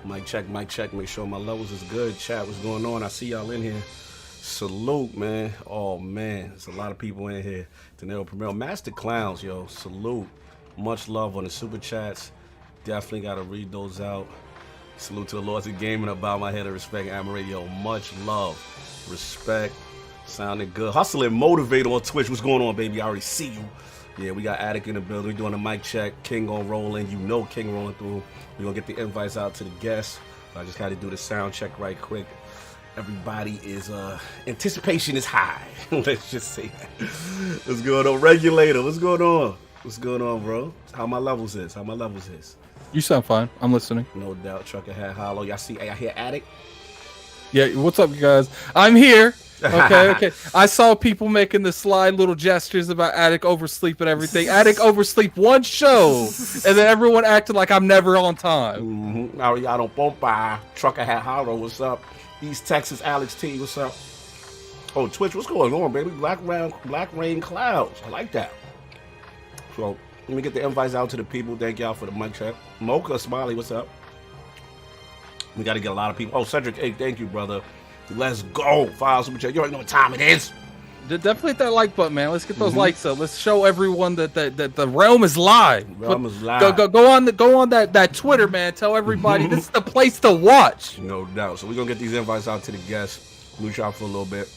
Mic check, mic check. Make sure my levels is good. Chat, what's going on? I see y'all in here. Salute, man. Oh, man. There's a lot of people in here. Danilo Primero. Master Clowns, yo. Salute. Much love on the super chats. Definitely got to read those out. Salute to the Lords of Gaming. About my head of respect and admiration. Yo, much love. Respect. Sounding good. Hustle and motivate on Twitch. What's going on, baby? I already see you. Yeah, we got Attic in the building. We're doing a mic check. King gonna roll in. You know King rolling through. We're gonna get the invites out to the guests. I just got to do the sound check right quick. Everybody is, anticipation is high. Let's just say that. What's going on? Regulator, what's going on? What's going on, bro? How my levels is? How my levels is? You sound fine. I'm listening. No doubt. Trucker Hat Hollow. Y'all see, I hear Attic. Yeah, what's up, you guys? I'm here. Okay. I saw people making the sly little gestures about Attic oversleep and everything. Attic oversleep one show, and then everyone acted like I'm never on time. Now y'all don't bump by. Trucker Hat Hollow, what's up? East Texas Alex T, what's up? Oh, Twitch, what's going on, baby? Black Rain Clouds. I like that. So let me get the invites out to the people. Thank y'all for the mic check. Mocha Smiley, what's up? We got to get a lot of people. Oh, Cedric, hey, thank you, brother. Let's go. File super chat. You already know what time it is. Definitely hit that like button, man. Let's get those likes up. Let's show everyone that the realm is live. Realm is live. Go on that Twitter, man. Tell everybody this is the place to watch. No doubt. So we're gonna get these invites out to the guests. We shop for a little bit,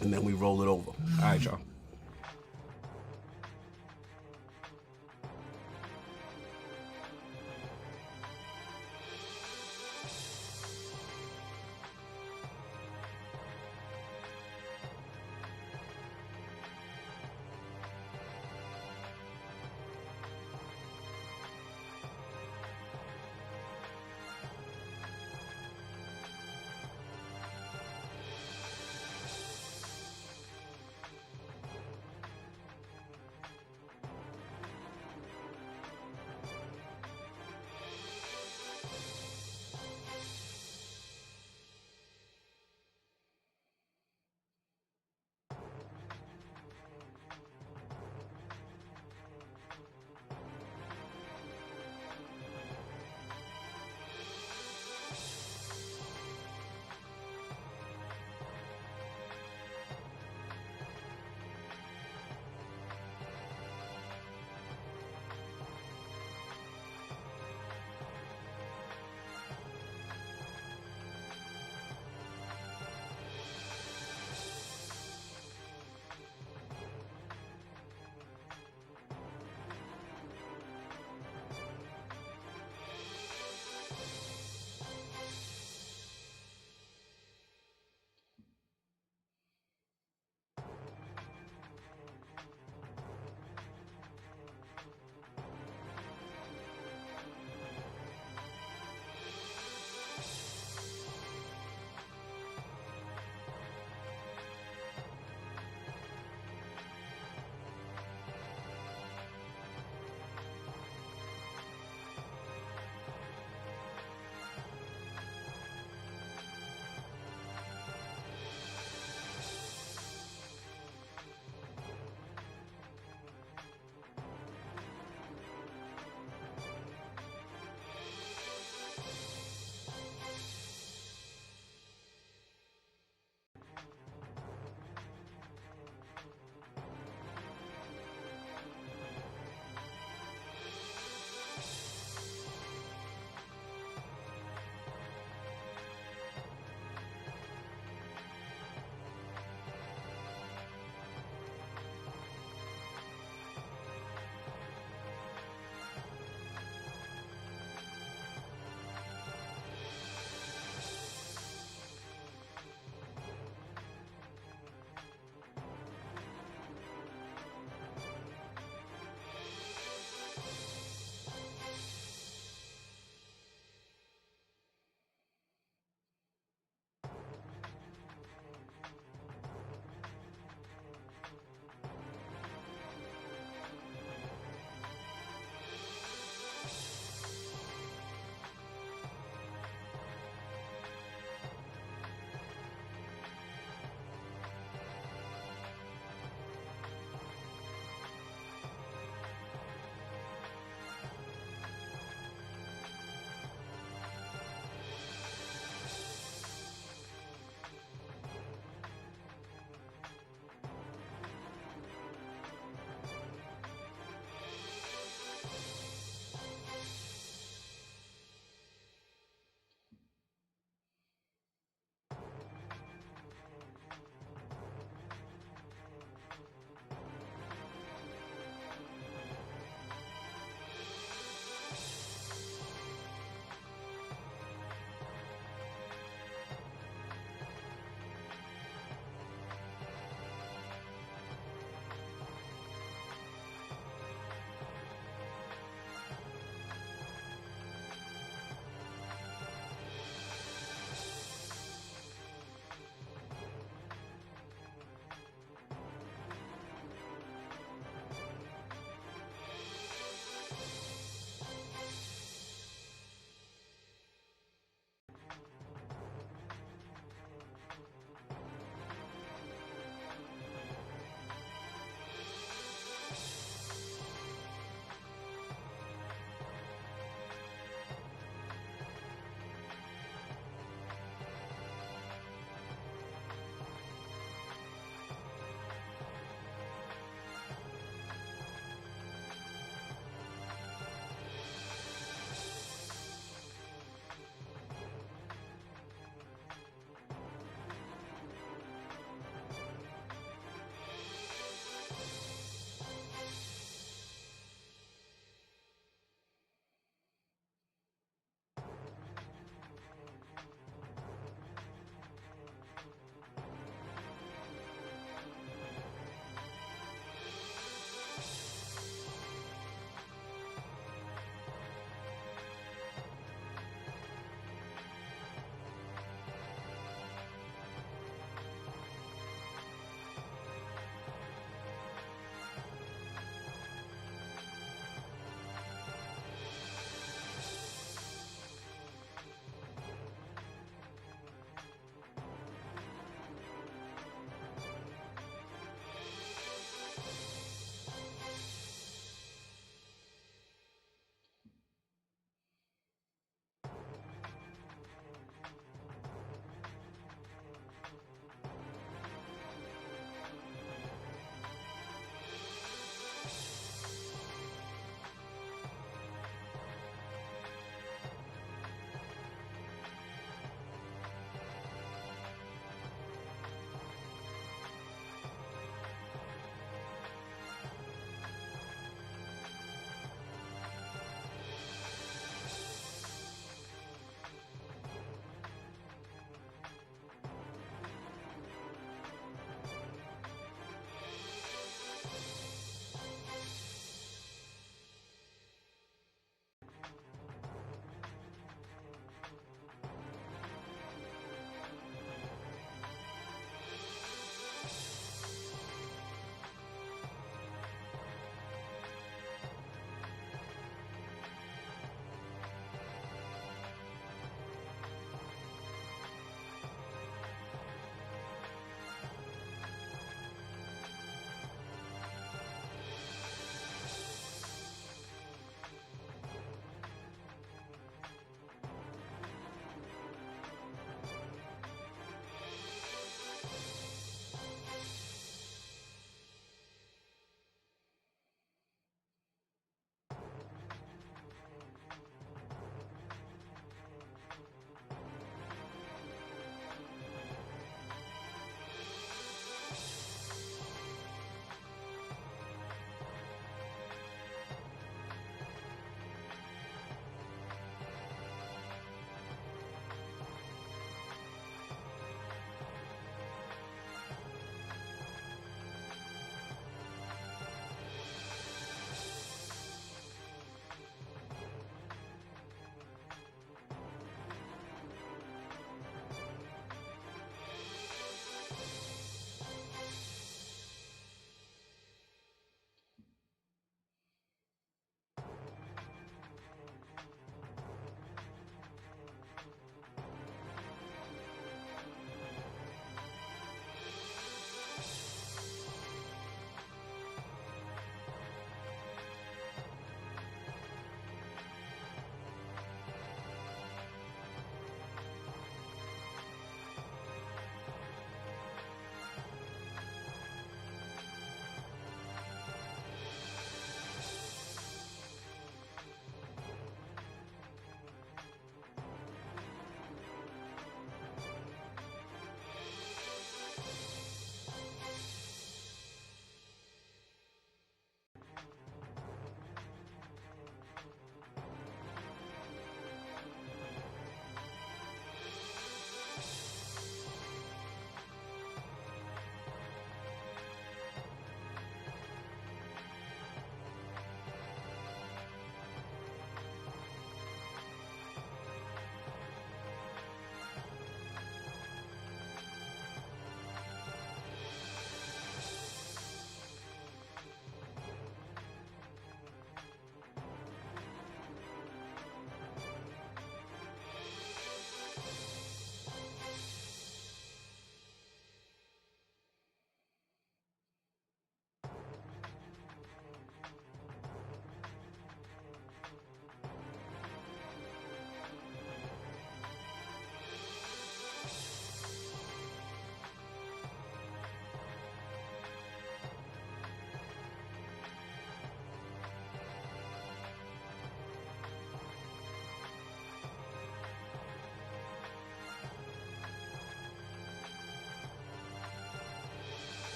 and then we roll it over. All right, y'all.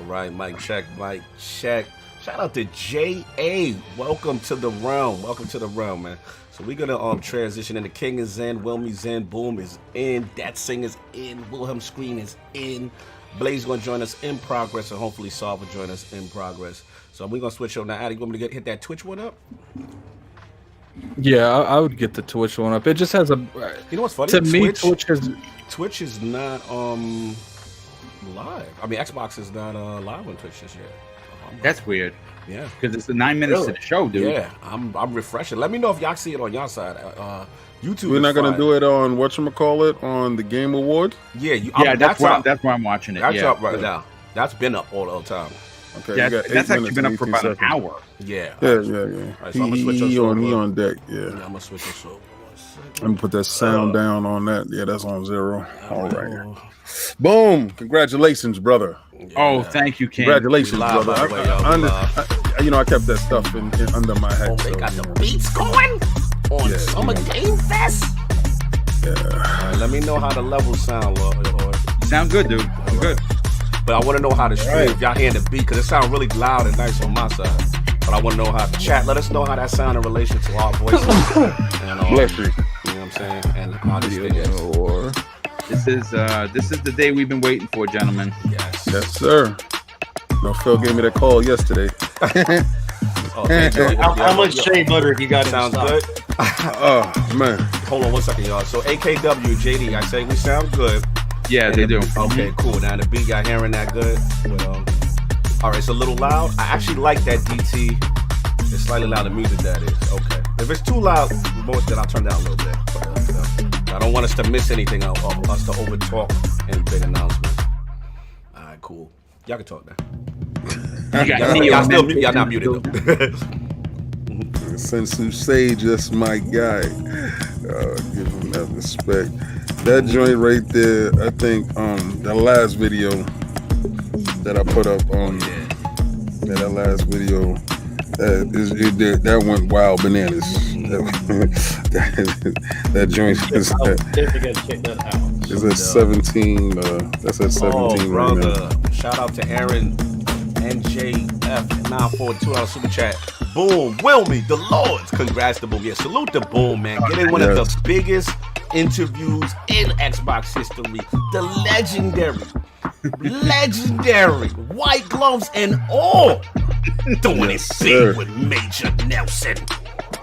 right. Mic check, mic check. Shout out to J.A. Welcome to the realm. Welcome to the realm, man. So we're gonna transition into King is in, Wilmy's in, Boom is in, Dat Sing is in, Wilhelm Screen is in. Blaze is gonna join us in progress, and hopefully Saul will join us in progress. So we're gonna switch over now. Addy, you want me to hit that Twitch one up? Yeah, I would get the Twitch one up. It just has a. You know what's funny? To me, Twitch is not live. I mean, Xbox is not live on Twitch just yet. That's weird. Yeah, because it's the 9 minutes to the show, dude. Yeah, I'm refreshing. Let me know if y'all see it on y'all side. YouTube. We're not gonna do it on whatchamacallit on the Game Award. Yeah, that's where I'm watching it. That's up right now. That's been up all the time. Okay, yeah, that's actually been up for about an hour. Yeah. Yeah. Right, so I'm gonna switch he on deck. Yeah. I'm gonna switch this over. Let me put that sound down on that. Yeah, that's on 0. All right. Boom! Congratulations, brother. Yeah. Oh, thank you, King. Congratulations, brother. I kept that stuff in under my head. Oh, they got the beats going on Summer Game Fest. Yeah. All right, let me know how the levels sound, Lord. Sound good, dude. Good. But I want to know how to stream. If y'all hear the beat, because it sounds really loud and nice on my side. But I want to know how to chat. Let us know how that sound in relation to our voices. And, Bless you. You know what I'm saying? And how this thing is. This is the day we've been waiting for, gentlemen. Yes, sir. No, Phil gave me that call yesterday. How much shea butter have you got? Sounds good. Oh man. Hold on 1 second, y'all. So AKW, JD, I say we sound good. Yeah, they do. Okay, cool. Now the beat, y'all hearing that good? But, all right, it's a little loud. I actually like that DT. It's slightly louder music, that is. Okay. If it's too loud, then I'll turn down a little bit. But, I don't want us to miss anything of us to overtalk any big announcements. All right, cool. Y'all can talk now. Y'all still mute. Y'all not muted though. Sensu Sage, that's my guy. Give him that respect. That joint right there, I think the last video that I put up on that last video that went wild bananas. that joint is at 17. That's at 17 right now. Shout out to Aaron NJF942 on Super Chat. Boom, Wilmy, the Lords. Congrats to Boom. Yeah, salute to Boom, man. Getting one of the biggest interviews in Xbox history. The legendary white gloves and all. Doing it big with Major Nelson.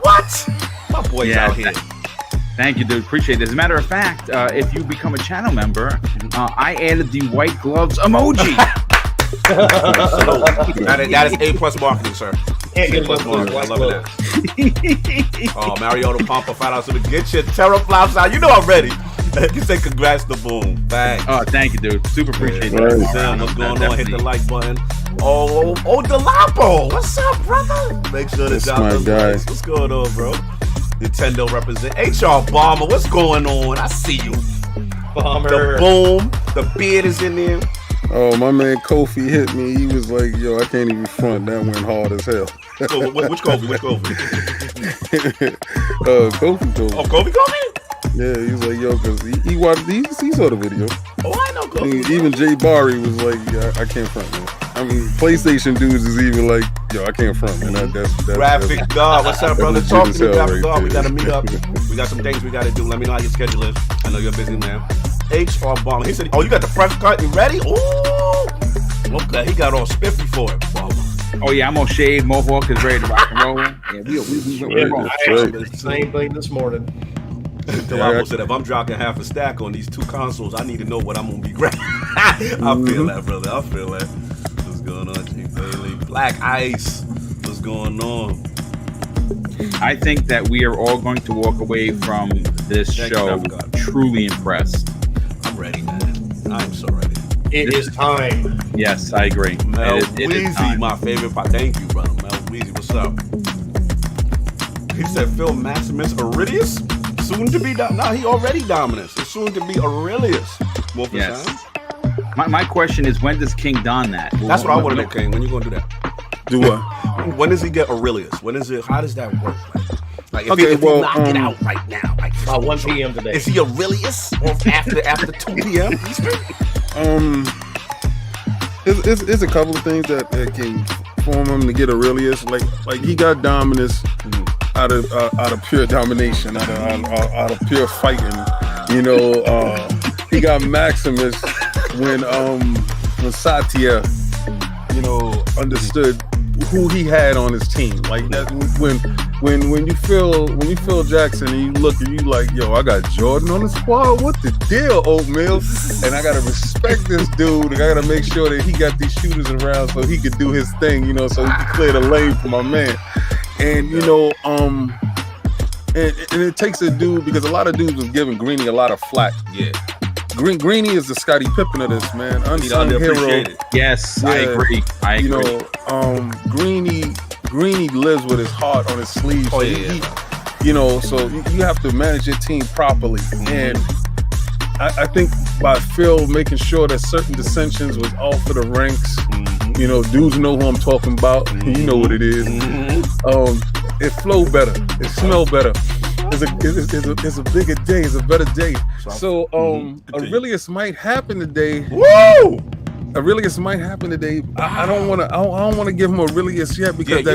What? My boy's out here. Thank you, dude. Appreciate it. As a matter of fact, if you become a channel member, I added the white gloves emoji. that is A+ marketing, sir. A+ marketing. I love that. Oh, Mariota Pompa, $5. Get your teraflops out. You know I'm ready. You say congrats to Boom. Bang. Oh, thank you, dude. Super appreciate it. Sam, what's going on? Hit the like button. Oh, Delapo. What's up, brother? Make sure to drop the likes. What's going on, bro? Nintendo represent. HR Bomber, what's going on? I see you. Bomber. The Boom. The beard is in there. Oh, my man Kofi hit me. He was like, yo, I can't even front. That went hard as hell. Which Kofi? Kofi told me. Oh, Kofi called me? Yeah, he was like, yo, because he watched, he saw the video. Oh, I know Kofi. Even Jay Barry was like, yeah, I can't front, man. I mean, PlayStation dudes is even like, yo, I can't front, man. That's Graphic God, what's up, brother? Talk to me, Graphic right God. We got to meet up. We got some things we got to do. Let me know how your schedule is. I know you're a busy man. HR Bomber. He said, oh, you got the fresh cut? You ready? Ooh. Okay, he got all spiffy for it. Oh, yeah, I'm on shave. Mohawk is ready to rock and roll. Yeah, we same thing this morning. Delamo said, if I'm dropping half a stack on these 2 consoles, I need to know what I'm going to be grabbing. I feel that, brother. I feel that. What's going on, G Bailey? Black Ice. What's going on? I think that we are all going to walk away from this show truly impressed. I'm ready, man. I'm so ready. It is time. Yes, I agree. Mel Weezy, my favorite part. Thank you, brother. Mel Weezy, what's up? He said Phil Maximus Aurelius? Soon to be dominant. No, he already dominant. It's soon to be Aurelius. Yes. My question is, when does King don that? That's what I want to know, King. When you going to do that? Do what? When does he get Aurelius? When is it? How does that work? Like if he knock it out right now, like about 1 p.m. today. Is he Aurelius or after 2 p.m. Eastern? it's a couple of things that can form him to get Aurelius. Like he got dominance out of pure domination, out of pure fighting. You know, he got Maximus when Satya, you know, understood who he had on his team. Like that when you feel Jackson and you look and you like, yo, I got Jordan on the squad. What the deal, Oatmeal? And I gotta respect this dude. And I gotta make sure that he got these shooters around so he could do his thing, you know, so he could clear the lane for my man. And you know, and it takes a dude, because a lot of dudes was giving Greeny a lot of flack. Yeah. Greeny is the Scottie Pippen of this, man. Unsung hero. Yes, Yeah. I agree. You know, Greeny lives with his heart on his sleeve. Oh, So yeah. you know, so you have to manage your team properly. And I think by Phil making sure that certain dissensions was off of the ranks, you know, dudes know who I'm talking about. You know what it is. It flow better. It smell better. It's a bigger day. It's a better day. So Aurelius might happen today. Woo! Aurelius might happen today. I don't want to give him Aurelius yet, because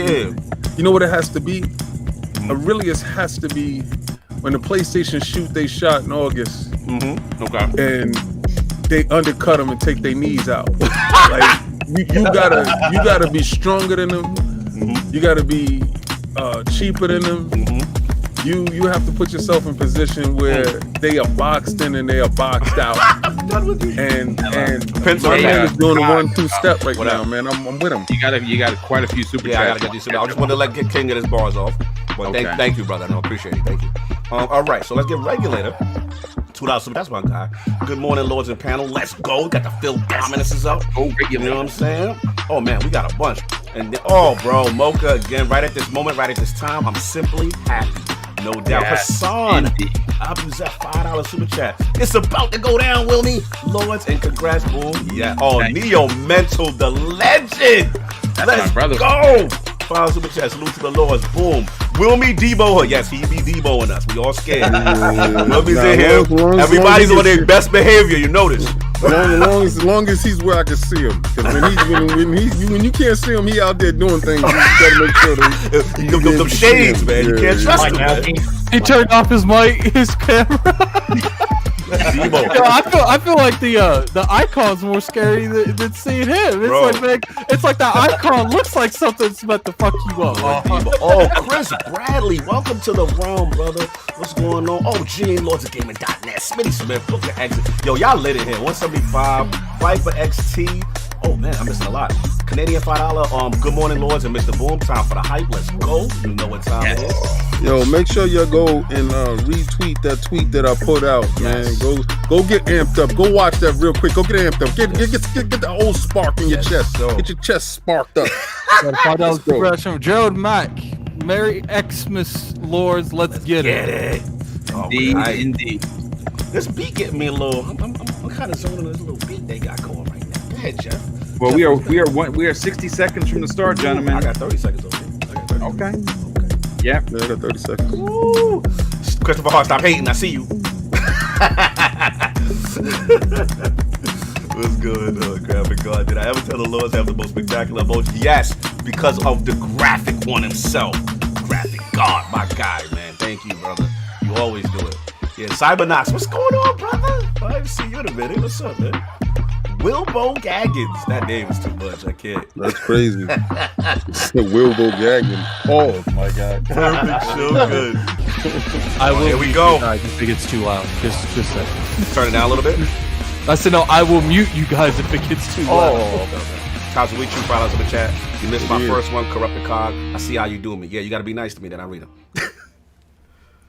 you know what it has to be. Aurelius has to be when the PlayStation shoot they shot in August, Okay. and they undercut them and take their knees out. Like you gotta be stronger than them. You gotta be cheaper than them. You have to put yourself in position where they are boxed in and they are boxed out. And my man is doing the 1-2 step right now, man. I'm with him. You got quite a few super Yeah, I chats. gotta get these. I just wanted to get King get his bars off. But Okay. thank you, brother. No, appreciate it. Thank you. All right, so let's get Regulator. $2. That's my guy. Good morning, Lords and panel. Let's go. We got the Phil Dominances up. Oh, You know what I'm saying? Oh man, we got a bunch. And then, bro, Mocha again. Right at this moment, right at this time, I'm simply happy. No doubt. Yes, Hassan, indeed. Abuzet, $5 super chat. It's about to go down, Wilmy. Lords, and congrats, boom. Yeah. Oh, Thank Neo Mental, the legend. Let's my brother. go. $5 super chat. Salute to the Lords. Boom. Wilmy Debo her. Yes, he be Deboing us. We all scared. Wilmy's in here. Everybody's on their best behavior. You notice. As long as he's where I can see him. Because when you can't see him, he out there doing things. You gotta make sure that Them shades, man. You can't trust Like him, now, man. He turned off his mic, his camera. Debo. Yo, I feel like the icon's more scary than seeing him. It's Bro. like, man, it's like the icon looks like something's meant to fuck you up. Oh, Chris Bradley, welcome to the realm, brother. What's going on? Oh, G, LordsOfGaming.net, Smitty Smith, book the exit. Yo, y'all lit it here. 175, Viper XT. Oh man, I'm missing a lot. Canadian $5. Good morning, Lords, and Mr. Boom. Time for the hype. Let's go. You know what time it is. Yo, make sure you go and retweet that tweet that I put out, man. Yes. Go get amped up. Go watch that real quick. Go get amped up. Get the old spark in your chest. sir. Get your chest sparked up. $5 go. fresh from Gerald Mack. Merry Xmas Lords, let's get Get it. it. Indeed, All right. indeed. This beat getting me a little. I'm kind of zoning on this little beat they got going right now. Go ahead, Jeff. Well, we are 60 seconds from the start, I gentlemen. got 30 seconds over here. I got 30. Okay. Okay. Yeah. Yeah, I got 30 seconds. Woo. Christopher Hart, stop hating. I see you. What's good, graphic god? Did I ever tell the Lords have the most spectacular emoji? Yes, because of the graphic one himself. Graphic god, my guy, man. Thank you, brother. You always do it. Yeah, Cybernox, what's going on, brother? I haven't seen you in a minute. What's up, man? Wilbo Gaggins. That name is too much. I can't. That's crazy. Wilbo gagging. Oh my God. Perfect. So good. I will here we mute go. you guys if it gets too loud. Just a second. Turn it down a little bit. I said no. I will mute you guys if it gets too loud. How's we true $5 in the chat? You missed my Yeah. first one, Corrupted Cog. I see how you do me. Yeah, you got to be nice to me. Then I read them.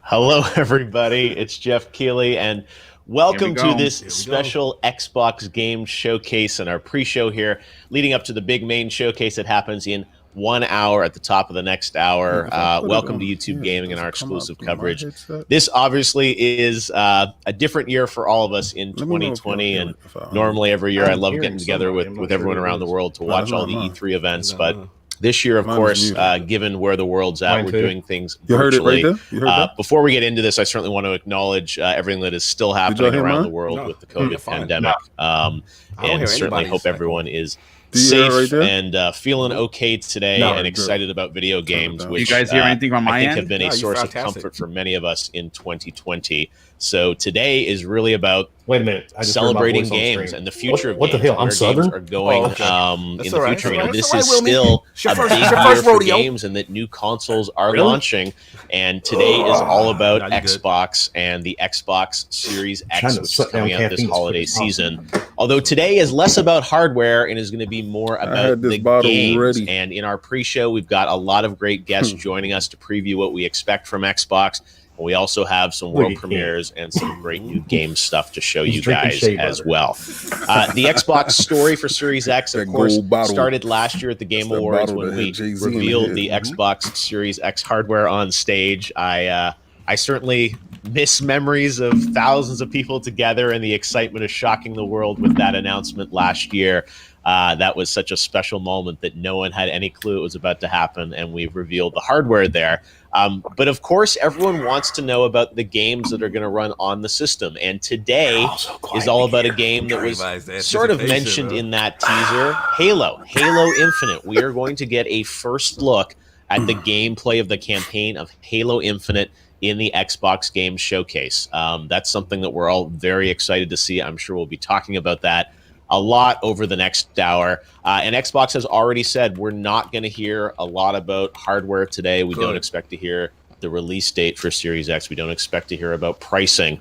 Hello, everybody. It's Jeff Keighley, and welcome Here we to go. this Here we special Xbox game showcase and our pre-show here, leading up to the big main showcase that happens in 1 hour at the top of the next hour. Welcome to YouTube Gaming and our exclusive coverage. This obviously is a different year for all of us in Let me know if 2020, y'all and feel it. normally every year I love hearing getting together somebody. I'm not with sure everyone who it around the is. world to No, watch no, all the no. E3 events, but This year, of Mine course, was muted. given where the world's at, Mine we're too. doing things You heard it virtually. right there? You heard that? Before we get into this, I certainly want to acknowledge everything that is still happening hear around mine? the world No. with the You're COVID fine. pandemic. I don't And hear certainly anybody's hope echo. everyone is Do you hear it safe right there? and feeling okay today No, and good. excited about video games, down. which You guys hear anything on my I think end? have been No, a you're source of fantastic. comfort for many of us in 2020. So today is really about Wait a minute. I just heard my celebrating voice on games stream. and the future What of the games, hell? I'm where Southern? games are going Oh, okay. in That's the all right. future. That's all right. This That's is all right, Wilmy. still It's your a first- big it's your year first for rodeo. games, and that new consoles are Really? launching. And today is all about Nah, you good. Xbox and the Xbox Series Trying X, to which is suck down coming out this caffeine as holiday quick as possible. season. Although today is less about hardware and is going to be more about had this the bottle games. ready. And in our pre-show, we've got a lot of great guests joining us to preview what we expect from Xbox. And we also have some world Look at premieres and some great new game stuff to show He's you drinking guys shea as butter. well. The Xbox story for Series X, of That course, gold bottle. started last year at the Game That's that Awards bottle when that we had Jay-Z in the revealed head. the Xbox Series X hardware on stage. I certainly miss memories of thousands of people together and the excitement of shocking the world with that announcement last year. That was such a special moment that no one had any clue it was about to happen, and we've revealed the hardware there. But of course, everyone wants to know about the games that are going to run on the system. And today is all about a game that was sort of mentioned in that teaser, Halo Infinite. We are going to get a first look at the gameplay of the campaign of Halo Infinite in the Xbox Game Showcase. That's something that we're all very excited to see. I'm sure we'll be talking about that a lot over the next hour. And Xbox has already said we're not going to hear a lot about hardware today. We don't expect to hear the release date for Series X. We don't expect to hear about pricing.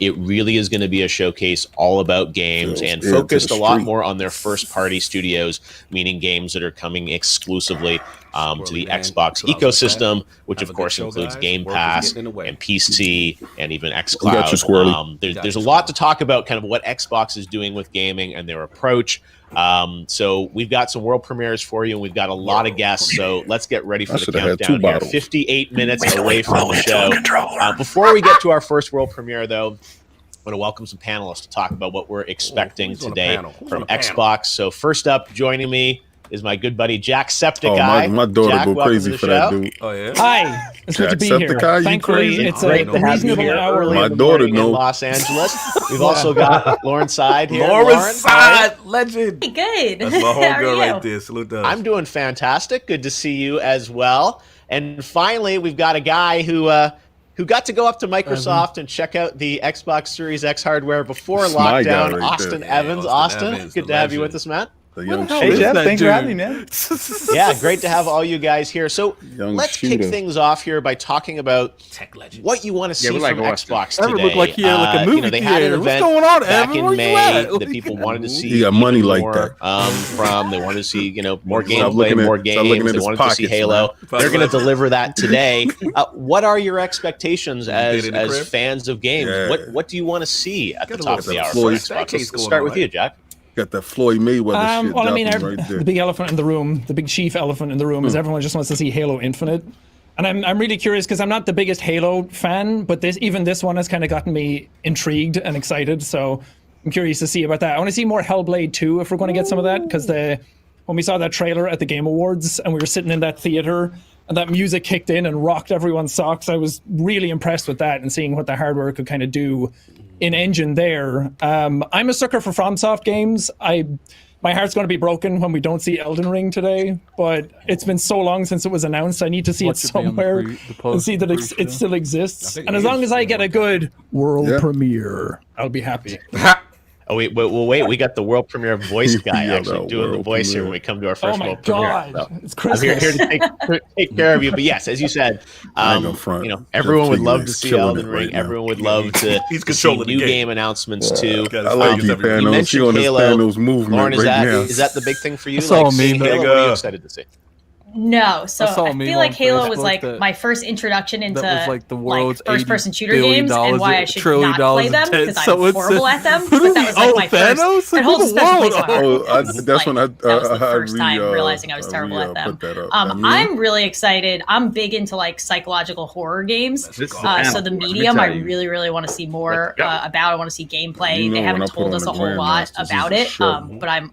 It really is going to be a showcase all about games and focused a lot more on their first-party studios, meaning games that are coming exclusively to the Xbox ecosystem, which of course includes Game Pass and PC and even xCloud. There's a lot to talk about, kind of what Xbox is doing with gaming and their approach. So we've got some world premieres for you, and we've got a lot of guests. So let's get ready for the countdown here. 58 minutes away from the show. Before we get to our first world premiere, though, I want to welcome some panelists to talk about what we're expecting today from Xbox. So first up, joining me is my good buddy Jacksepticeye. My daughter Jack, go welcome crazy to the for show. that dude. Oh yeah. Hi, it's good to be here. Jacksepticeye, you Thankfully, crazy? it's Great to a have you reasonable here hour. early My in the daughter morning in know. Los Angeles. We've also got Lauren Side here. Lauren Side, legend. Hey, good. That's my How are homegirl you? right there. Salute to us. I'm doing fantastic. Good to see you as well. And finally, we've got a guy who got to go up to Microsoft and check out the Xbox Series X hardware before That's my guy lockdown. right Austin there. Evans. Yeah, Austin, Austin Evans, good the to have you legend. with us, man. The young Hey, shooter. Jeff. Thanks for dude? having me, man. Yeah, great to have all you guys here. So Young let's kick shooter. things off here by talking about Tech legend. what you want to see we like from Austin. Xbox Evan today. looked like he had like a movie they had an theater. What's event going on, back Evan? in Where you May at? that people wanted to see. He got money like more, that. from. They wanted to see, more Stop gameplay, looking at- more stop games. looking at They his wanted to see pockets, Halo. man. They're going to deliver that today. What are your expectations did as in the crib? fans of games? Yeah. What do you want to see at the Gotta top look of the at hour the for Floyd Xbox? staircase Let's going start on, with right? you, Jack. Got that Floyd Mayweather shit Well, I mean, dropping right there. the big elephant in the room, the big chief elephant in the room, is everyone just wants to see Halo Infinite. And I'm really curious because I'm not the biggest Halo fan, but this one has kind of gotten me intrigued and excited. So I'm curious to see about that. I want to see more Hellblade 2 if we're going to get some of that, because when we saw that trailer at the Game Awards and we were sitting in that theater and that music kicked in and rocked everyone's socks, I was really impressed with that and seeing what the hardware could kind of do in engine there. I'm a sucker for FromSoft games. My heart's going to be broken when we don't see Elden Ring today, but it's been so long since it was announced. I need to see it Watch it be on the somewhere the and see that post- it still exists. think And it as long is. as I get a good world Yeah. premiere, I'll be happy. Oh, wait, we got the world premiere voice guy Yeah, actually that doing the world voice here premiere. when we come to our Oh first my world premiere. God, So, it's I'm Christmas. here to take care of you. But yes, as you said, I ain't gonna front. everyone would Jeff love Keighley to is see killing Elden it Ring. right now. Everyone would love to He's see controlling the new game. game announcements too. I like you, You Panos. He mentioned on his Halo. Panos movement Lauren, is right now. that the big thing for you? I saw a seeing meme, Halo? What are you nigga. excited to see? No, so I saw a I meme feel like on Halo was Facebook like that- my first introduction into that was like the world's first-person $80 shooter billion games and why I should trillion not dollars play in them debt. because So I'm it's horrible at them. who But do that we was like owe, my Thanos? first. It Who holds a the special place in world my heart. Oh, because, that's when I that was the I first time realizing I was I terrible at them. put that up. I'm really excited. I'm big into like psychological horror games. This is So panel. the Let me medium, tell I you. really want to see more Let's go. about. I want to see gameplay. You know they when haven't I put told on us the a whole lot Grandmasters, about it's a it, show. but I'm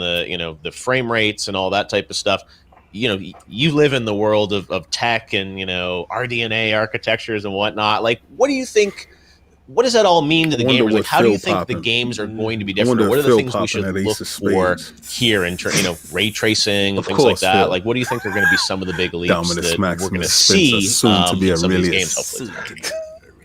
and the frame rates and all that type of stuff. You live in the world of tech and RDNA architectures and whatnot. Like, what do you think what does that all mean to the wonder gamers? Like, what how do you Phil think the poppin'. games are going to be I different? wonder What are if the Phil things we poppin' should at look Ace of for Spades. here in ray tracing and Of things like course, that? Phil. Like, what do you think are going to be some of the big leaps Dominus that we're Maximus going to Spencer, see soon to be in some of these Aurelius. games, hopefully?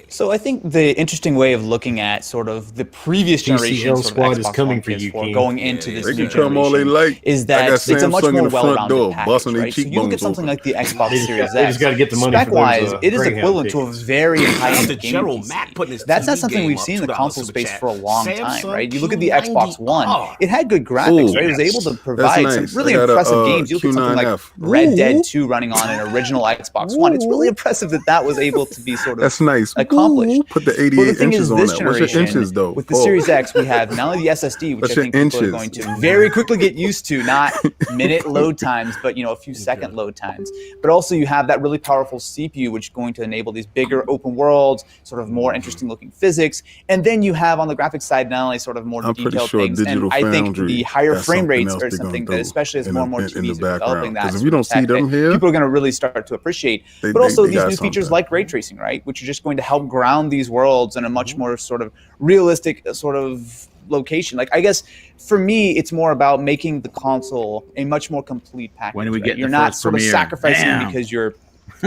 So I think the interesting way of looking at sort of the previous generation sort of Squad is Xbox coming One, for you, PS4 King. going into this They new can come all they generation like. is I that got it's a much Samsung in more the front well-rounded door, package, busting their right? So you look at cheekbones something open. like the Xbox They Series just X. gotta get the money for those, Spec-wise, it is Greyhound equivalent to a tickets. very Shout out high-end to gaming Gerald PC. Mack putting his That's not TV something game we've up, seen in the $2 console super space chat. for a long time, Samsung right? You look at the Xbox One, Q90R. it had good graphics, Ooh, right? It was able to provide some nice. really I got a, impressive games. You look at something like Q9F. Red Dead Ooh. 2 running on an original Xbox One. It's really impressive that was able to be sort of That's nice. accomplished. Ooh, put the But the 88 thing inches is, on this that. What's your generation, inches, though? with the Oh. Series X, we have not only the SSD, which What's I your think people are inches? going to very quickly get used to, not minute load times, but a few second load times. But also you have that really powerful CPU, which is going to enable these bigger open worlds, sort of more interesting looking physics. And then you have on the graphics side not only sort of more I'm pretty detailed sure things, and Digital I think Foundry the higher has frame something rates else are they're something gonna that, do especially as in more the- and more in the TVs are developing background. that 'Cause if sort you of don't see tech, them that here, people are going to really start to appreciate. they But also got these new something. features like ray tracing, right, which are just going to help ground these worlds in a much more sort of realistic sort of location. Like, I guess for me, it's more about making the console a much more complete package. When do we right? get You're the not first sort of premiere? sacrificing Damn. because you're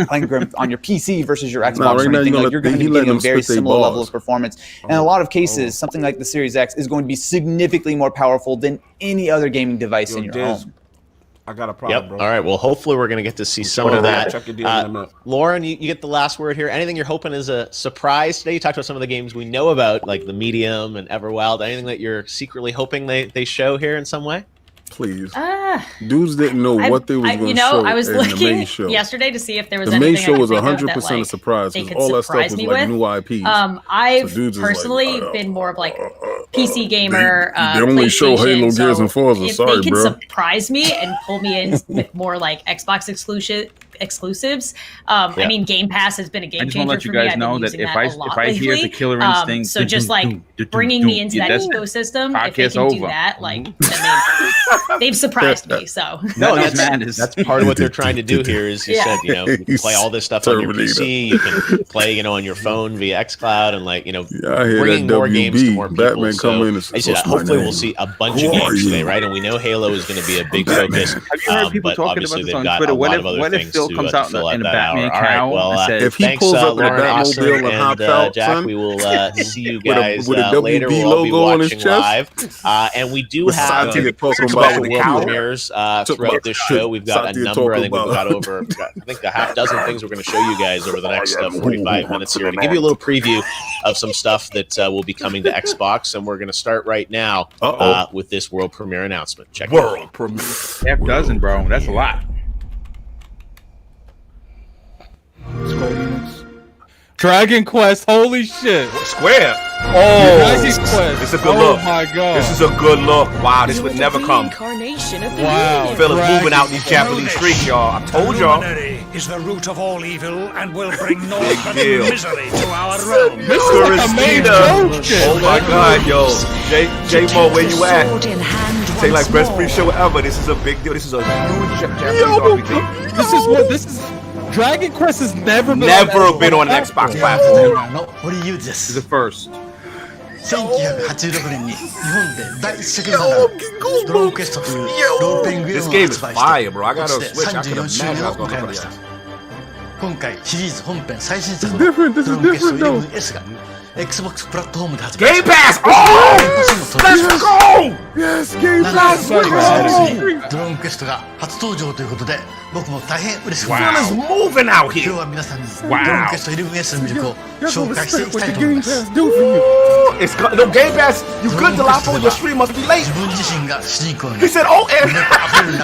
playing on your PC versus your Xbox Nah, right or now anything. you're Like, gonna you're let- going to he be letting getting a them very spit they similar level balls. of performance. And in a lot of cases, something like the Series X is going to be significantly more powerful than any other gaming device in your home. I got a problem, Yep. bro. All right. Well, hopefully we're going to get to see some of that. Check your DM in a minute. Lauren, you get the last word here. Anything you're hoping is a surprise today? You talked about some of the games we know about, like the Medium and Everwild. Anything that you're secretly hoping they show here in some way? Please. Dudes didn't know what they was going to show I was in the main looking show. yesterday to see if there was The anything main show I was could think of 100% that, a surprise they because could all that stuff surprise was me like with. new IPs. I've So dudes is personally like, been more of like PC gamer. they only show PlayStation, Halo, Gears, and Forza. If Sorry, they can bro. surprise me and pull me in with more like Xbox exclusives. I mean, Game Pass has been a I game just want to changer let for you me. guys I've been know that using if that I a lot if I hear the lately. Killer Instinct, So just like bringing me into that ecosystem, if they Podcast can do over. that, like then they've surprised me. So No, That man is- that's part of what they're trying to do here. Is you said, you can play all this stuff on your PC. You can play, on your phone via XCloud, and like, Yeah, I hear bringing that more games to WB. more people. Batman So come in and I say, said, "What's my hopefully we'll name? see a bunch Who of are games you?" today, right? And we know Halo is going to be a big focus. Have you heard people but talking obviously about this they've on got Twitter? a What lot if of other what if things Phil to, comes to out fill in a that Batman hour. All right, cowl well, and says, If he thanks, pulls up in a Lauren, Batmobile Austin, and hops out, Jack, son, we will see you with a- guys with a later. WB We'll all be logo on his watching chest. live. And we do With have Satya talking some about special the world cow. premieres throughout this show. We've got a Satya number. I think talking we've got about- over, I think, a half dozen things we're going to show you guys over the next 45 minutes here to give you a little preview of some stuff that will be coming to Xbox. And we're going to start right now with this world premiere announcement. Check it out. World premiere. half dozen, bro. That's a lot. Dragon Quest, holy shit. Square. Dragon Quest. It's a good oh look. my god. This is a good look. Wow, this would never come. wow. Phil is Dragon moving out these Japanese streets, y'all. I told y'all. Is the root of all evil and will bring naught but deal. misery to our realm. This is like a main joke shit. Oh my God, yo. J-Mo, where you at? Say like best pre-show ever. This is a big deal. This is a huge Japanese RPG. This is Dragon Quest has never been Never been on an Xbox platform. 堀優です The first. 1986年に日本で第一作目となるドラゴンクエストというロールプレイングゲー This ムを game is 発売 fire, bro. I して got a Switch. I could 34周年 imagine I を was 迎え gonna ま play した that. 今回シリーズ本編最新作 It's の different. ド This ラ is ゴンクエスト different, though. 11S が Xbox プラットフォームで発売 Game Pass! 今 Oh! 年の Let's go! Yes, Game なん Pass. と Let's go. ドラゴンクエストが初登場ということで僕も大変嬉しく Phil 思いま is す moving out 今日 here. は皆さんにドラゴンクエスト 11S の魅力を Y'all 紹 gonna 介してい respect きた what い the と思い Game ます Pass do for you. It's no Game Pass. You good, Jalapeno? Your stream must be late. 自分自身が主人公に He said, "Oh, and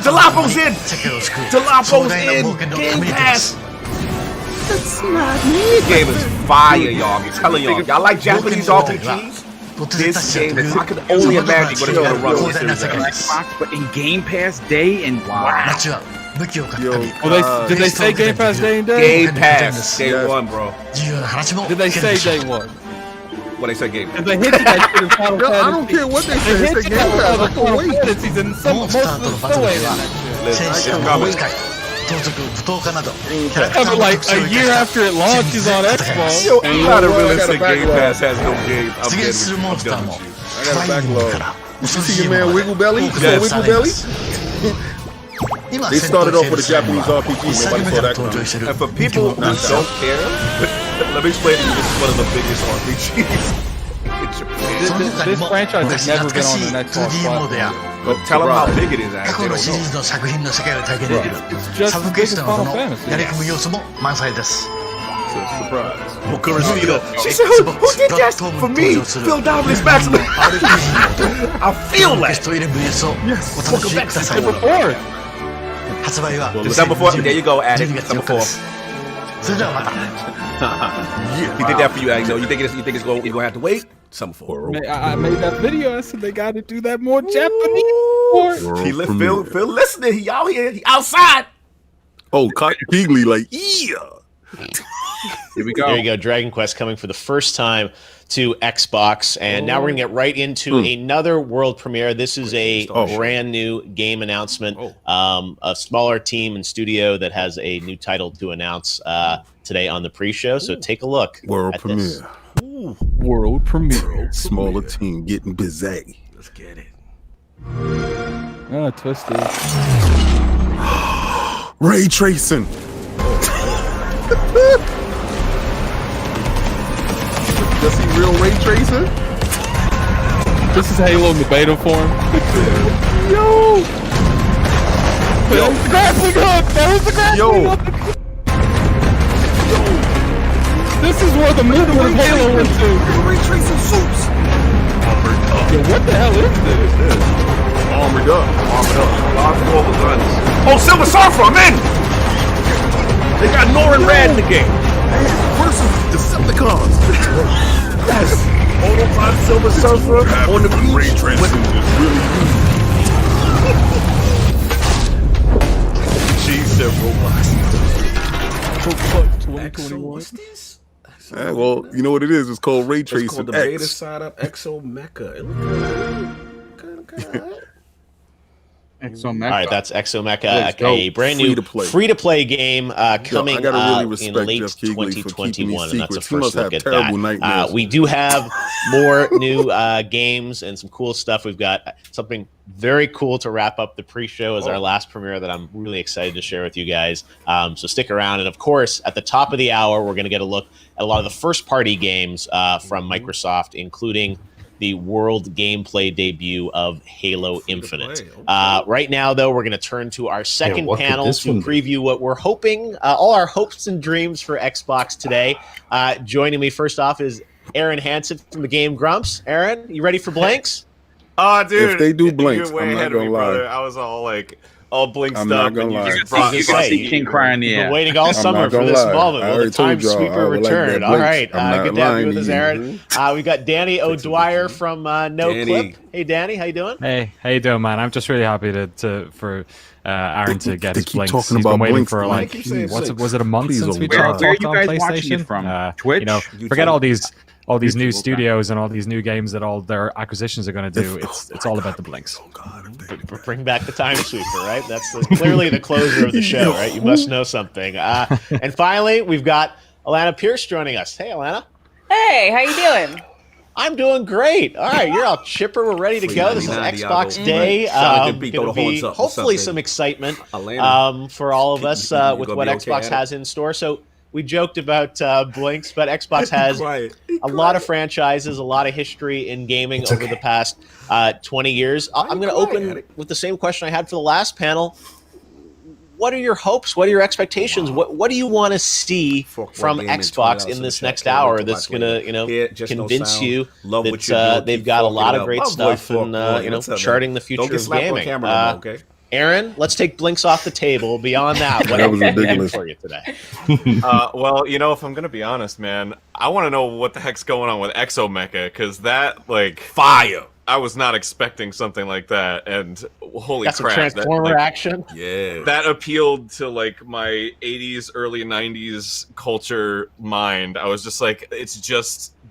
Jalapenos in. 世界を救う Jalapenos 壮大な in 冒険の Game コミュニティです Pass." This game is fire, y'all. I'm telling y'all. Y'all like Japanese RPGs? 突然立 This ち会 game とい is. う I could only imagine what it's gonna run on 広 this 大な series. 世界です Xbox, but in Game Pass day and wow. 街は武器を買ったり Yo, Well, did they say Game Pass day and day? Game Pass, day one, bro. 重要な話も Did they 聞ける say でしょ day う one? What they say, Game Pass? Because they hinted that shit in Final Yo, I Fantasy. don't care what they They say. It's hinted the Game that Pass. I in can't Final wait. Fantasies, and some, モン most スター of と them のバト still ル ain't で in は that shit. Listen, 戦士 it's との魔法 coming. 使い刀化などキャラクター Coming の like 特徴を a 生 year か after it した launches on 全然戦います Xbox. Yo, I'm not a I realist got a that Game backlog. Pass has no game. I'm 出現する getting モン I'm スター done も with you. トライニングから You 恐ろ see しい your も man の Wiggle Belly? You 多く saw 出さ Wiggle れま Belly? す今 They 戦闘 started して off い with る a 際に Japanese は RPG. 一作 Nobody 目 saw から that 登場 coming. している And for 敵 people も who なんです don't care, let me explain to you, this is one of the biggest RPGs in Japan. その他に This も franchise 昔 has never 懐か been し on い an Xbox2D モードや But tell them how big it is, 過 as 去 they の don't シリー know. ズの作品の世界を体験できる just サブクエストなどの as big as Final Fantasy. やり込む要素も満載です It's a surprise. Well, Christina, she Xbox said, who did that platform for me? 登場する Phil Dominus Maximum. I feel ベ that. スト11をお楽しみください Fourth. 発売は December 4th. There you go, Addict. 12月 December 4日です それではまた He did that for you, Addict. No, you think it's going? You gonna have to wait? December 4th. I made that video. I said they got to do that more Japanese. Sport. He Phil listening. He out here. He outside. Oh, Cotton Keegley, like, yeah. Here we go. There you go. Dragon Quest coming for the first time to Xbox. And now we're going to get right into another world premiere. This is a brand new game announcement. A smaller team and studio that has a new title to announce today on the pre-show. So take a look. World at premiere. this. World premiere. Smaller team getting busy. Let's get it. Oh, twisted. Ray tracing. Does he real ray tracing? This is Halo in the beta form. Yo! That was the grappling hook! That was the grappling hook! This is where the movement of Halo went to. Ray tracing suits. Yo, what the hell is this? Armored up. Lots of all the guns. Oh, Silver Surfer, I'm in. They got Norrin Rad in the game. Versus Decepticons. Yes. Autobot Silver Surfer on the beach. Ray tracing is really She said robots. Exo, what's this? well, you know what it is? It's called ray tracing. It's called the beta side up Exo Mecha. It looks good. Exo All right, that's Exo Mecha, go. a brand new free-to-play game coming I gotta really in respect late Jeff Keighley for keeping 2021, these and that's a secrets. He must first look have at terrible that. nightmares. We do have more new games and some cool stuff. We've got something very cool to wrap up the pre-show as our last premiere that I'm really excited to share with you guys. So stick around, and of course, at the top of the hour, we're going to get a look at a lot of the first-party games from Microsoft, including the world gameplay debut of Halo Infinite. Right now, though, we're going to turn to our second panel to preview what we're hoping, all our hopes and dreams for Xbox today. Joining me first off is Aaron Hansen from the Game Grumps. Aaron, you ready for Blanks? Oh, dude. If they do Blanks, you're way I'm not ahead of me, gonna lie. brother. I was all like, all Blinked I'm up. not gonna and you lie. just brought You us can up. see King cry in the Been air. waiting all summer not for gonna this lie. moment. I Well, the already told time y'all sweeper I would like returned. that All Blanks. right, I'm not good to have you lying with to us, you. Aaron. We got Danny O'Dwyer from No Danny. Clip. Hey, Danny, how you doing? Hey, how you doing, man? I'm just really happy for Aaron to get They his keep Blinks. talking He's been about waiting Blinks, for man. like Keep saying was six. it a month Please, since oh we God. talked Where are on you guys PlayStation? watching it from? You know, Twitch? forget all these new studios and all these new games that all their acquisitions are going to do. It's all about the Blinks. Bring back the time sweeper, right? That's clearly the closer of the show, right? You must know something. And finally, we've got Alana Pierce joining us. Hey, Alana. Hey, how you doing? I'm doing great. All right, you're all chipper. We're ready to go. This is Xbox Day. Sound like Gonna the horns be up. hopefully What's up, some baby? excitement Alana. for all of us You with gonna what be okay Xbox at it? has in store. So we joked about Blinks, but Xbox has a lot of franchises, a lot of history in gaming over the past 20 years. I'm going to open with the same question I had for the last panel. What are your hopes? What are your expectations? What do you want to see from Xbox in this next hour that's going to convince you that they've got a lot of great stuff and charting the future of gaming? Aaron, let's take Blinks off the table. Beyond that, what That was else ridiculous. for you today? Well, if I'm going to be honest, man, I want to know what the heck's going on with Exo Mecha, because that, fire! I was not expecting something like that, and holy Got some crap. Transformer action? Yeah. That appealed to, my 80s, early 90s culture mind. I was just like, it's just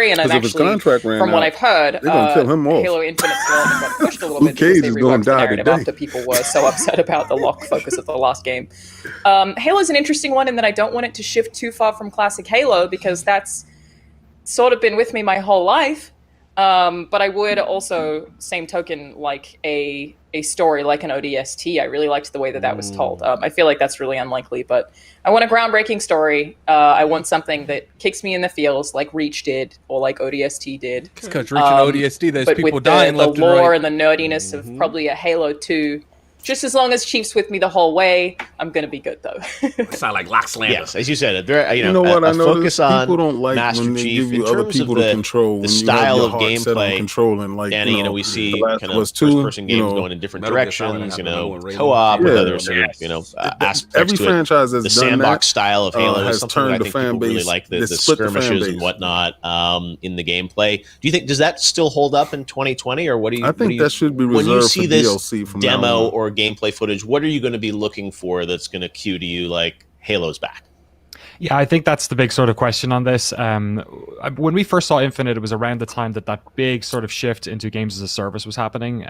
story, and I'm 'Cause if his actually, contract ran from what out, I've heard, they're gonna kill him off. Halo Infinite's development got pushed a little Luke bit because Cage they is gonna reworked the die narrative today. after people were so upset about the lock focus of the last game. Halo's an interesting one in that I don't want it to shift too far from classic Halo because that's sort of been with me my whole life. But I would also, same token, like a story like an ODST. I really liked the way that was told. I feel like that's really unlikely, but I want a groundbreaking story. I want something that kicks me in the feels like Reach did or like ODST did. Because Reach and ODST, there's but people with dying the left lore and right. and the nerdiness of probably a Halo 2. Just as long as Chief's with me the whole way, I'm gonna be good though. Sound like Lock Slander. Yes, as you said, there, You know what? I know focus on people don't like Master when they Chief give you in other terms people of to control. the When style you of have your heart set on gameplay. controlling, like Danny, we see The Last kind of of Us 2, first-person games you know, going in different Metal Gear Solid directions. happened when Raven Co-op with Yeah. other sort of aspects every to it. franchise has The done sandbox that, style of Halo is has something that I turned the think fan people really base- like. The they split the fan skirmishes and base. whatnot in the gameplay. Do you think does that still hold up in 2020, or what do you? I think that should be when you reserved see for this DLC from now demo on. or gameplay footage, what are you going to be looking for that's going to cue to you like Halo's back? Yeah, I think that's the big sort of question on this. When we first saw Infinite, it was around the time that big sort of shift into games as a service was happening,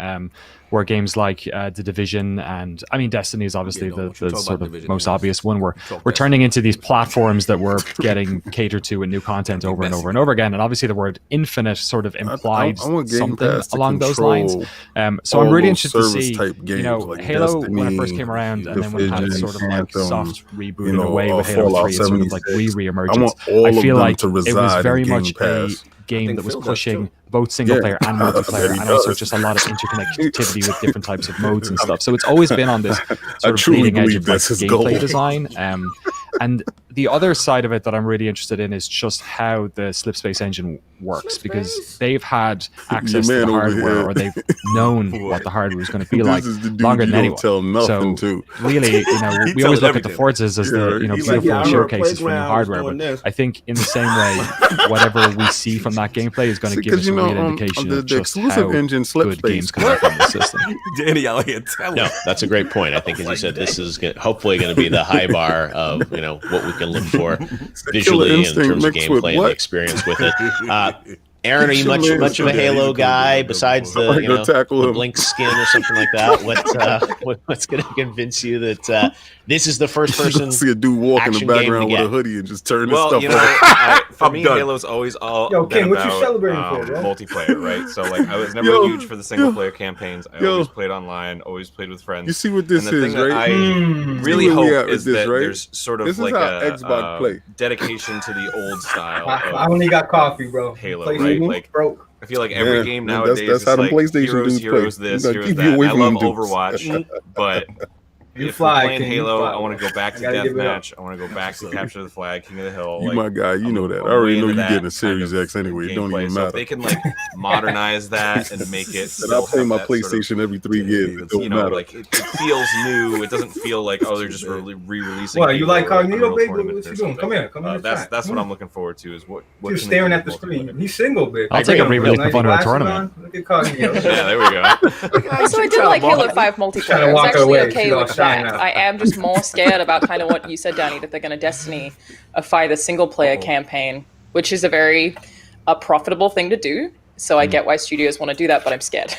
where games like The Division and, I mean, Destiny is obviously the sort of most obvious one. We're turning into these platforms that we're getting catered to with new content over and over and over again. And obviously the word Infinite sort of implied I want Game something Pass to along those lines. control So I'm all really those interested to see, service-type you know, games like Halo, when it Destiny, first came around, and then when it had its Division, sort of like Anthem, soft reboot you know, in a way with Halo Fallout 3, it's sort of like 76. re-emergence. I want all I of feel them like to it was reside very in Game much a Pass. game that was Phil does, pushing too. both single player and multiplayer, He and also does. just a lot of interconnectivity with different types of modes and stuff. So it's always been on this sort of truly bleeding edge believe of like that's his gameplay goal. design. And the other side of it that I'm really interested in is just how the Slipspace engine works, because they've had access to man the over hardware, here. or they've known what the hardware was going to be This like is the dude longer you than don't anyone. tell nothing So to. really, you know, He we always tells look at the everything. Forzas as the, you know, He's like, beautiful yeah, I remember showcases for new Playground was hardware, doing but this. I think in the same way, whatever we see from that gameplay is going to give us a real indication the of just exclusive how engine good games can work on the system. Danny out here telling. No, that's a great point. I think, as you said, this is hopefully going to be the high bar of what we can look for visually in Instinct terms of mixed with gameplay and the what? experience with it. Aaron, are you Killer much of a Instinct. Halo guy besides the, Somebody go tackle the him. Blink skin or something like that? What's going to convince you that this is the first person See a dude walk in the action game background to with a get? hoodie and just turn his Well, stuff you know, on. for I'm me, done. Halo's always all Yo, been King, what you about celebrating for, bro? multiplayer, right? So, like, I was never Yo, huge for the single player campaigns. I yo. always played online, always played with friends. You see what this and the is, thing that right? I really See where we hope at with is this, that right? there's sort of This is like how a Xbox play. dedication to the old style I of only got coffee, bro. Halo, PlayStation right? Like, broke. I feel like every Yeah, game man, nowadays that's how is them like PlayStation heroes, dudes play. heroes this, You gotta heroes keep that. you away I from love them dudes. Overwatch, but You if fly, we're playing King, you Halo, fly. I want to go back I to gotta give it up. Deathmatch. I want to go back to Capture the Flag, King of the Hill. You like, my guy, you know that. I I'm already way know into you that getting a kind Series of X anyway. It don't gameplay. even So if matter. they can like modernize that and make it. And I still play have my that sort of, PlayStation every 3 years. It don't you know, matter. like it feels new. It doesn't feel like they're just re-releasing. What, you like Halo Cognito, Unreal baby? Tournament What or you doing? something. Come here, come here. That's what I'm looking forward to. Is what You're can they staring do at the with screen. multiplayer? He's single, baby. I'll take a re-release Nice of Unreal glasses Tournament. on. Look at Cognito. Yeah, there we go. So I did like Halo 5 multiplayer. I was walk actually away. okay She's all with shy that. now. I am just more scared about kind of what you said, Danny, that they're going to Destiny-ify the single-player campaign, which is a very profitable thing to do. So I get why studios want to do that, but I'm scared.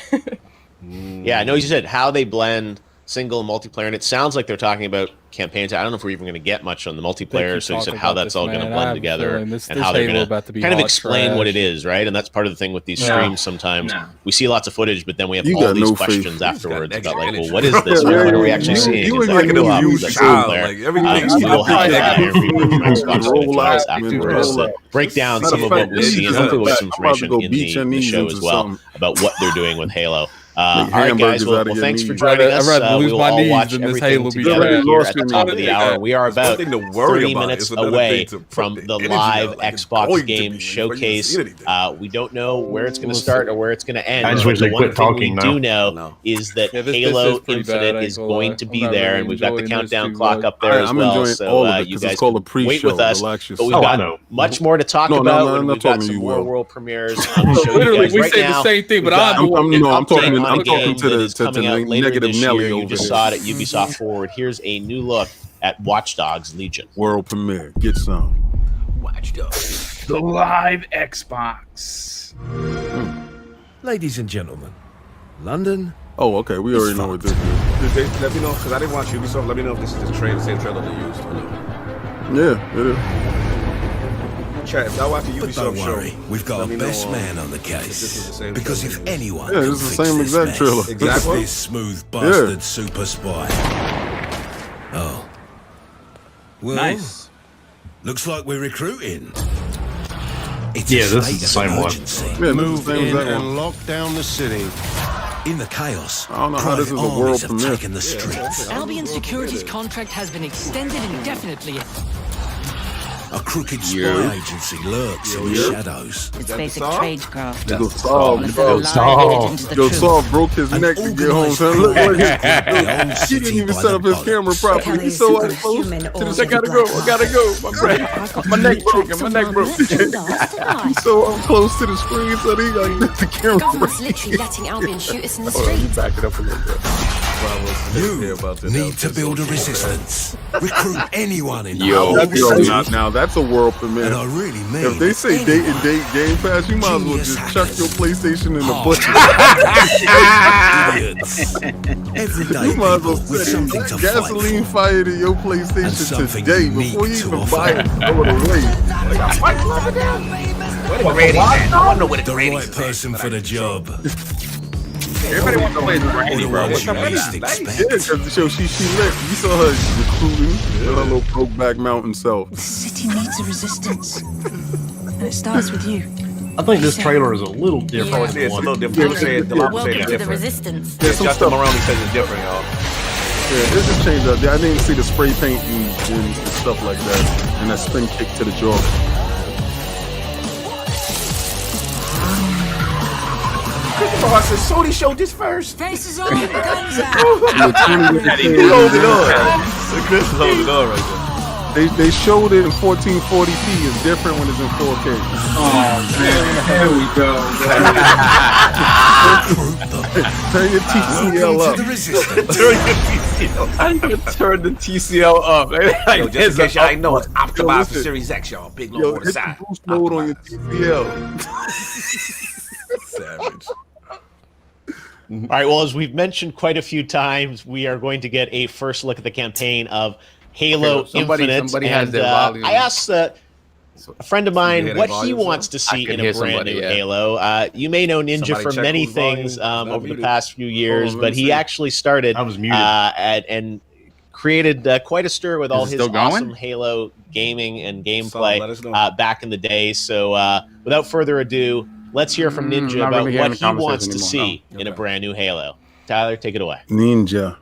Yeah, I know you said how they blend single and multiplayer, and it sounds like they're talking about campaigns. I don't know if we're even going to get much on the multiplayer, so you said how that's all going to blend together and how they're going to kind of explain what it is, right? And that's part of the thing with these streams sometimes. We see lots of footage, but then we have all these questions afterwards about like, well, what is this? What are we actually seeing? You Is like that an co-op? abused Is that child. single player? Like everything. We will have Xbox Roll out, afterwards roll to out. break down Matter some of of fact, what we see and hopefully we'll get some I'm about to information go in beat your the knees show into as well something. about what they're doing with Halo. All Make right, guys. hamburgers Well, out of your thanks for knees. joining us. I'd rather We lose will my all knees watch than this everything Halo be together trash. here at the top of the hour. We are about Something to worry 30 about minutes is another away thing to put from the the energy live out, like it's Xbox going to game be showcase. before you see We don't know where it's going to start or where it's going to end. I just but wish the they one quit thing talking we now. do know is that Yeah, this Halo is pretty bad, Infinite I ain't is gonna going lie. to I'm be not there, really and we've got the enjoying this countdown too clock much. up there as I'm well. enjoying So all of it you because it's guys called a can pre-show. wait with us. Relax But we've yourself. I got know. much more to talk No, no, about no, I'm when not we've got talking to some you, more Will. world premieres. I'm show you Literally, guys we right say now. the same thing, but we've got I'm I'm talking an update on a game to that the is coming out later negative this year. Nelly You over just there. saw it at Ubisoft Forward. Here's a new look at Watch Dogs Legion. World premiere. Get some. Watch Dogs. The live Xbox. Ladies and gentlemen, London. Oh, okay. We already know what this is. Let me know because I didn't watch Ubisoft. Let me know if this is the same trailer they used. Yeah, it is. Chat, if y'all watch the But Ubisoft don't show, worry, we've got let a me know, best man on the if this is the case. same Because trailer. if anyone Yeah, can this is the fix same this exact mess, trailer. it's Exactly. this smooth bastard super spy. Oh. Well, Nice. looks like we're recruiting. It's Yeah, a this state is the of same one. emergency. Yeah, this is the Move same in exact one. and lock down the city. In the chaos, I don't know how this private is a world armies have premiere. taken the streets. Albion Security's contract has been extended indefinitely. A crooked spy agency lurks in the shadows. It's basic tradecraft. Yo, Saul, One of bro. the live into the Yo, truth. Saul broke his neck to get home. Son. Look like he didn't even set up his camera properly. He's so close to the. I gotta go. My neck broken. My neck broke. He's so up close to the screen, so he got like the camera. Government's literally letting Albion shoot us in the Hold on, you street. back it up a little bit. You need to build a resistance. Recruit anyone in the Yo, whole now that's a world premiere. And I really mean if they say date and date Game Pass, you might as well just chuck your PlayStation in the bush. Everyday You might as well people with set something to gasoline fire to your PlayStation something today unique before you to even offer. buy it. Throw it away. The right person for the job. Everybody wants to play as Randy, bro. What's up with that? Yeah, because she lit. You saw her recruiting with her little Brokeback Mountain self. The city needs a resistance. And it starts with you. I think this trailer is a little different. Oh, it's a little different. The Lama said it's different. Resistance. Yeah, some Justin stuff. Maroney says it's different, y'all. Yeah, it just changed up. I didn't see the spray paint and stuff like that, and that spin kick to the jaw. Christopher said Sony showed this first. Faces on, guns out. He holding on. Chris is holding on right there. They showed it in 1440p. It's different when it's in 4K. Oh man, here we go. Turn your TCL up. I'm gonna turn the TCL up. Yo, just in case y'all ain't know, it's optimized for Series X, y'all. Big logo on the Hit side. the boost mode on your TCL. Savage. All right. Well, as we've mentioned quite a few times, we are going to get a first look at the campaign of Halo Infinite. Somebody has and, their volume. I asked a friend of mine what he wants to I see can in a hear brand somebody, new yeah. Halo. You may know Ninja Somebody for check many whose volume things got over the muted. past few years, let me but he see. actually started I was muted. and created quite a stir with all it his still going? awesome Halo gaming and Saul, gameplay let us know. back in the day. So without further ado, let's hear from Ninja not about really hearing what the he wants to conversation see in a brand new Halo. Tyler, take it away. Ninja.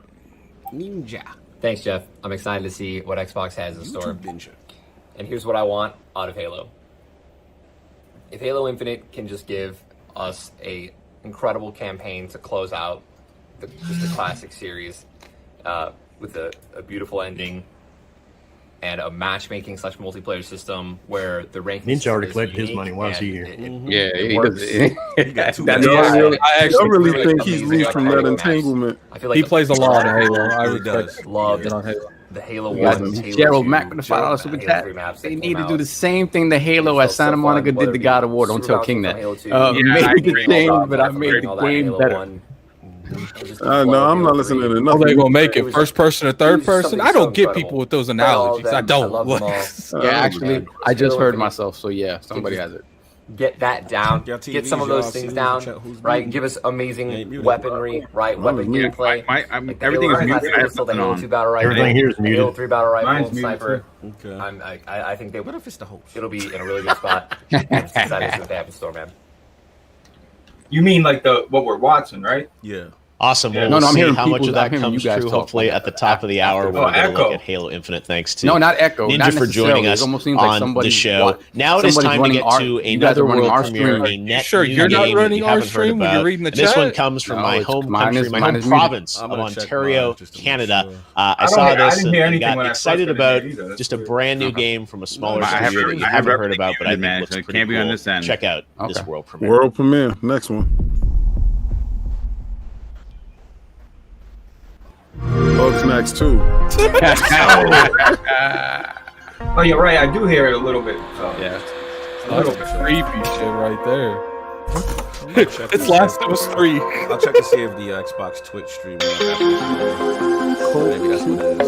Thanks, Jeff. I'm excited to see what Xbox has in store. Ninja. And here's what I want out of Halo. If Halo Infinite can just give us a incredible campaign to close out just the classic series with a beautiful ending and a matchmaking / multiplayer system where the ranking Ninja system already is collected his unique money. Why is he and here? Yeah, it he works. does. That's I why really really think he's amazing loose from that Halo maps. entanglement. I feel like He plays a lot of Halo. I He respect does. Loved it on Halo. the Halo You got 1, Halo Gerald 2, Mack with the $5 super Halo chat. 3 maps that They came need to do out. the same thing the Halo at Santa Monica did to God of War. Don't tell King that. Halo 2. Made I the agree. change, but I All made that the game Halo better. 1. No, I'm not listening to Are nothing. they gonna make it first person or third person? something I don't so get incredible. people with those All analogies. them, I don't. love them all. Yeah, actually, I just heard myself, so yeah, somebody has it. Get that down. Y'all Get some of TVs, those y'all things see down. who's Right. muted. Give us Yeah, amazing muted. weaponry. Right. Weapon Yeah, gameplay. everything is Halo muted. I have pistol, the nothing Halo on. 2 battle rifle. Everything here is the Halo muted. 3 battle rifle Mine's and muted, sniper. Okay. I think What if it's the host? it'll be in a really good spot. I'm excited to see what they have in store, man. You mean like what we're watching, right? Yeah. Awesome. Well, No, we'll I'm see hearing how much people- of that I'm hearing comes you guys true. talk Hopefully, like at the top of the hour, after- we're going to Echo. look at Halo Infinite. Thanks to No, not Echo. Ninja Not for joining necessarily. us It almost seems like on somebody the show. Now it is somebody's time to running get our- to you guys another are running world our premiere, stream. a net Sure, new you're not game running you our haven't heard stream when about. you're reading the And this chat? one comes from No, my it's- home mine country, is- my mine home is muted. province I'm of gonna check Ontario, mine just to make Canada. sure. I saw I this didn't hear and anything got when I excited first heard about it either. That's just a weird. brand new game from a smaller I have studio every- you I have haven't heard everything about, but I muted, think man, looks so it pretty can't be cool. on this end. Check out this Okay. world premiere. World premiere. Next one. Bugs next too. Oh, you're right. I do hear it a little bit. So. Yeah. A little bit. Creepy shit right there. It's Last of Us 3. I'll check to see if the Xbox Twitch stream. Maybe that's what it is.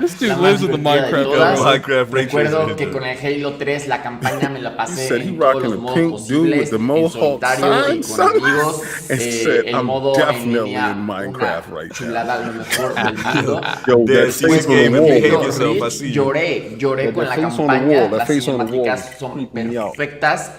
This dude la más lives in the divertida de Minecraft todas. era. Minecraft ray Recuerdo tracing. que con el Halo 3 la campaña me la He pasé said he en todos rocking los a modos pink dude with posibles, the en Mohawk solitario y sign, con son. amigos. And said, El I'm modo en definitely línea, in Minecraft una right now. chulada, lo mejor del mundo. Yo, that Después face on que the me behave wall. yourself, I Rich, see you. lloré That con la face on the campaña, wall, that las face on the wall cinemáticas son creeping me out. perfectas.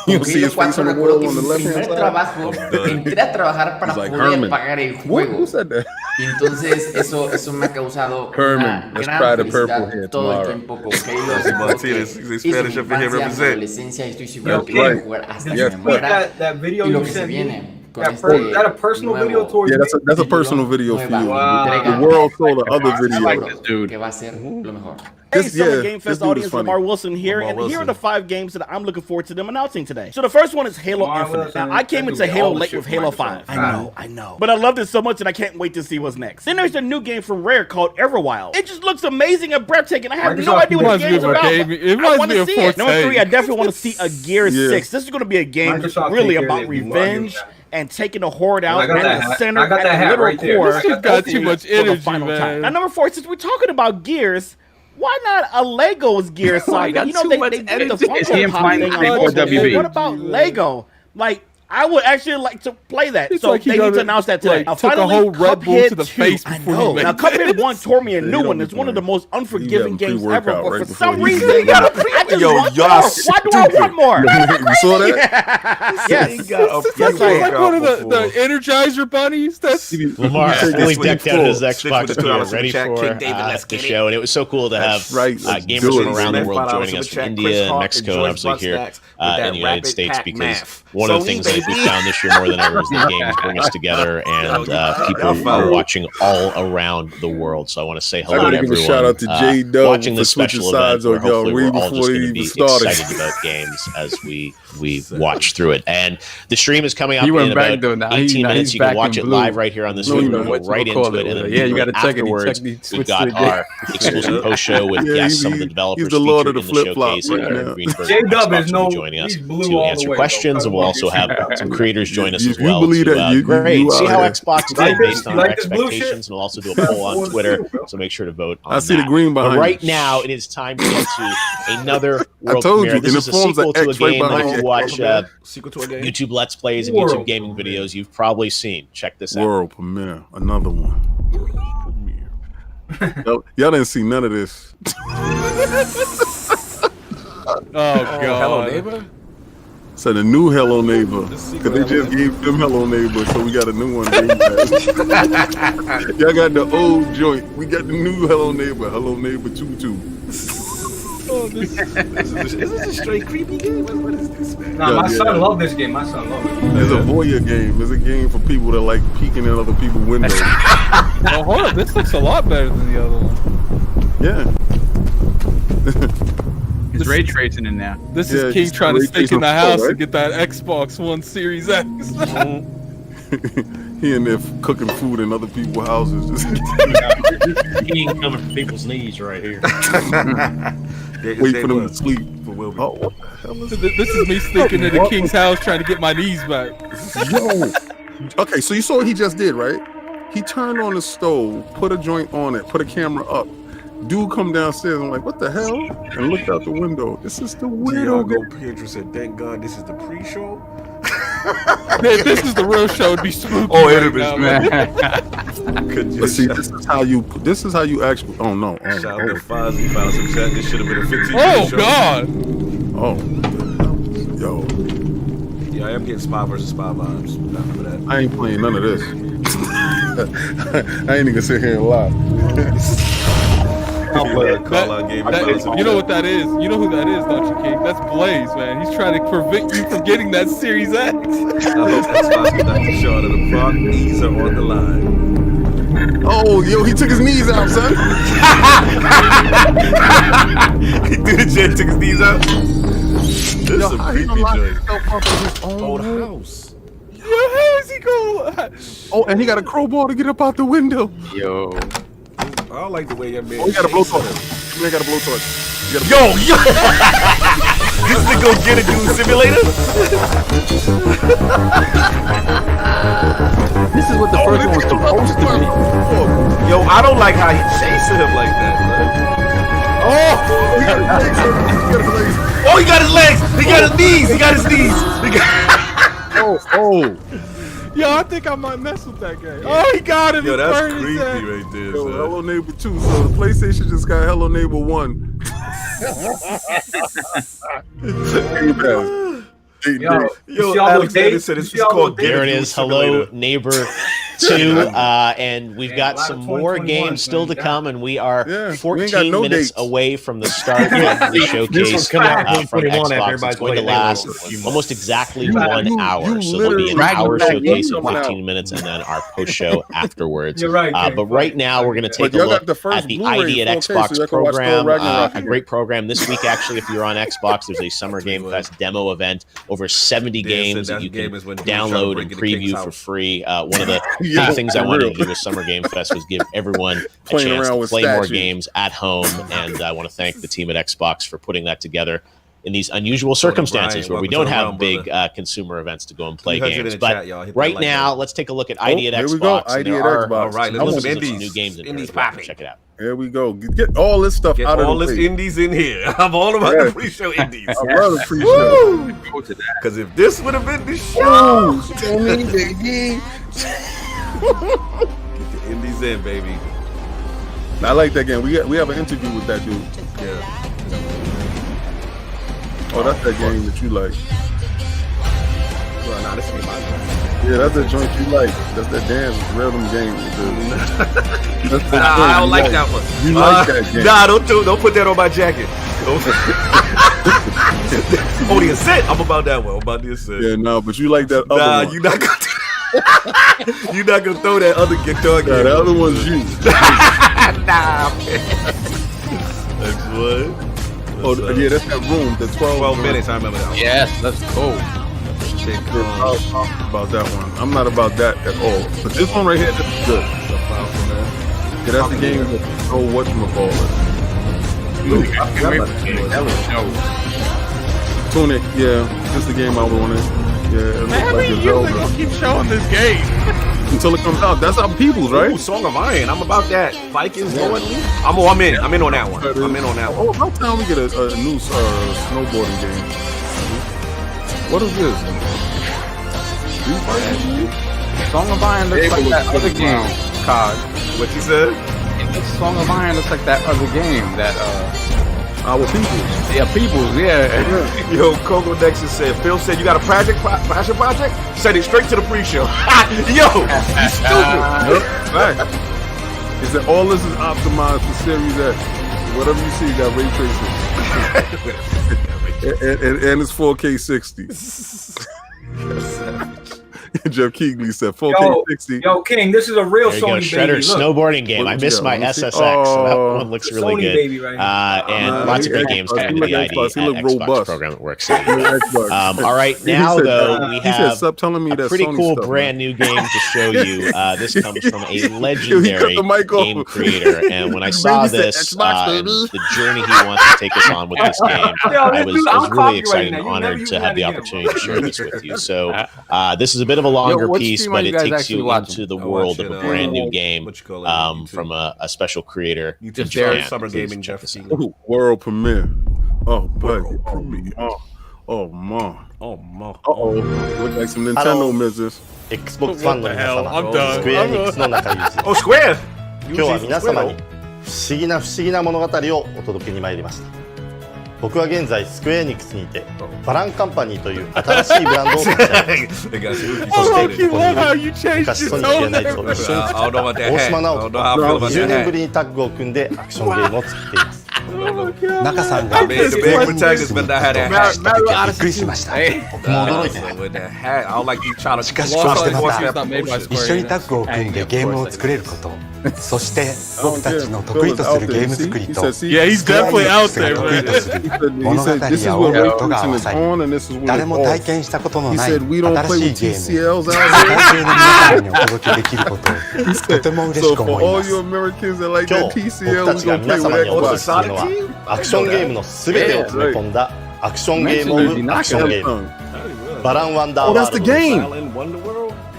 You Con see Halo his face 4 on the recuerdo wall que on the mi left-hand primer side? trabajo, entré a trabajar para He's like, poder Herman. pagar el What? juego. Who said that? Y entonces eso me ha causado Herman, una let's gran try the purple felicidad here todo el tomorrow. tiempo con Halo. That's Es un juego Martinez. que He's hizo mi Spanish up in here infancia, mi represent. adolescencia y estoy seguro That's que voy a right. jugar hasta Yes, que me sir. muera. That video Y lo you que se sent me, viene. Is that a personal video towards Yeah, that's a personal video for you. Wow. The world saw the other video. I like this dude. Que va a ser lo mejor. Hey, Summer Game Fest audience, Lamar Wilson here, and here are the 5 games that I'm looking forward to them announcing today. So the first one is Halo Infinite. Now, I came into Halo late with Halo 5. I know. But I loved it so much that I can't wait to see what's next. Then there's a new game from Rare called Everwild. It just looks amazing and breathtaking. I have no idea what the game's about. I want to see it. Number 3, I definitely want to see a Gears 6. This is going to be a game really about revenge and taking the horde out at the center, at the literal core. This got too much energy, man. Now, number 4, since we're talking about Gears, why not a Lego's Gear saga? You know, they did the Funko Pop thing on WB. What about Lego? Like, I would actually like to play that. It's so like they need to announce that today. Took a whole Red Bull to the face I before know. he made Now, it. Cuphead 1 tore me a new one. It's one of the most unforgiving games ever. But right for some before you reason, did I just want more. Why do I want more? You saw that? Yes. That's like one of the Energizer bunnies. That's Lamar fully decked out his Xbox gear, ready for the show, and it was so cool to have gamers from around the world joining us from India and Mexico, and obviously here in the United States, because one of the things that we found this year more than ever is that games bring us together, and people are watching all around the world. So I want to say hello to everyone. Shout out to J-Dub watching this special event, where hopefully we're all just going to be excited about games as we watch through it. And the stream is coming up in about 18 minutes. You can watch it live right here on the stream. We'll go right into it, and then you got to check it. We've got our exclusive post show with guests, some of the developers featured in the showcase, and Aaron Greenberg will be joining us to answer questions, and we'll also have some creators join us as well to grade, see how Xbox did based on our expectations, and we'll also do a poll on Twitter, so make sure to vote on that. I see the green behind But right you. now, it is time to get to another world told premiere. you, This and is it a forms sequel an to a X right game that behind if you you. watch Sequel to a game. YouTube Let's Plays and YouTube gaming videos, you've probably seen. Check this out. World premiere, another one. Y'all didn't see none of this. Oh God! Hello Neighbor. So the new Hello Neighbor, because they just gave them Hello Neighbor, so we got a new one. Y'all got the old joint. We got the new Hello Neighbor 2. Oh, is this a straight creepy game? What is this, man? Nah, my son loved this game. My son loved it. It's a voyeur game. It's a game for people that like peeking in other people's windows. Oh, hold on. This looks a lot better than the other one. Yeah. It's ray tracing in there. This is King trying to sneak in the house and get that Xbox One Series X. He in there cooking food in other people's houses. He ain't coming from people's knees right here. Wait for them to sleep. Oh, what the hell is this is me sneaking into King's house trying to get my knees back. Yo. Okay, so you saw what he just did, right? He turned on the stove, put a joint on it, put a camera up. Dude come downstairs, I'm like, what the hell? And looked out the window. This is the weirdo. Pedro said, thank God this is the pre-show. If this is the real show, it'd be spooky. Oh, right it'd be now, spooky. But see, this is how you actually. Oh no! Shout out to Fozzie, found some chat. This should have been a 15. Oh show. God! Oh, yo! Yeah, I am getting spy versus spy vibes. Not for that. I ain't playing none of this. I ain't even sit here and lie. You know what that is? You know who that is, don't you, King? That's Blaze, man. He's trying to prevent you from getting that Series X. I hope that's Fozzie not the show out of the front. Knees are on the line. Oh, yo, he took his knees out, son. He did it, Jen took his knees out. This is a creepy joint. Old house. Yo, how is he going? Oh, and he got a crowbar to get up out the window. Yo. I don't like the way your man. Oh, he got a blowtorch. He got a blowtorch. Yo! This is the go get it dude simulator? This is what the first one was supposed to be. Yo, I don't like how he chasing him like that, Oh, he got his legs! He got his knees! He got his knees! Oh. Yo, I think I might mess with that guy. Oh, he got him. Yo, He that's burned his creepy head. right there, Yo, son. Hello Neighbor 2. So the PlayStation just got Hello Neighbor 1. Yo, Alexander said it's called There it is. Hello, Neighbor 2, and we've got some more games still to come, and we are 14 minutes away from the start of the showcase from Xbox. It's going to last almost exactly 1 hour, so there'll be an hour showcase in 15 minutes, and then our post-show afterwards. You're right, but right now, we're going to take a look at the ID at Xbox program, a great program this week. Actually, if you're on Xbox, there's a Summer Game Fest demo event, over 70 games that you can download and preview for free. One of the big things I wanted to do with Summer Game Fest was give everyone a chance to play more games at home, and I want to thank the team at Xbox for putting that together in these unusual circumstances where we don't have big consumer events to go and play games. But right now, let's take a look at ID at Xbox. ID at Xbox. All right, let's look at some new games in there. Check it out. Here we go. Get all this stuff out of the way. All this indies in here. I'm all about the pre-show indies. I love the pre-show. Because if this would have been the show, tell me, baby. Get the indies in, baby. I like that game. We have an interview with that dude. Yeah. Oh, that's that game that you like. Well, nah, this ain't my game. Yeah, that's the joint you like. That's that dance rhythm game. I don't like that one. You like that game? Nah, don't put that on my jacket. Oh, the Ascent. I'm about that one. I'm about the Ascent. Yeah, no, but you like that other one. You not gonna. You're not gonna throw that other guitar game. Yeah, the other one's you. Nah, man. That's what. Oh, yeah, that's that room. The 12 minutes. I remember that one. Yes, let's go. About that one. I'm not about that at all. But this one right here, this is good. Yeah, that's the game that whatchamacallit. Tunic, yeah. That's the game I wanted. Yeah, it looks like a Zelda. Gonna keep showing this game until it comes out. That's our people's, right? Ooh, Song of Iron. I'm about that. Vikings going. I'm in. I'm in on that one. I'm in on that one. Oh, how time we get a new snowboarding game? What is this? Song of Iron looks like that other game. COD. What you said? Song of Iron looks like that other game. That our peoples. Yeah, peoples. Yeah. Yo, Coco Nexus said. Phil said you got a passion project. Send it straight to the pre-show. Yo, you stupid. Right. He said all this is optimized for Series X. Whatever you see, you got ray tracing. and it's 4K 60. Jeff Keegley said 4K 60. Yo, King, this is a real there you Sony go, Shredder baby. snowboarding game. I missed my SSX, so that one looks really Sony good. baby right now. And lots of great games coming to the ID at Xbox program that works. All right, now though we have a pretty cool brand new game to show you. This comes from a legendary game creator, and when I saw this, the journey he wants to take us on with this game, I was really excited and honored to have the opportunity to share this with you. So this is a bit of a longer piece, but it takes you into the world of a brand new game from a special creator. YouTube channel, Summer Gaming, Jeff. World premiere. Oh, buddy. Oh, man. Oh, man. Uh-oh. Look like some Nintendo misses. Xbox ファンの皆様、I'm done. スクエアエニックスの仲間です。Oh, Square! 今日は皆様に不思議な物語をお届けに参りました。僕は現在スクエアエニックスにいてバランカンパニーという新しいブランドを立ち上げそしてここに昔ソニーナイトと一緒に作った大島直樹と20年ぶりにタッグを組んでアクションゲームを作っています。中さんがびっくりしました。僕も驚いてしかしこうしてまた一緒にタッグを組んでゲームを作れることそして僕たちの得意とするゲーム作りとスクエアエニックスが得意とする物語や音が合わさり誰も体験したことのない新しいゲームを世界中の皆様にお届けできることをとても嬉しく思います。今日僕たちが皆様にお届けするのはアクションゲームの全てを詰め込んだアクションゲームオブアクションゲームバランワンダーワールドです。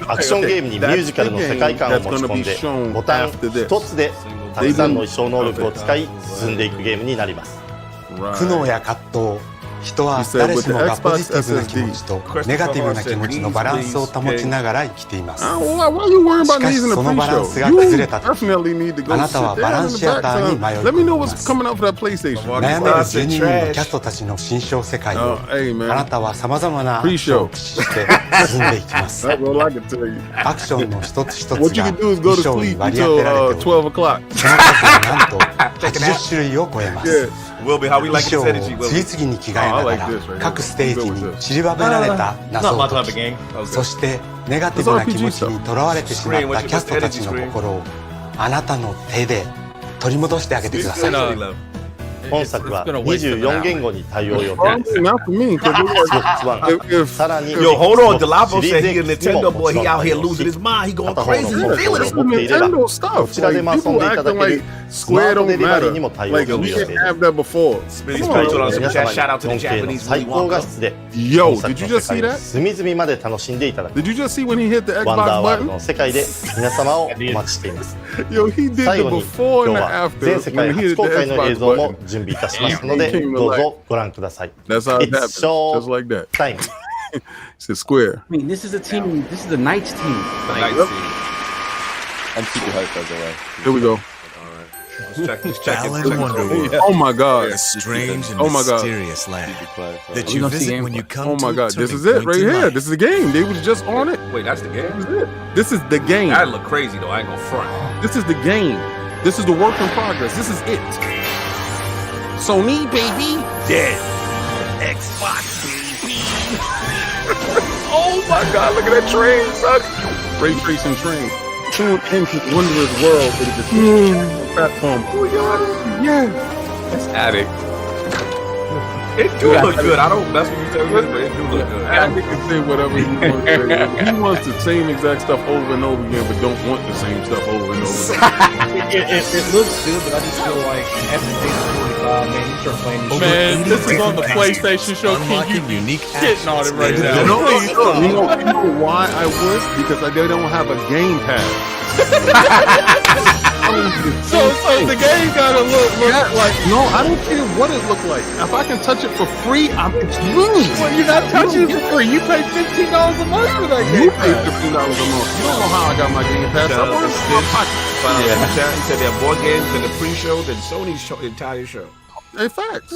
アクションゲームにミュージカルの世界観を持ち込んでボタン一つでたくさんの衣装能力を使い進んでいくゲームになります。苦悩や葛藤人は誰しもがポジティブな気持ちとネガティブな気持ちのバランスを保ちながら生きています。しかしそのバランスが崩れたとき、あなたはバランスシェルターに迷い込みます。悩める12人のキャストたちの新章世界をあなたはさまざまなアクションを駆使して進んでいきます。アクションの一つ一つが衣装に割り当てられており、その数はなんと80種類を超えます。衣装を次々に着替えながら各ステージに散りばめられた謎を解き、そしてネガティブな気持ちにとらわれてしまったキャストたちの心をあなたの手で取り戻してあげてください。本作は24言語に対応予定です。さらに Yo, hold on. Delavo said he a Nintendo boy. He out here losing his mind. He going crazy. He feeling it. Nintendo stuff. こちらで遊んでいただけるスマートデリバリーにも対応する予定です。会場の皆様に 4K の最高画質で本作の世界を隅々まで楽しんでいただくワンダーワールドの世界で皆様をお待ちしています。最後に今日は全世界初公開の映像も準備いたしますのでどうぞご覧ください。It's show time. It's Square. I mean, this is a team. This is the Knights team. I'm super hyped by the way. Here we go. Let's check it. Oh my God! A strange and Oh my God. mysterious land that you visit when you come Oh my to God! This turning is it point right to here. life. This is the game. They was just on it. Wait, that's the game? This is the game. That look crazy though. I ain't gonna front. This is the game. This is the work in progress. This is it. Sony, baby. Dead. Xbox, baby. Oh my God! Look at that train, son. Ray tracing train. Tune into Wondrous World. It is the platform. Oh yeah. Yeah. That's Attic. It do look good. I don't mess with you tell this, but it do look good. Attic can say whatever he wants to say. He wants the same exact stuff over and over again, but don't want the same stuff over and over again. It looks good, but I just feel like after day 45, man, you start playing this Man, this is on the PlayStation Show. Can you unique shitting on it right now? You know why I would? Because they don't have a game pass. So the game gotta look like. No, I don't care what it look like. If I can touch it for free, it's winning. Well, you're not touching it for free. You pay $15 a month for that game. You pay $15 a month. You don't know how I got my game pass. I bought it in my pocket. He said there are more games in the pre-show than Sony's entire show. Hey, facts.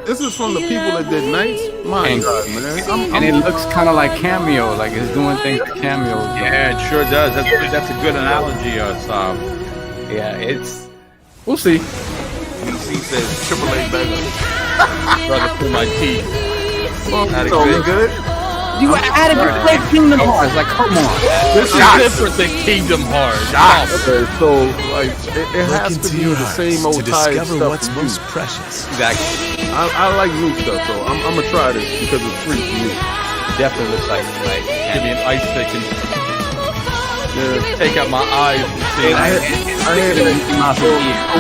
This is from the people that did Knights. My God, man. And it looks kind of like Cameo, like it's doing things like Cameo. Yeah, it sure does. That's a good analogy, Saab. Yeah, it's. We'll see. DC says AAA better. Brother, pull my teeth. Attic good? You added to play Kingdom Hearts, like come on. This is different than Kingdom Hearts. Okay, so like it has to be the same old tired stuff. What's most precious. Exactly. I like new stuff, so I'm gonna try this because it's free for me. Definitely looks like give me an ice pick and take out my eyes and see. I had it.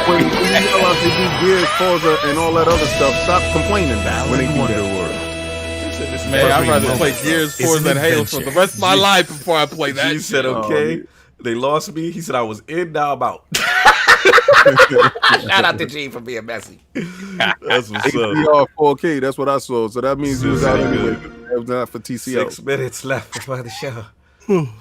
When you yell out to do Gears, Forza, and all that other stuff, stop complaining when they do that. Man, I'd rather play Gears, Forza, than Halo for the rest of my life before I play that. He said, okay. They lost me. He said, I was in, now I'm out. Shout out to G for being messy. That's what's up. 4K, that's what I saw. So that means you was out anyway. That was not for TCL. 6 minutes left before the show.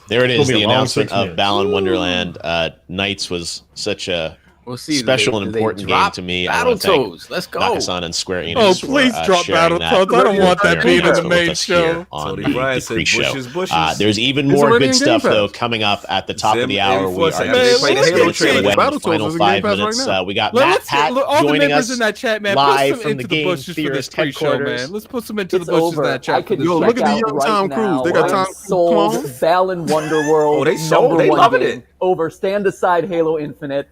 There it is, the announcement of Balan Wonderland. Knights was such a special and important game to me. Battletoads, let's go. Nakasan and Square Enix. Oh, please drop Battletoads. I don't want that being in the main show. On the pre-show. There's even more good stuff though coming up at the top of the hour. We are the final 5 minutes. We got Matt Pat joining us in that chat, man. live from the Game Theorist headquarters. Let's put some into the bushes in that chat. Yo, look at the young Tom Cruise. They got Tom sold Balan Wonderworld. Oh, they sold. They loving it. Over Stand Aside Halo Infinite.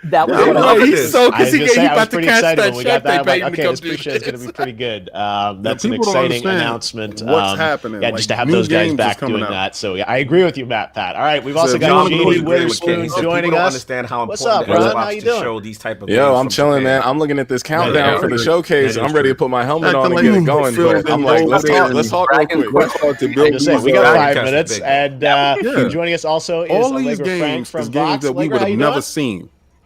That was he's so because he about to catch that check they paid him to come this pre-show is going to be pretty good. That's an people exciting announcement. What's happening? Yeah, just to have those guys back doing that. So yeah, I agree with you, Matt. Pat. All right, we've also got Jamie Witherspoon joining us. Understand how What's up, bro? How you doing? Show these type of Yo, I'm chilling, man. I'm looking at this countdown for the showcase. I'm ready to put my helmet on and get it going. But I'm like, let's talk real quick. We got 5 minutes, and joining us also is all these Allegra Frank games from is games Vox. that we would have never seen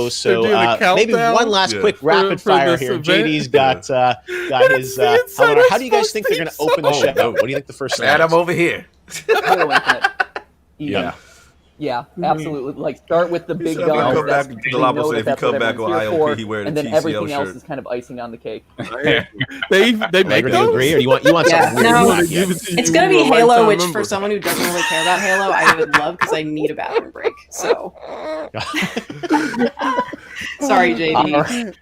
show. So maybe one last quick rapid fire here. JD's got his. How do you guys think they're going to open the show? What do you think the first? Glad I'm over here. Halo Infinite. Yeah. Yeah, absolutely. Like start with the big If guns. you come back on IOP, he wearing a and then TCL everything shirt. else is kind of icing on the cake. They make Do you agree, or you want something weird? No, it's gonna be Halo, which for someone who doesn't really care about Halo, I would love because I need a bathroom break. So, sorry, JD.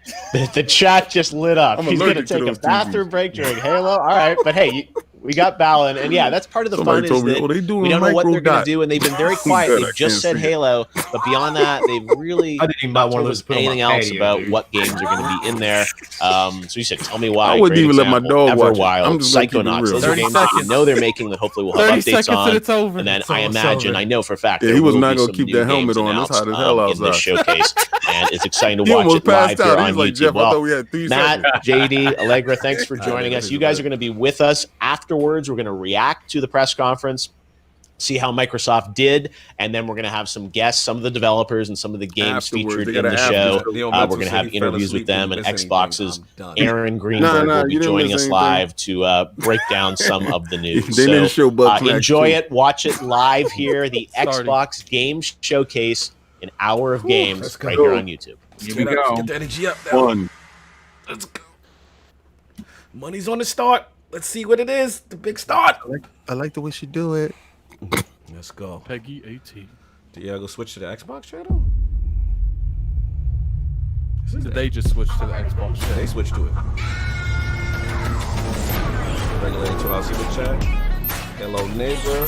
The chat just lit up. He's gonna take a bathroom break during Halo. All right, but hey. We got Balan, and yeah, that's part of the fun is that we don't know what they're going to do, and they've been very quiet. They've just said Halo, but beyond that, they've really not told us anything else about what games are going to be in there. So you said, tell me why. I wouldn't even let my dog watch it. Everwild, Psychonauts, those are games that you know they're making that hopefully we'll have updates on. And then I imagine, I know for a fact, he was not going to keep that helmet on. That's hot as hell outside. In this showcase, and it's exciting to watch it live here on YouTube. Well, Matt, JD, Allegra, thanks for joining us. You guys are going to be with us afterwards. We're going to react to the press conference, see how Microsoft did, and then we're going to have some guests, some of the developers and some of the games featured in the show. We're going to have interviews with them, and Xbox's Aaron Greenberg will be joining us live to break down some of the news. So enjoy it, watch it live here, the Xbox Games Showcase, an hour of games right here on YouTube. Here we go. Get the energy up now. Let's go. Money's on the start. Let's see what it is. The big start. I like the way she do it. Let's go. Peggy 18. Did y'all go switch to the Xbox channel? Did they just switch to the Xbox channel? Yeah, they switched to it. Regular HLC the chat. Hello neighbor.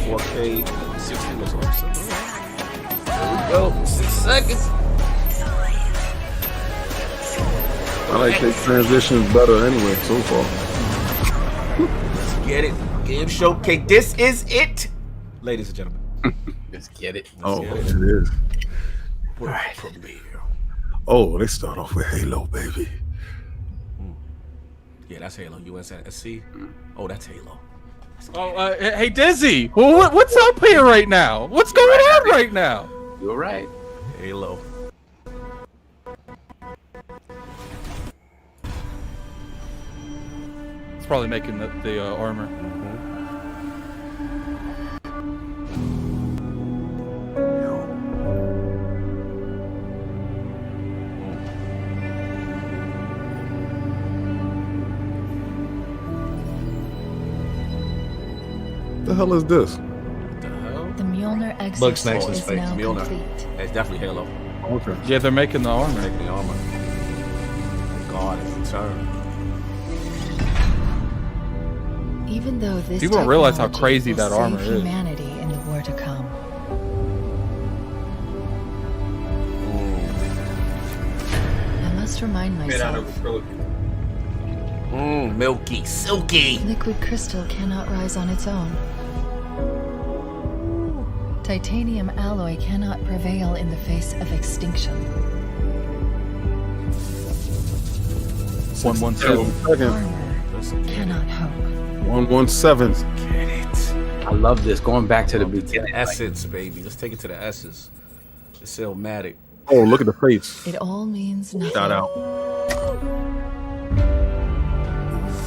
4K 60 was awesome. There we go. 6 seconds. I like their transitions better anyway so far. Let's get it. Game Showcase. This is it, ladies and gentlemen. Let's get it. It is. All right. Premiere. Oh, they start off with Halo, baby. Yeah, that's Halo. UNSC. Oh, that's Halo. Oh, hey Dizzy, what's up here right now? What's going on right now? You're right. Halo. It's probably making the armor. The hell is this? The Mjolnir exit Looks nice in is space. now Mjolnir. complete. It's definitely Halo. Okay. Yeah, they're making the armor. Making the armor. God, it's returned. Even though this people don't realize how technology crazy will that armor save is. humanity in the war to come. I must remind myself. Milky, silky. Liquid crystal cannot rise on its own. Titanium alloy cannot prevail in the face of extinction. 117. Cannot hope. 117. Get it. I love this. Going back to the beginning. The essence, baby. Let's take it to the essence. It's Illmatic. Oh, look at the face. It all means nothing. Shout out.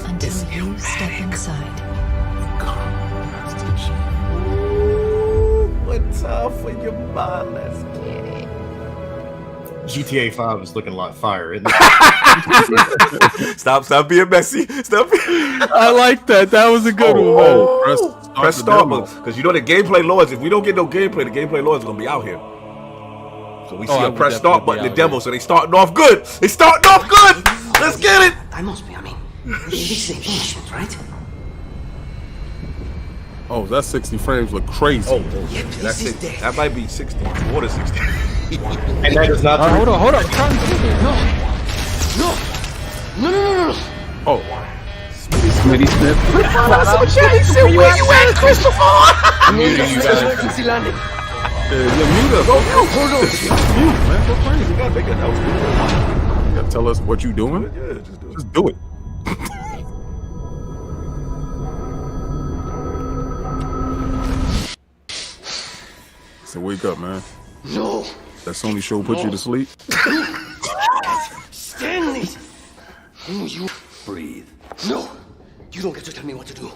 Until you step inside. What's up with your mind? Let's get it. GTA 5 is looking like fire, isn't it? Stop being messy. Stop. I like that. That was a good one. Press start, because you know the gameplay lords. If we don't get no gameplay, the gameplay lords are gonna be out here. So we see a press start button in the demo. So they starting off good. They starting off good. Let's get it. I must be. I mean, this is Englishman, right? Oh, that 60 frames look crazy. Oh, yeah, that's it. That might be 60. More than 60. And that is not. Hold on. No. Oh. Smitty Smith. Where you at, Christopher? Mute us. Hold on. Mute, man. Go crazy. You gotta make it. That was good. You gotta tell us what you doing. Yeah, just do it. So wake up, man. No. That Sony show put you to sleep? Stanley! No, you breathe. No! You don't get to tell me what to do.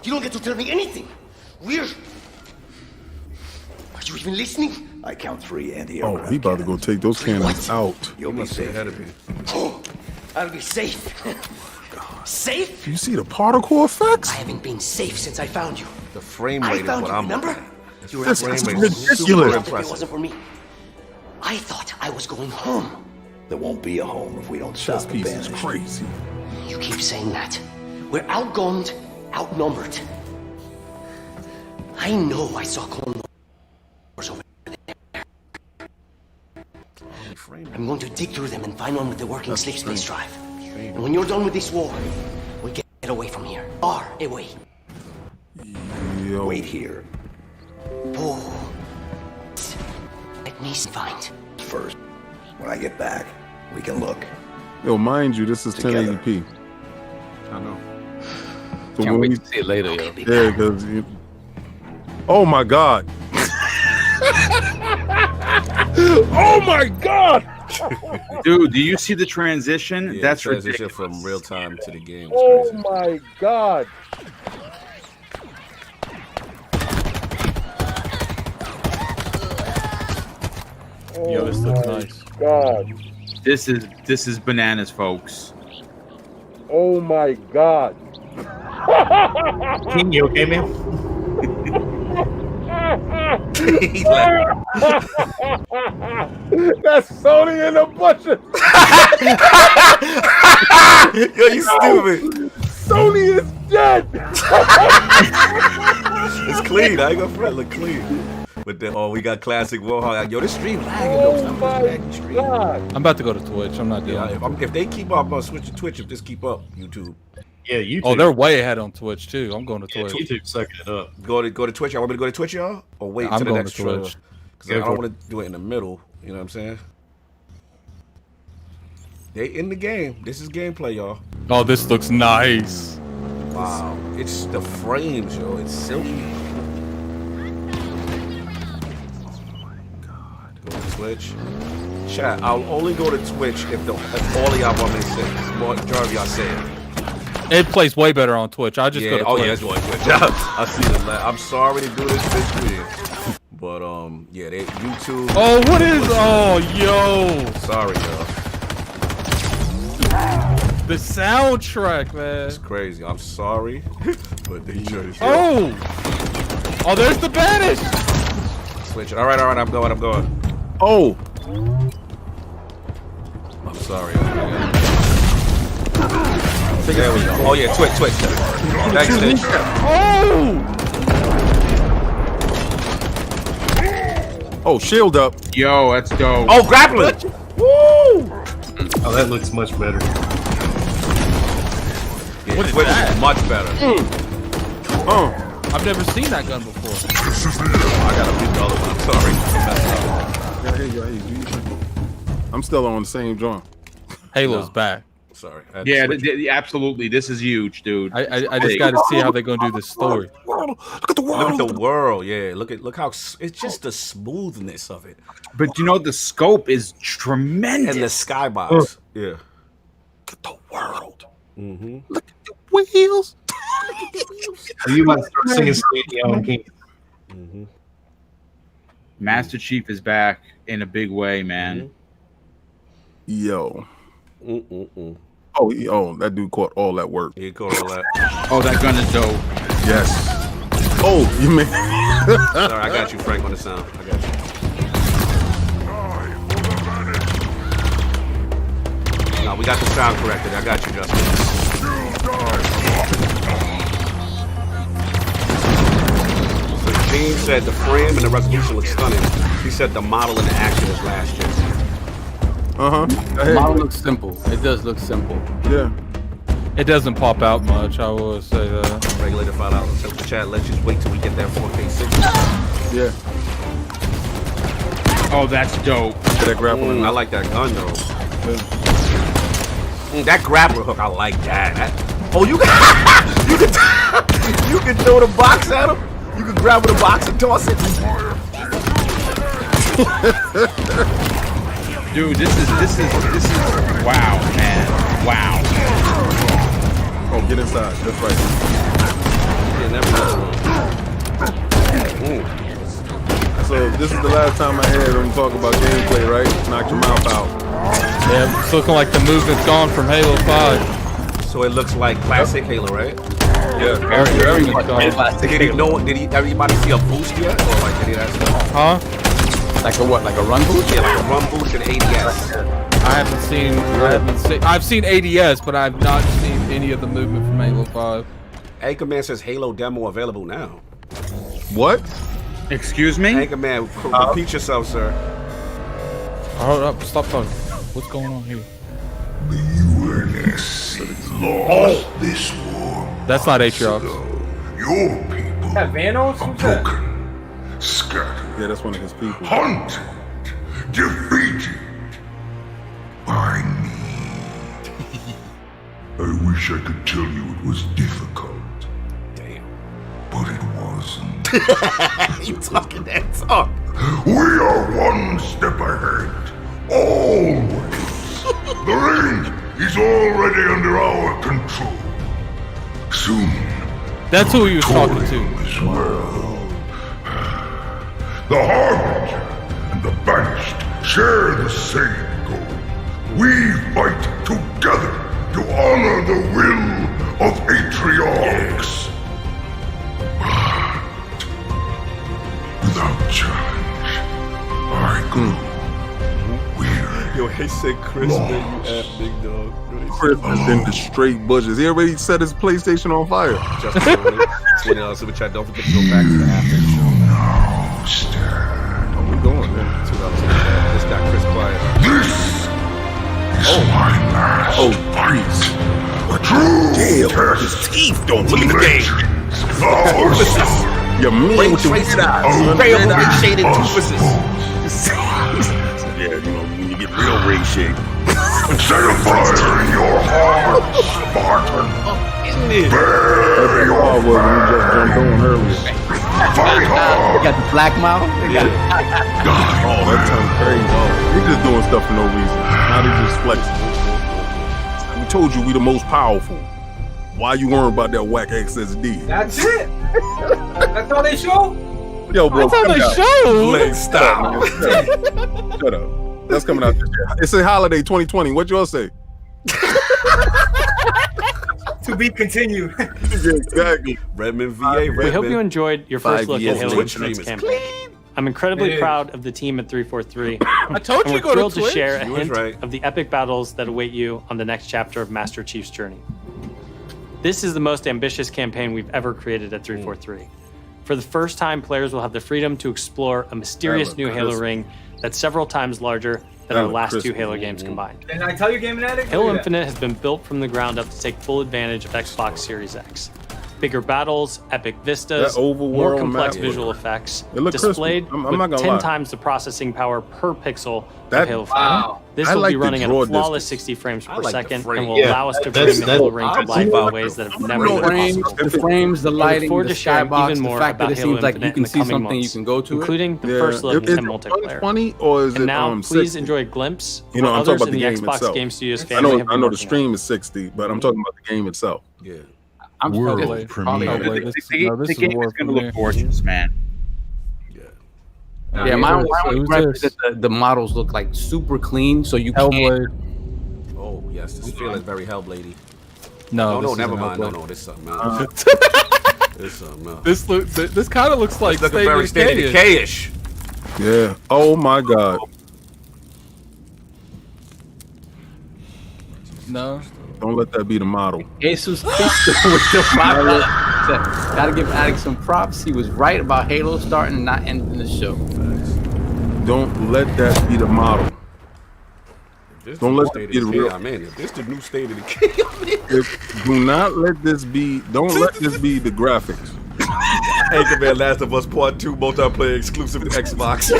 You don't get to tell me anything. Are you even listening? I count 3 and Oh, he about to go take those cannons out. You'll be safe. Ahead of me. Oh, I'll be safe. Safe? You see the particle effects? I haven't been safe since I found you. The frame rate is what I'm remember? You were This is ridiculous. If it wasn't for me, I thought I was going home. There won't be a home if we don't stop the This piece is banish. crazy. You keep saying that. We're outgunned outnumbered. I know I saw Clone Wars over there. I'm going to dig through them and find one with the working sleep space drive. And when you're done with this war, we get away from here. Far away. Yo. Wait here. Oh. Let me find. First, when I get back, we can look. Yo, mind you, this is Together. 1080p. I know. So Can't wait to see it later, yo. Yeah, because oh my god. Oh my god. Dude, do you see the transition? Yeah, That's transition ridiculous. from real time to the game. Oh my god. Yo, this looks nice. God. This is bananas, folks. Oh my god. King, you okay, man? That's Sony in the bushes. Yo, you stupid. Sony is dead. It's clean. I ain't gonna front. Look clean. But then, we got classic Warhammer. Yo, this stream lagging though. Oh my god. I'm about to go to Twitch. I'm not doing it. If they keep up, I'm gonna switch to Twitch. If this keep up, YouTube. Yeah, YouTube. Oh, they're way ahead on Twitch too. I'm going to Twitch. YouTube sucking it up. Go to Twitch. Y'all want me to go to Twitch, y'all? Or wait I'm to the going next to Twitch. Because I don't want to do it in the middle. You know what I'm saying? They in the game. This is gameplay, y'all. Oh, this looks nice. Wow. It's the frames, yo. It's silky. Go to Twitch. Chat, I'll only go to Twitch if all of y'all want me to say it. Majority of y'all say it. It plays way better on Twitch. I just go to Twitch. Oh yeah, it's on Twitch. I see the I'm sorry to do this weird. But yeah, they YouTube. Oh, what is? Oh, yo. Sorry, yo. The soundtrack, man. It's crazy. I'm sorry, but they just. Oh, there's the banish. Switch it. All right. I'm going. Oh. I'm sorry. There we go. Oh yeah, Twitch. Thanks, Stitch. Oh, shield up. Yo, that's dope. Oh, grappling. Woo! Oh, that looks much better. Yeah, What is Twitch that? is much better. I've never seen that gun before. I gotta read the other one. I'm sorry. Yeah, here you go. I'm still on the same joint. Halo's back. Sorry. Yeah, absolutely. This is huge, dude. I just got to see how they're gonna do this story. Look at the world. Look at the world. Yeah. Look how it's just the smoothness of it. But you know the scope is tremendous. And the skybox. Yeah. Look at the world. Mm-hmm. Look at the wheels. Are you about to start singing Stadium King? Mm-hmm. Master Chief is back in a big way, man. Yo. Oh, that dude caught all that work. He caught all that. Oh, that gun is dope. Yes. Oh, you mean? Sorry, I got you, Frank, on the sound. I got you. No, we got the sound corrected. I got you, Justin. So Gene said the frame and the resolution looks stunning. He said the model and the action is last year. The model looks simple. It does look simple. Yeah. It doesn't pop out much, I will say that. Regulator file out. Tell the chat, let's just wait till we get that 4K 60. Yeah. Oh, that's dope. That grappling. I like that gun though. That grappler hook, I like that. Oh, you can you can throw the box at him. You can grab with the box and toss it. Dude, this is wow, man. Wow. Oh, get inside. That's right. So this is the last time I heard him talk about gameplay, right? Knock your mouth out. Yeah, it's looking like the movement's gone from Halo 5. So it looks like classic Halo, right? Yeah, very much classic. Did everybody see a boost yet? Or like did he that? Huh? Like a what? Like a run boost? Yeah, like a run boost and ADS. I've seen ADS, but I've not seen any of the movement from Halo 5. Anchorman says Halo demo available now. What? Excuse me? Anchorman, repeat yourself, sir. Hold up, stop talking. What's going on here? The UNSC lost this war. That's not Atriox. Your people That Vanos? are broken, scattered. Yeah, that's one of his people. Hunted, defeated by me. I wish I could tell you it was difficult. Damn. But it wasn't. You talking that talk? We are one step ahead. Always. The ring is already under our control. Soon. That's who he was talking to. This world. The Harbinger and the Banished share the same goal. We fight together to honor the will of Atriox. But without challenge, I grew weary. Yo, he said Chris, man, you ass big dog. Chris is in the straight bushes. He already set his PlayStation on fire. Just $20 super chat. Don't forget to go back to the after show. Oh, we're going, man. $2 super chat. This got Chris quiet. This is my last fight. A true Damn, his teeth don't look at the game. Your man with the red eyes. Ray shaded toofuses. Yeah, you know, when you get real ray shade. Set a fire in your heart, Spartan. Bury your Fight hard. You got the black mouth. Yeah. Oh, that sounds crazy. He just doing stuff for no reason. Now they just flexing. We told you we the most powerful. Why you worrying about that whack XSD? That's it. That's all they show. Yo, bro, that's all they show. Blake, stop. Shut up. That's coming out this year. It's a holiday 2020. What y'all say? To be continued. Exactly. Redmond VA. Redmond. We hope you enjoyed your first look at Halo Twitch Infinite's stream is campaign. I'm incredibly proud of the team at 343. I told and you we're go to thrilled to Twitch. share a You was hint right. of the epic battles that await you on the next chapter of Master Chief's journey. This is the most ambitious campaign we've ever created at 343. For the first time, players will have the freedom to explore a mysterious new Halo ring that's several times larger than our last two Halo games combined. Didn't I tell you, Gaming Addict? Halo Look at Infinite has been built from the ground up to take full advantage of Xbox Series X. Bigger battles, epic vistas, That overworld more complex map visual look- effects, it look displayed crispy. I'm with not gonna 10 lie. times the processing power per pixel That- of Halo 5. Wow. This I will like be the running at draw a flawless distance. 60 frames I per like the second frame. and will Yeah, allow us to that's- bring the Halo ring to that's- life in that's- ways that have that's- never no, been frames, possible. the frames, the We look lighting, forward the to sharing skybox, even the more fact that about it Halo seems like Infinite you can in the see coming something you months, can go to it. including the Yeah. first look Is into it multiplayer. 20 or is And it now, please 60? enjoy a glimpse You know, of I'm talking others about in the the game Xbox itself. Game Studios I family know, have I been know the working on. stream is 60, but I'm talking about the game itself. Yeah. I'm World still premiere. Oh, wait, The this game is is going to look gorgeous, man. Yeah, my only Who's regret is this? that the models look like super clean, so you can't. Hellblade. Oh, yes. This feeling very Hellblade-y. No, No, this never isn't mind. Hellblade. No, this is something else. This is something else. This kind of looks like It's looking very State of State of Decay. Decay-ish. Yeah. Oh my God. No. Don't let that be the model. Jesus with the model. Gotta give Addict some props. He was right about Halo starting and not ending the show. Don't let that be the model. Don't let that be the real. Man, if this the new State of Decay, Do not let this be. Don't let this be the graphics. Anchorman Last of Us Part 2 multiplayer exclusive to Xbox.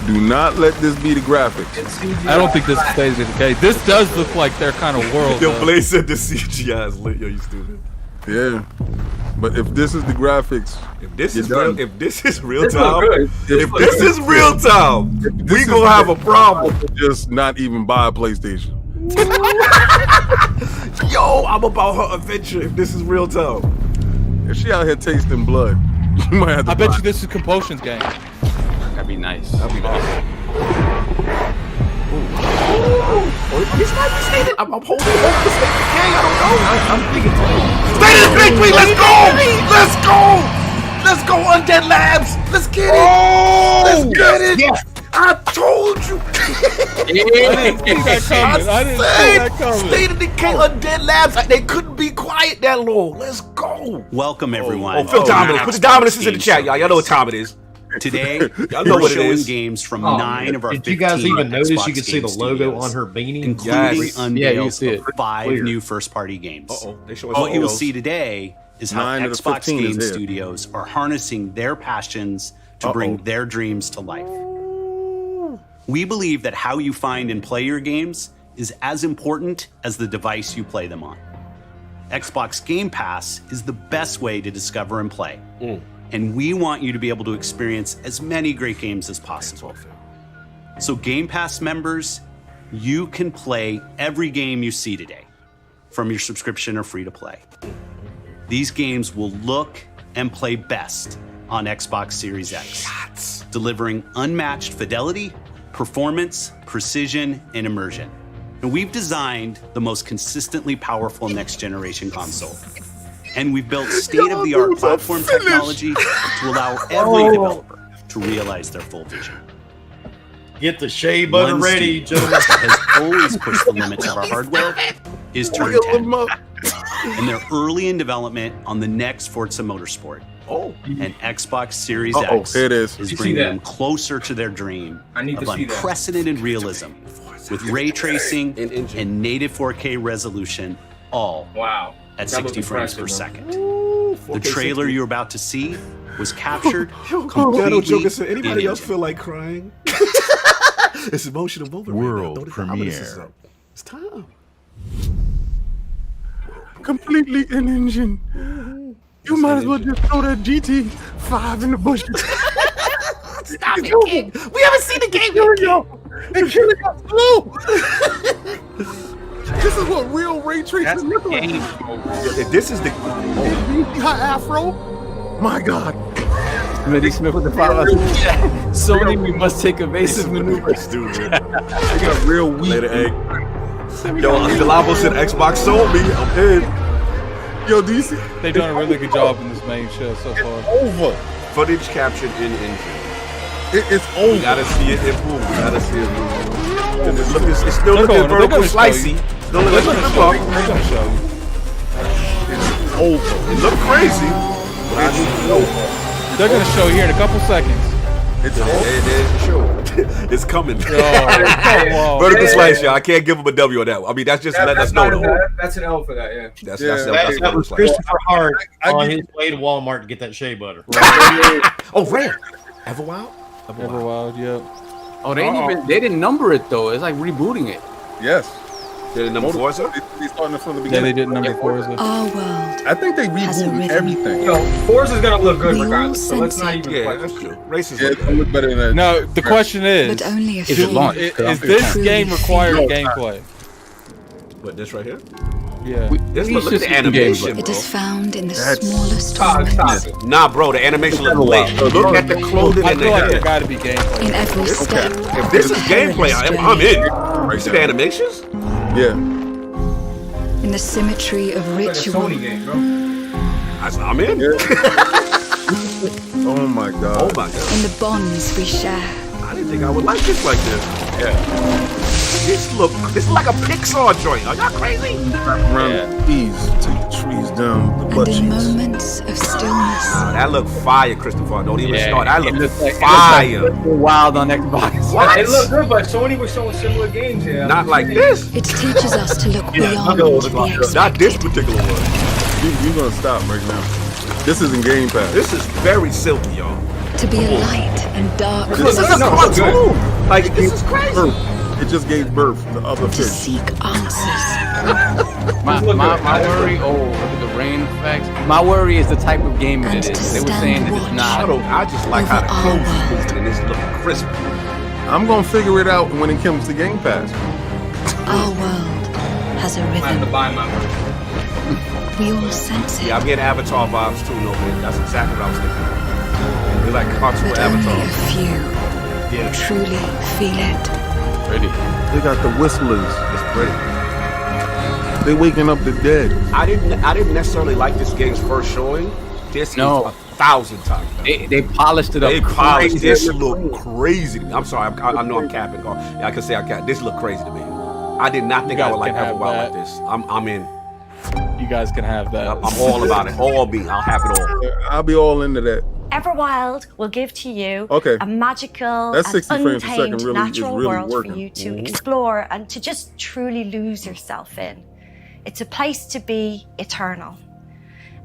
Do not let this be the graphics. I don't think this is State of Decay. This does look like their kind of world. Yo, though. Blaze said the CGI is lit. Yo, you stupid. Yeah, but if this is the graphics, If this you're is done. real, if this is real This look time, good. if this is real time, we gonna have a problem. Just not even buy a PlayStation. Yo, I'm about her adventure. If this is real time, If she out here tasting blood, you might have to. I bet buy you this is Compulsion's game. That'd be nice. that'd be nice. This might be stated. I'm holding hope for State of Decay. I don't know. I'm thinking State of Decay. Let's go. Let's go. Let's go. Undead Labs. Let's get it. Let's get it. I told you. I didn't see that coming. State of Decay Undead Labs. They couldn't be quiet that long. Let's go. Welcome, everyone. Phil Dominus. Put the Dominus in the chat, y'all. Y'all know what time it is. Today, y'all know we're what it showing is. games from 9 of our 15 Did you guys even notice Xbox you could see the Game logo Studios, on her beanie? including unveils see of 5 new first-party games. They show us What you'll logos. see today is how 9 of the Xbox 15 is Game here. Studios are harnessing their passions to bring their dreams to life. We believe that how you find and play your games is as important as the device you play them on. Xbox Game Pass is the best way to discover and play. And we want you to be able to experience as many great games as possible. So Game Pass members, you can play every game you see today from your subscription or free to play. These games will look and play best on Xbox Series X, delivering unmatched fidelity, performance, precision, and immersion. And we've designed the most consistently powerful next-generation console. And we've built state-of-the-art platform technology to allow every developer to realize their full vision. Get the shea butter One ready, studio gentlemen. that has always pushed the limits of our hardware is Turn 10. And they're early in development on the next Forza motorsport. And Xbox Series X here it is. bringing them closer to their dream of unprecedented realism with ray tracing and native 4K resolution, all at 60 frames per second. The trailer you're about to see was captured completely Anybody else feel like crying? It's emotional moment. World premiere. It's time. Completely in engine. You might as well just throw that GT5 in the bushes. Stop it, King. We haven't seen the game yet. They're killing us slow. This is what real ray tracing looks like. This is the hot afro. My God. Smitty Smith with the follow. Sony, we must take evasive maneuvers. Dude, They got real weak. later egg. Yo, Delavo said Xbox sold me. I'm in. Yo, do you see? They've done a really good job in this main show so far. Over. Footage captured in engine. It's over. We gotta see it improve. We gotta see it improve. It's still looking vertical slicey. Still looking like a buck. They're gonna show you. It's over. It look crazy. But it's over. They're gonna show you here in a couple seconds. It's over. It's coming. Whoa. Vertical slice, y'all. I can't give him a W on that one. I mean, that's just letting us know, though. That's an L for that, yeah. That's That was Christopher Hart on his way to Walmart to get that shea butter. Oh, rare. Everwild? Everwild, yeah. Oh, they didn't number it though. It's like rebooting it. Yes. Did it number Forza? They starting from the Yeah, beginning. they did number Forza. Our world I think they has a rebooted rhythm. everything. Yo, Forza's gonna look good We all regardless, so let's sense not it. even Yeah, question. that's true. Racist. Yeah, it's gonna look better than that. No, the question is, But only a Is it few launched? is this game required gameplay? What, this right here? Yeah. This We look at should the see animation, It bro. is found in the That's- smallest Stop moments. it. Nah, bro, the animation look lit. Look at the clothing I and the feel like there hair. gotta be gameplay. In every step. If this is gameplay, I'm in. You see the there. animations? Yeah. In the symmetry of Like a ritual. Sony game, bro. I'm in. Oh my God. Oh my God. In the bonds we share. I didn't think I would like this like this. Yeah. This like a Pixar joint. Are y'all crazy? Around the trees, take the trees down the butt And in cheeks. moments of stillness. Nah, that look fire, Christopher. Don't even start. That look It fire. looks like Wild on Xbox. What? It looked good, but Sony was showing similar games here. Not like this. It teaches us to look beyond Not the this expected. particular one. You're gonna stop right now. This isn't Game Pass. This is very silky, y'all. To be a light in dark. This is a cartoon. Like, this is crazy. It just gave birth to other To fish. seek answers. My worry. Oh, look at the rain effects. My worry is the type of game that it is. They were saying that it's not. I just like how the clothes is moving and it's looking crisp. I'm gonna figure it out when it comes to Game Pass. Our world has a I have to rhythm. buy my one. We all sense it. Yeah, I'm getting Avatar vibes too, no man. That's exactly what I was thinking. It's like cartoon But only Avatar. a few truly feel it. Pretty. They got the whistlers. It's pretty. They waking up the dead. I didn't necessarily like this game's first showing. This No. is 1,000 times better. They polished it up. They polished. crazy. This look crazy to me. I'm sorry. I know I'm capping. Yeah, I can say I cap. This look crazy to me. I did not think I would like Everwild like this. I'm in. You guys can have that. I'm all about it. All me. I'll have it all. I'll be all into that. Everwild will give to you a magical That's and 60 frames per second untamed really natural world working. for you to explore and to just truly lose yourself in. It's a place to be eternal.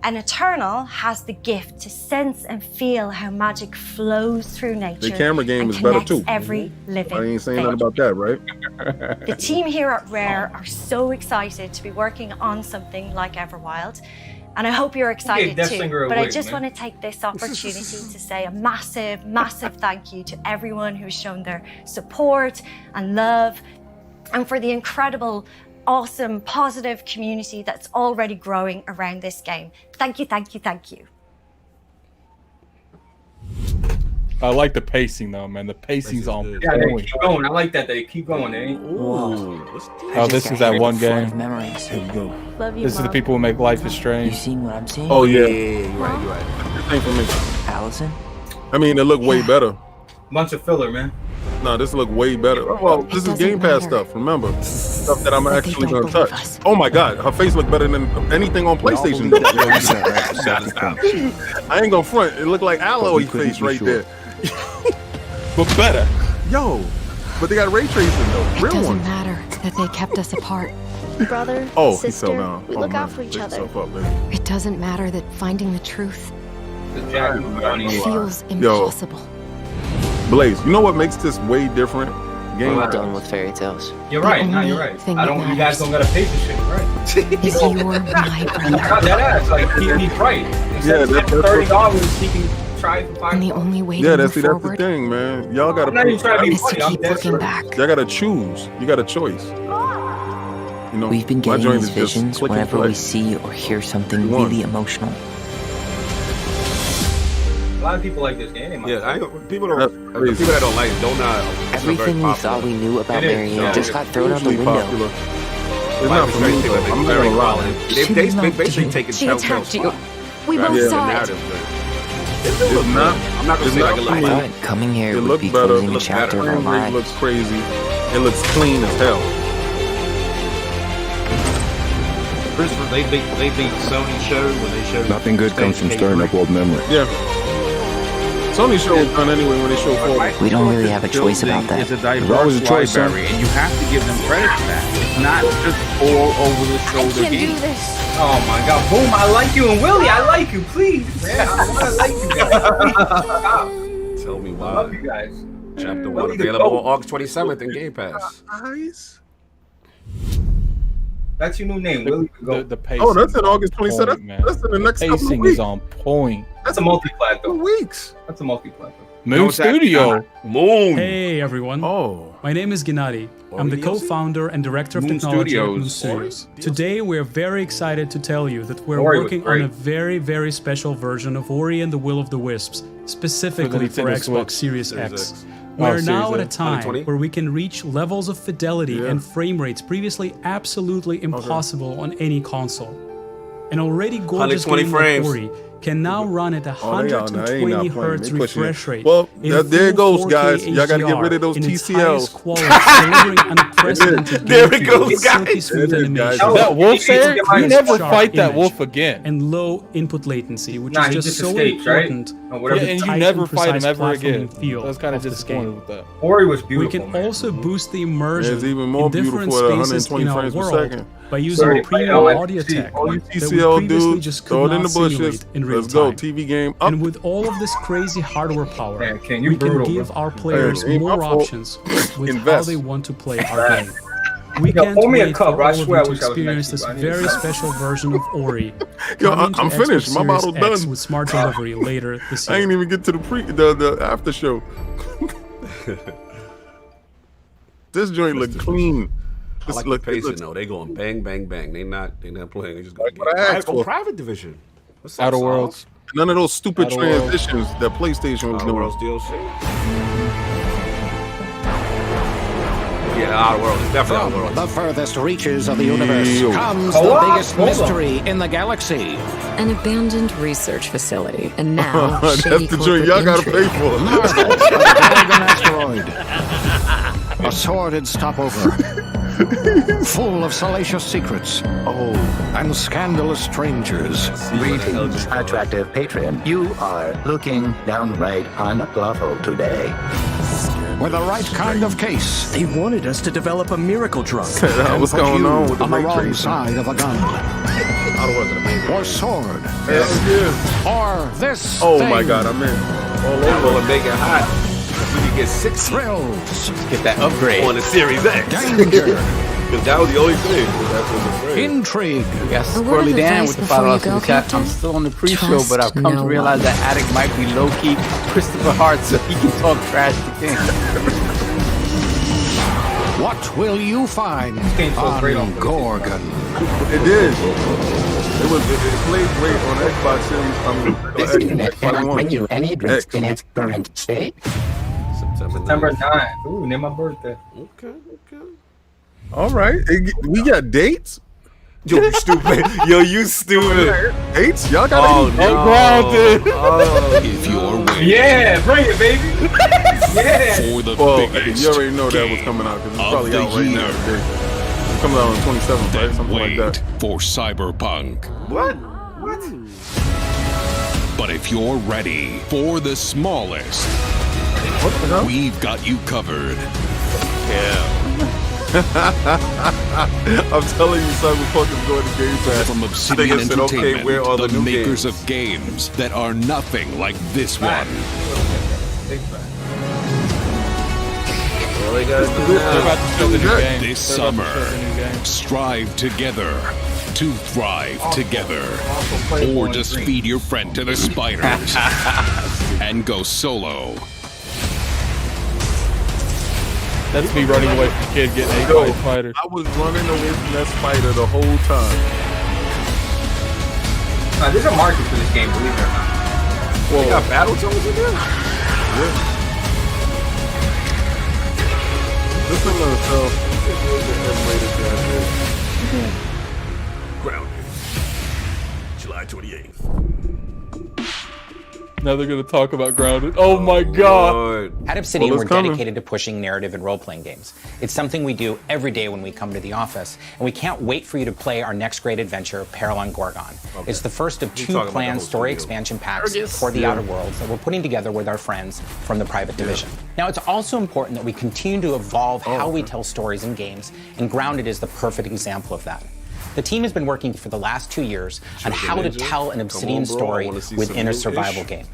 And Eternal has the gift to sense and feel how magic flows through nature. The camera game and is better connects too. Every living I ain't saying thing. nothing about that, right? The team here at Rare are so excited to be working on something like Everwild. And I hope you're excited too. But I just want to take this opportunity to say a massive, massive thank you to everyone who's shown their support and love, and for the incredible, awesome, positive community that's already growing around this game. Thank you, thank you, thank you. I like the pacing though, man. The pacing's on Yeah, they point. keep going. I like that. They keep going. They ain't. Oh, this is that one game. Memories. Here we go. Love you, This is the Mom. people who make Life is Strange. You seeing what I'm seeing? Oh yeah. You're right. Same for me. Allison? I mean, it looked way better. Bunch of filler, man. No, this look way better. Well, this is Game Pass stuff. Remember, stuff that I'm actually gonna touch. Oh my God, her face look better than anything on PlayStation. I ain't gonna front. It looked like Alloy face right there. But better. Yo, but they got ray tracing though. It Real doesn't ones. matter that they kept us apart. Brother, Oh, he sister, fell down. we Oh, look man. out for each Pick other. yourself up, man. It doesn't matter that finding the truth feels Yo. impossible. Blaze, you know what makes this way different? Game. I'm done with fairy tales. You're right. No, you're right. I don't. You guys don't gotta pay for shit, right? Is you're my brother. Not that ass. Like he's right. Yeah, that's $30. He can try for $5. And the only way Yeah, to that's move the forward thing, man. Y'all gotta. I'm not even trying to be is to funny. I'm keep dead looking serious. back. Y'all gotta choose. You got a choice. You know, We've been my getting joint these is just visions click and whenever play. we see or hear something One. really emotional. A lot of people like this game. Yeah, people don't. The people that don't like it don't know. Everything we thought we knew about It is. Marianne Yeah. just got thrown out the Usually window. popular. It's not for me though. I'm not gonna lie. They basically taking She Telltale's attacked you. spot. We Right. both Yeah, the saw it. narrative, but It's not. I'm not gonna say like a I little. thought coming here It would looked be better. closing It a looks chapter better. of our Frame rate lives. looks crazy. It looks clean as hell. Christopher, they beat Sony's show when they showed. Nothing good comes from stirring up old memories. Yeah. Sony's show was done anyway when they showed forward. We don't really have a choice about that. It's a There's always diverse a choice, library, and you have to give them credit for that. It's not just all over the shoulder games. Oh my God, boom! I like you, and Willie, I like you. Please, man, I like you guys. Tell me I why. love you guys. Chapter 1 Willie the available goat. on August 27th in Game Pass. Nice. That's your new name, Willie the Goat. The pacing. Oh, that's in August 27th. Point, man. That's in the next couple of Pacing weeks. is on point. That's a multi-plat though. 2 weeks. That's a multi-plat though. Moon what's that? Studio. Moon. Hey everyone. Oh. My name is Gennady. I'm the co-founder and director of Moon technology at Moon Studios. Studios. Today we're very excited to tell you that we're Ori was working on great. a very, very special version of Ori and the Will of the Wisps, specifically for Nintendo Xbox Switch. Series Series X. X. We're Oh, now at Series a X. time 120? where we can reach levels of fidelity Yeah. and frame rates previously absolutely impossible on any console. An already gorgeous 120 game frames. like Ori can now run at Oh, they out now. They ain't 120 not playing. hertz They pushing refresh it. rate. Well, in there it full goes, 4K guys. Y'all gotta get rid of those in its TCLs. highest quality, delivering unprecedented There it gameplay goes, with guys. silky smooth There it is, guys. animation, That wolf there? You crisp, never sharp fight that image, wolf again. and low input latency, which Nah, is he just just so escapes, right? important. Or for whatever. the Yeah, and you tight never and fight him precise ever again. platforming feel I was kind of of this disappointed game. with that. Ori was We beautiful. can man. also boost the immersion It's even more in different beautiful at spaces 120 in our frames per world second. by using Sorry, premium I like audio to see tech All you that we TCL previously dudes, just throw could it in not the bushes. simulate in real Let's go. time. TV game up. And with all of this crazy hardware power, Man, Ken, you we can brutal, give bro. our players Hey, ain't my more fault. options with how Invest. they want to play our game. We Yo, can't pour me a wait cup, for bro. I all of swear I you to wish I was experience next this to you. I need very a- special version of Ori. Yo, coming to I'm Xbox finished. My Series bottle's X done. with smart delivery later this I year. ain't even get to the after show. This joint look clean. I This like look the pacing though. They going bang, bang, bang. They not playing. They just going what I asked for. private division. What's that? Outer song? Worlds. None of those stupid Outer Worlds. transitions that PlayStation was Outer doing. Worlds DLC. Yeah, Outer World. It's definitely Outer World. The furthest reaches of the universe comes the biggest mystery in the galaxy. An abandoned research facility, and now That's the joint y'all gotta pay for. Marvels of the Golden Asteroid. A sordid stopover. Full of salacious secrets. And scandalous strangers. Greetings, attractive patron. You are looking downright unlawful today. With the right kind of case. They wanted us to develop a miracle drug. What's going on with the on the wrong Matrix? side of a gun. Or sword. Or this Oh thing. my God, I'm in. All over and make it hot. We can get 6 thrills. Get that upgrade on the Series X. Danger. Because that was the only thing. That was afraid. Intrigue. Yes, A word Squirrely of Dan advice with the before you $5 go, super chat. I'm Captain? still on the pre-show, Trust but I've come no to realize one. that Attic might be low-key Christopher Hart, so he can talk trash to King. What will you find on Gorgon? It did. It played great on Xbox Series. This unit cannot bring you any drinks in its current state. September 9th. Ooh, near my birthday. Okay. All right. We got dates? Yo, you stupid. Yo, you stupid. Dates? Y'all got grounded. If you're waiting Yeah, bring it, baby. Yeah. for the biggest you already know that was coming out because it's of probably the out right now. year, Today. It's coming out on the 27th, right? Something like wait that. for Cyberpunk. What? But if you're ready for the smallest, we've got you covered. I'm telling you, Cyberpunk is going to Game Pass. From Obsidian Nigga said, okay, Entertainment, where are the new makers games? of games that are nothing like this one. All they gotta do They're now. about to show the new game. This They're about to summer, show the new game. strive together to thrive together. Or just feed your friend to the spiders and go solo. That's me running away from the kid getting ate by a spider. I was running away from that spider the whole time. There's a market for this game, believe it or not. Well, they got battle zones in there? Yeah. This is another film. Grounded. July 28th. Now they're gonna talk about Grounded. Oh my god! At Obsidian, Well, we're it's coming. dedicated to pushing narrative and role-playing games. It's something we do every day when we come to the office, and we can't wait for you to play our next great adventure, Peril on Gorgon. It's the first of 2 talking about planned the whole story studio. expansion packs for the Outer Worlds that we're putting together with our friends from the Private Division. Now, it's also important that we continue to evolve how we tell stories in games, and Grounded is the perfect example of that. The team has been working for the last 2 years on how to tell an Obsidian bro. I story wanna see within some a new survival ish. game.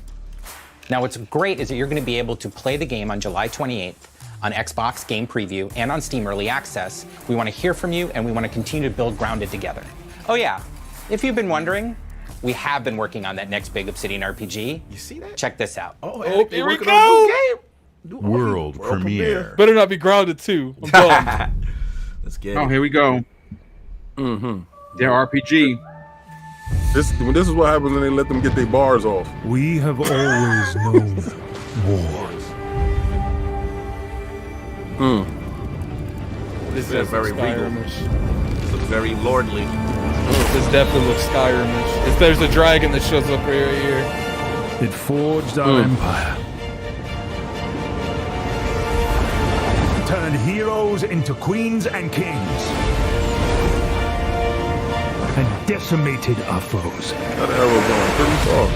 Now, what's great is that you're going to be able to play the game on July 28th on Xbox Game Preview and on Steam Early Access. We want to hear from you, and we want to continue to build Grounded together. Oh yeah, if you've been wondering, we have been working on that next big Obsidian RPG. You see that? Check this out. Oh, Here we go! World premiere. Better not be Grounded too. I'm bummed. Let's get it. Oh, here we go. Mm-hmm. Their RPG. This is what happens when they let them get their bars off. We have always known war. This They're very regal. Skyrim-ish. This looks very lordly. This definitely looks Skyrim-ish. If there's a dragon that shows up right here. It forged our empire. Turned heroes into queens and kings. And decimated our foes. That arrow going pretty far.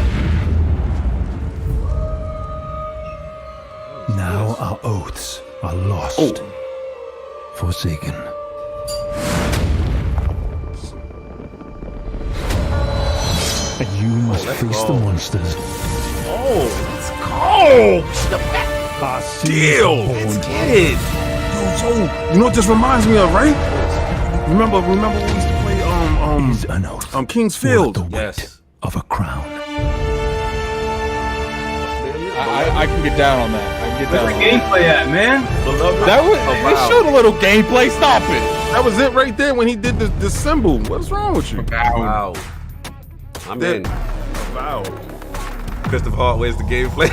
Now our oaths are lost. Forsaken. And you must face the monsters. Oh, let's go! Our Deal! Let's get it! So, you know what this reminds me of, right? Remember when we used to play King's Field? Yes. Of a crown. I can get down on that. I can get down Where's on the gameplay at, man? That was, it showed a little gameplay. Stop it. That was it right there when he did the symbol. What's wrong with you? Wow. I'm in. Wow. Christopher Hart, where's the gameplay?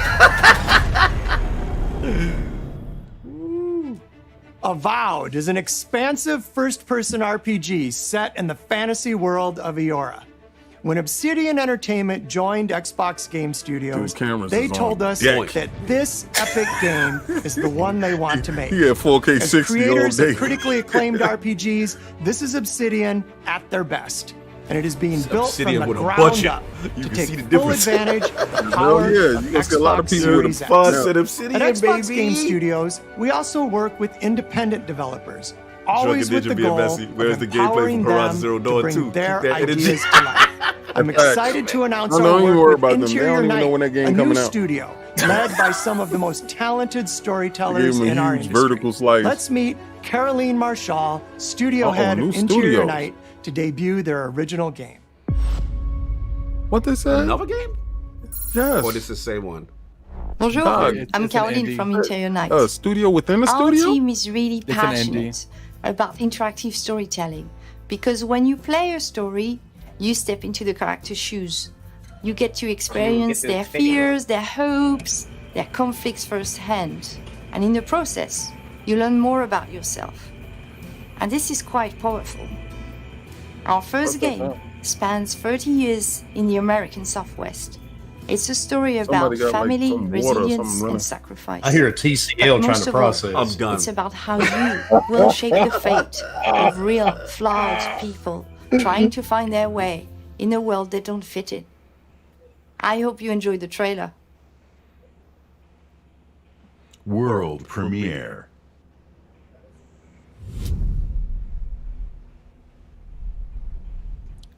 Avowed is an expansive first-person RPG set in the fantasy world of Eora. When Obsidian Entertainment joined Xbox Game Studios, they told us that this epic game is the one they want to make. Yeah, 4K As 60 creators all day. of critically acclaimed RPGs, this is Obsidian at their best. And it is being built Obsidian from the with a ground budget. up You to can take see the full difference. advantage of the Hell power yeah, of you gonna see a lot of Xbox people with a Series X. fuss at Obsidian, At Xbox baby. Game Studios, we also work with independent developers, always with Ninja the being goal messy. Where's of the gameplay empowering from Horizon them Zero to Dawn bring 2? their Keep that energy. ideas to life. I'm excited to announce our work with Interior Night, a new studio led by some of the most talented storytellers Gave him a in our huge industry. vertical slice. Let's meet Caroline Marshall, studio Uh-oh, head new of Interior studios. Night, to debut their original game. What they said? Another game? Yes. Or this is the same one? Bonjour, Dog. I'm Caroline from Interior Night. A studio within a Our studio? team is really It's an passionate about interactive storytelling because when you play a story, you step into the character's shoes. You get to experience to their experience. fears, their hopes, their conflicts firsthand. And in the process, you learn more about yourself. And this is quite powerful. Our first game spans 30 years in the American Southwest. It's a story about Somebody got, like, family, some water or something resilience, running. and sacrifice. I hear a TCL But trying most to of all, process. I'm done. It's about how you will shape the fate of real, flawed people trying to find their way in a world they don't fit in. I hope you enjoyed the trailer. World premiere.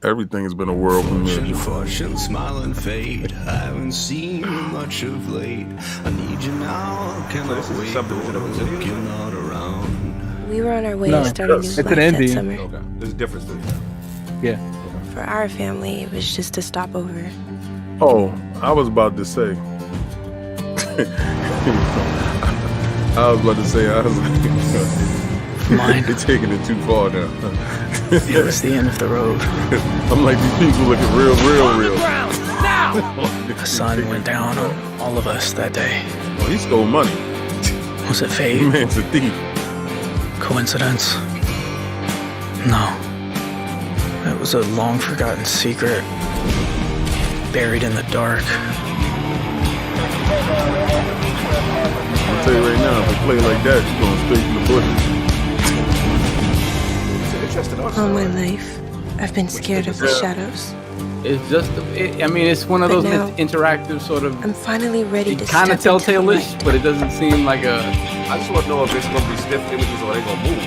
Everything has been a world premiere. Fortune, smile and fade. I haven't seen you much of late. I need you now. Cannot wait. Look, you're not around. We were on our way No, to start a new it's life an that ending. summer. Okay. There's a difference there. Yeah. For our family, it was just a stopover. Oh, I was about to say. I was about to say, I was like, they're taking it too far now. It was the end of the road. I'm like, these people looking real. The sun went down on all of us that day. Oh, he stole money. Was it fate? Man's a thief. Coincidence? No. It was a long forgotten secret, buried in the dark. I'll tell you right now, if I play like that, you're going straight in the bushes. All my life, I've been scared of the shadows. It's just, I mean, it's one of But those now, interactive sort of, I'm finally ready to kind of step into the telltale-ish, light. but it doesn't seem like a. I just want to know if it's going to be stiff images or they going to move.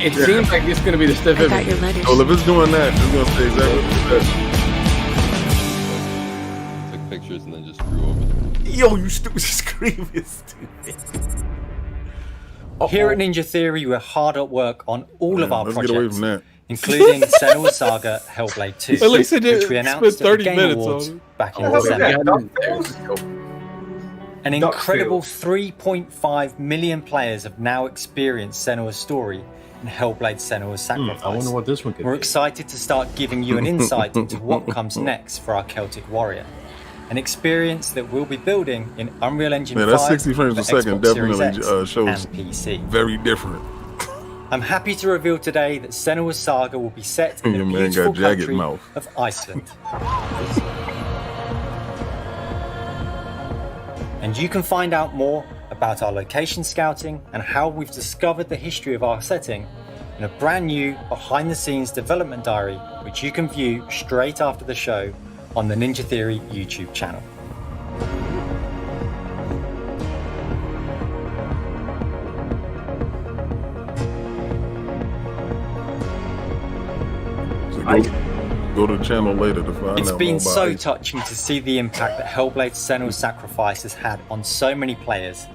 It seems like it's going to be the stiff I got image. your letters. Well, if it's doing that, it's going to stay exactly what it says. Took pictures and then just drew over them. Yo, you stupid scream is stupid. Here at Ninja Theory, we're hard at work on all of our let's get away projects, from that. including Senua's Saga Hellblade 2, At least it did which we spend announced at the 30 Game minutes Awards on it. back in Oh, December. An Duck incredible 3.5 million players have now experienced Senua's story in Hellblade Senua's Sacrifice. I wonder what this one could We're be. excited to start giving you an insight into what comes next for our Celtic warrior. An experience that we'll be building in Unreal Engine 5, Man, that 60 frames for per second Xbox Series definitely X shows and PC. very different. I'm happy to reveal today that Senua's Saga will be set in Your the man beautiful got jagged country mouth. of Iceland. And you can find out more about our location scouting and how we've discovered the history of our setting in a brand new behind-the-scenes development diary, which you can view straight after the show on the Ninja Theory YouTube channel. So go to the channel later to find It's out been more about so it. touching to see the impact that Hellblade Senua's Sacrifice has had on so many players,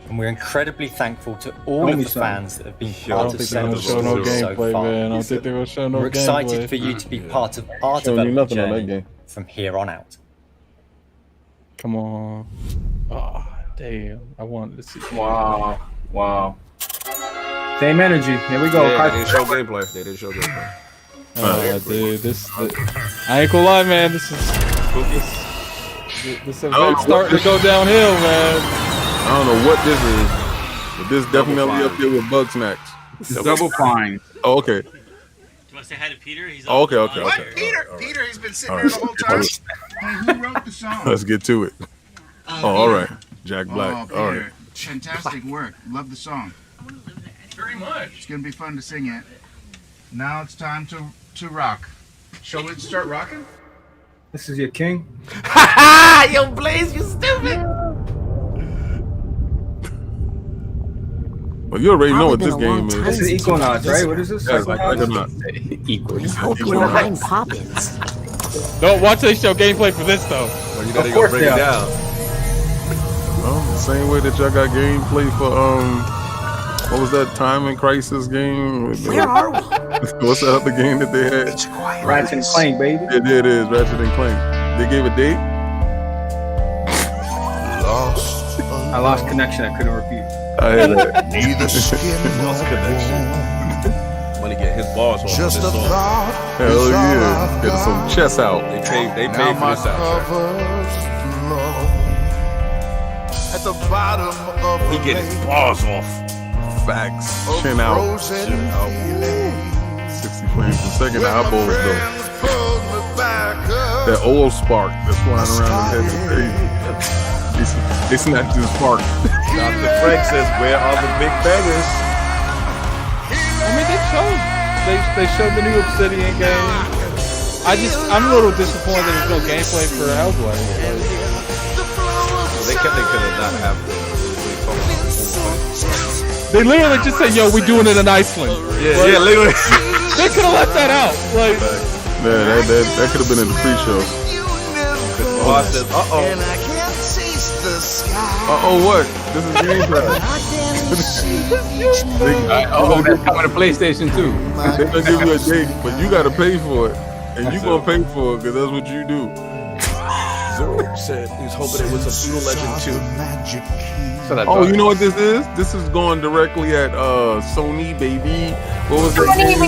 and we're incredibly thankful to all of the fans that have been I part don't of think they're gonna Senua's show no story so gameplay, far. man. I don't think they're gonna show no We're excited gameplay. for you to be part of our Showing you development nothing on that journey game. from here on out. Come on. Oh, damn. I wanted to see. Wow. Wow. Same energy. Here we go. Yeah, they didn't show gameplay. They didn't show gameplay. Oh, dude, I ain't gonna lie, man. This event's starting to go downhill, man. I don't know what this is. But this definitely up there with Bug Snacks. It's double fine. Oh, okay. Do you want to say hi to Peter? He's Okay. What? Peter, he's been sitting there the whole time. Hey, who wrote the song? Let's get to it. All right. Jack Black. Peter, All right. Fantastic work. Love the song. Very much. It's gonna be fun to sing it. Now it's time to rock. Shall we start rocking? This is your king. Yo, Blaze, you stupid. Well, you already know what this game is. This is Equinox, right? What is this? Yeah, it's like Equinox. Behind Poppins. Don't watch they show gameplay for this though. Well, you know they gonna break it down. Well, the same way that y'all got gameplay for what was that Time and Crisis game? Where are we? What's the other game that they had? Ratchet and Clank, baby. Yeah, there it is, Ratchet and Clank. They gave a date? I lost connection. I couldn't repeat. I hear that. Neither skin lost connection. Money get his balls on this song. Hell yeah. Get some chess out. They paid for this soundtrack. At the bottom of he get his balls off. Facts. Chin out. 60 frames per second. The eyeballs though. That oil spark that's flying around his head is crazy. They snatched his spark. Dr. Frank says, "Where are the big bangers?" I mean, they showed the new Obsidian game. I'm a little disappointed there's no gameplay for Hellblade. They could have not have. They literally just said, "Yo, we doing it in Iceland." Yeah, literally. They could have left that out. Like, man, that could have been in the pre-show. What? This is Game Pass. That's coming to PlayStation 2. They're gonna give you a date, but you gotta pay for it, and you gonna pay for it because that's what you do. Zoro said he was hoping it was a Feudal Legend 2. Oh, you know what this is? This is going directly at Sony, baby. What was that game?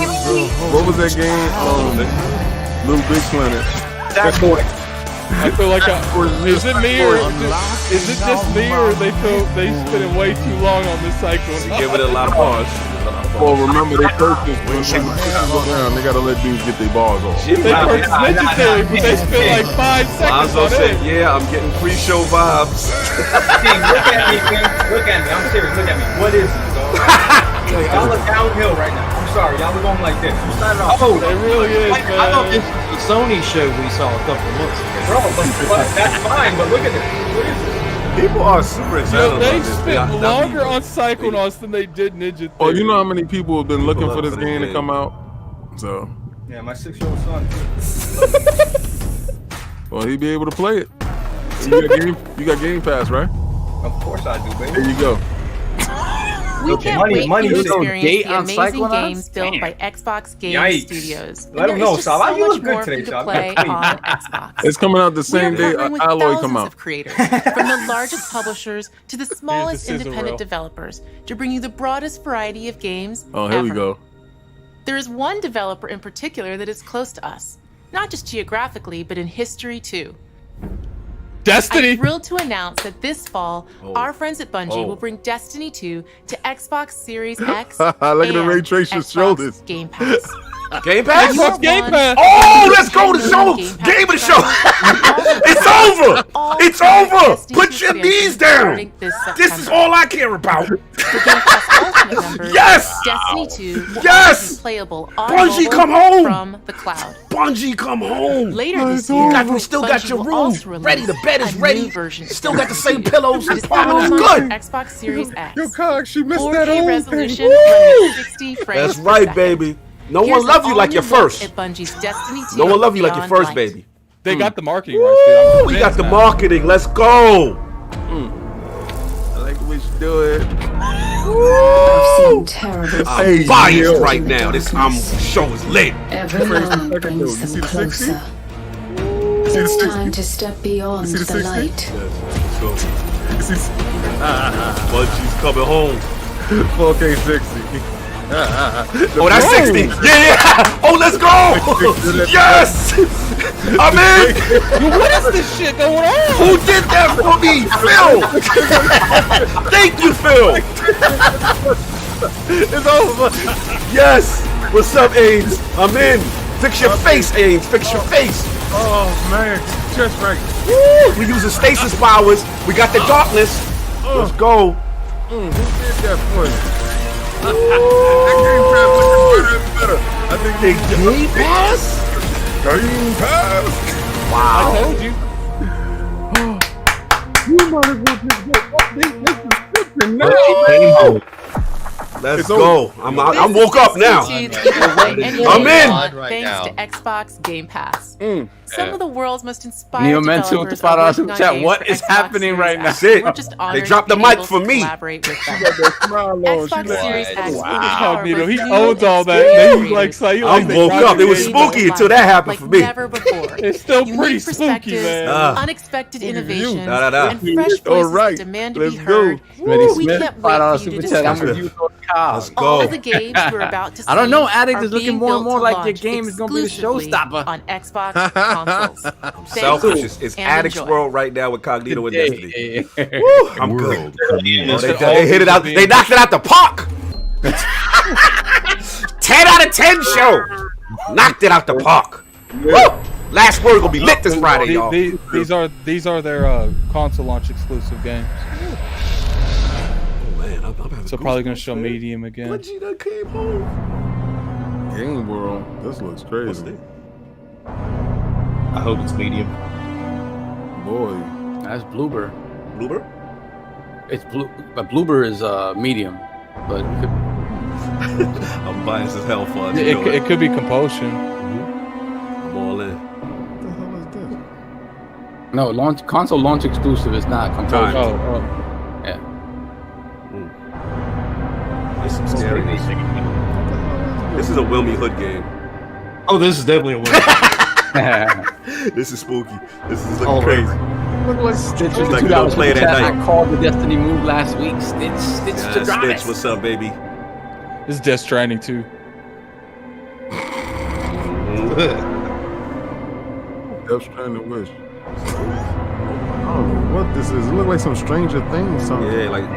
What was that game? Little Big Planet. That's boy. I feel like is it me or is it just me or they spending way too long on this cycle? Give it a lot of pause. Well, remember they purchased when they gotta let dudes get their balls off. They purchased Ninja Theory, but they spent like 5 seconds on said, it. "Yeah, I'm getting pre-show vibes." King, look at me, King. Look at me. I'm serious. Look at me. What is this, dog? Y'all are downhill right now. I'm sorry. Y'all are going like this. You started off. Oh, it really is, man. I thought this was the Sony show we saw a couple of months ago. Bro, but that's fine. But look at this. What is this? People are super excited. They spent longer on Psychonauts than they did Ninja Theory. Oh, you know how many people have been looking for this game to come out? So. Yeah, my 6-year-old son. Well, he'd be able to play it. You got Game Pass, right? Of course I do, baby. There you go. We can't wait for you to experience the amazing games built by Xbox Game Studios. Let them know, Sal. So You much look more good for today, you to Sal. play on Xbox. It's coming out the same day We're partnering with Alloy thousands come out. of creators, from the largest publishers to the smallest scissor independent reel. developers, to bring you the broadest variety of games Oh, here we ever. go. There is one developer in particular that is close to us, not just geographically, but in history too. Destiny! I'm thrilled to announce that this fall, our friends at Bungie will bring Destiny 2 to Xbox Series X Look at the and Ray Tracer's Xbox shoulders. Game Pass. Game Pass? Xbox Game Pass. Oh, let's go to the show. Game of the show. It's over. It's over. Put your knees down. This is all I care about. Yes. Destiny 2 will Yes. be playable on Bungie, mobile come home. from the cloud. Bungie, come home. Later this year, You still got Bungie your will room also release ready. The bed is a ready. new version. Still got the same pillows. It is Apartment is on good. Xbox Series X. Yo, Cog, she missed 4K that old resolution, thing. running at 60 frames That's per right, second. baby. No Here's one love you an like your all-new look first. at Bungie's Destiny 2 No one love you like your Beyond first, Light. baby. They got the marketing rights, dude. I'm We got the now. marketing. Let's go. I like the way she do it. I've seen terrible I'm biased right now. This show is lit. Every moment brings them closer. It's time to step beyond the light. Bungie's coming home. 4K 60. Oh, that's 60. Yeah. Oh, let's go. Yes. I'm in. What is this shit going on? Who did that for me? Phil. Thank you, Phil. It's over. Yes. What's up, Ains? I'm in. Fix your face, Ains. Fix your face. Oh man, just right. Woo. We using stasis powers. We got the darkness. Let's go. Who did that for you? That Game Pass looking better. I think Game Pass. Wow. I told you. You might as well just go up this is now. Let's go. I'm woke up now. I'm in. Thanks to Xbox Game Pass. Some of the world's most inspired Neo Mental with the $5 super chat. What is happening right now? Shit. They dropped the mic for me. Xbox Series X. Wow. He owns all that. He's like, I woke up. It was spooky until that happened for me. Never before. It's still pretty spooky, man. Unexpected innovations and fresh voices right. demand to be heard. We can't wait for you to discover Let's go. all of the games we're about to see. I don't know, Addict are is looking being more and built more to like your launch game is going to be the exclusively showstopper. on Xbox consoles. I'm selfish. It's and Addict's enjoy. World right now with Cognito and Destiny. Hey. Woo, I'm good. They hit it out. They knocked it out the park. 10 out of 10 show. Knocked it out the park. Woo. Last word gonna be lit this Friday, y'all. These are their console launch exclusive games. Oh man, I'm having So probably gonna show Medium again. Bungie done came home. Game World. This looks crazy. I hope it's medium. Boy. That's Bloober. Bloober? It's Blue, but Bloober is medium, but it could, I'm biased as hell for it. It could be Compulsion. I'm all in. What the hell is this? no console launch exclusive is not Compulsion. Oh. Yeah. This is scary. This is a WilmyHood game. Oh, this is definitely a win. This is spooky. This is looking crazy. Look like Stitch is like you don't play it at night. I called the Destiny move last week. Stitch to Stitch, what's up, baby? This is Death Stranding too. Death Stranding wish. I don't know what this is. It looks like some Stranger Things something. Yeah, like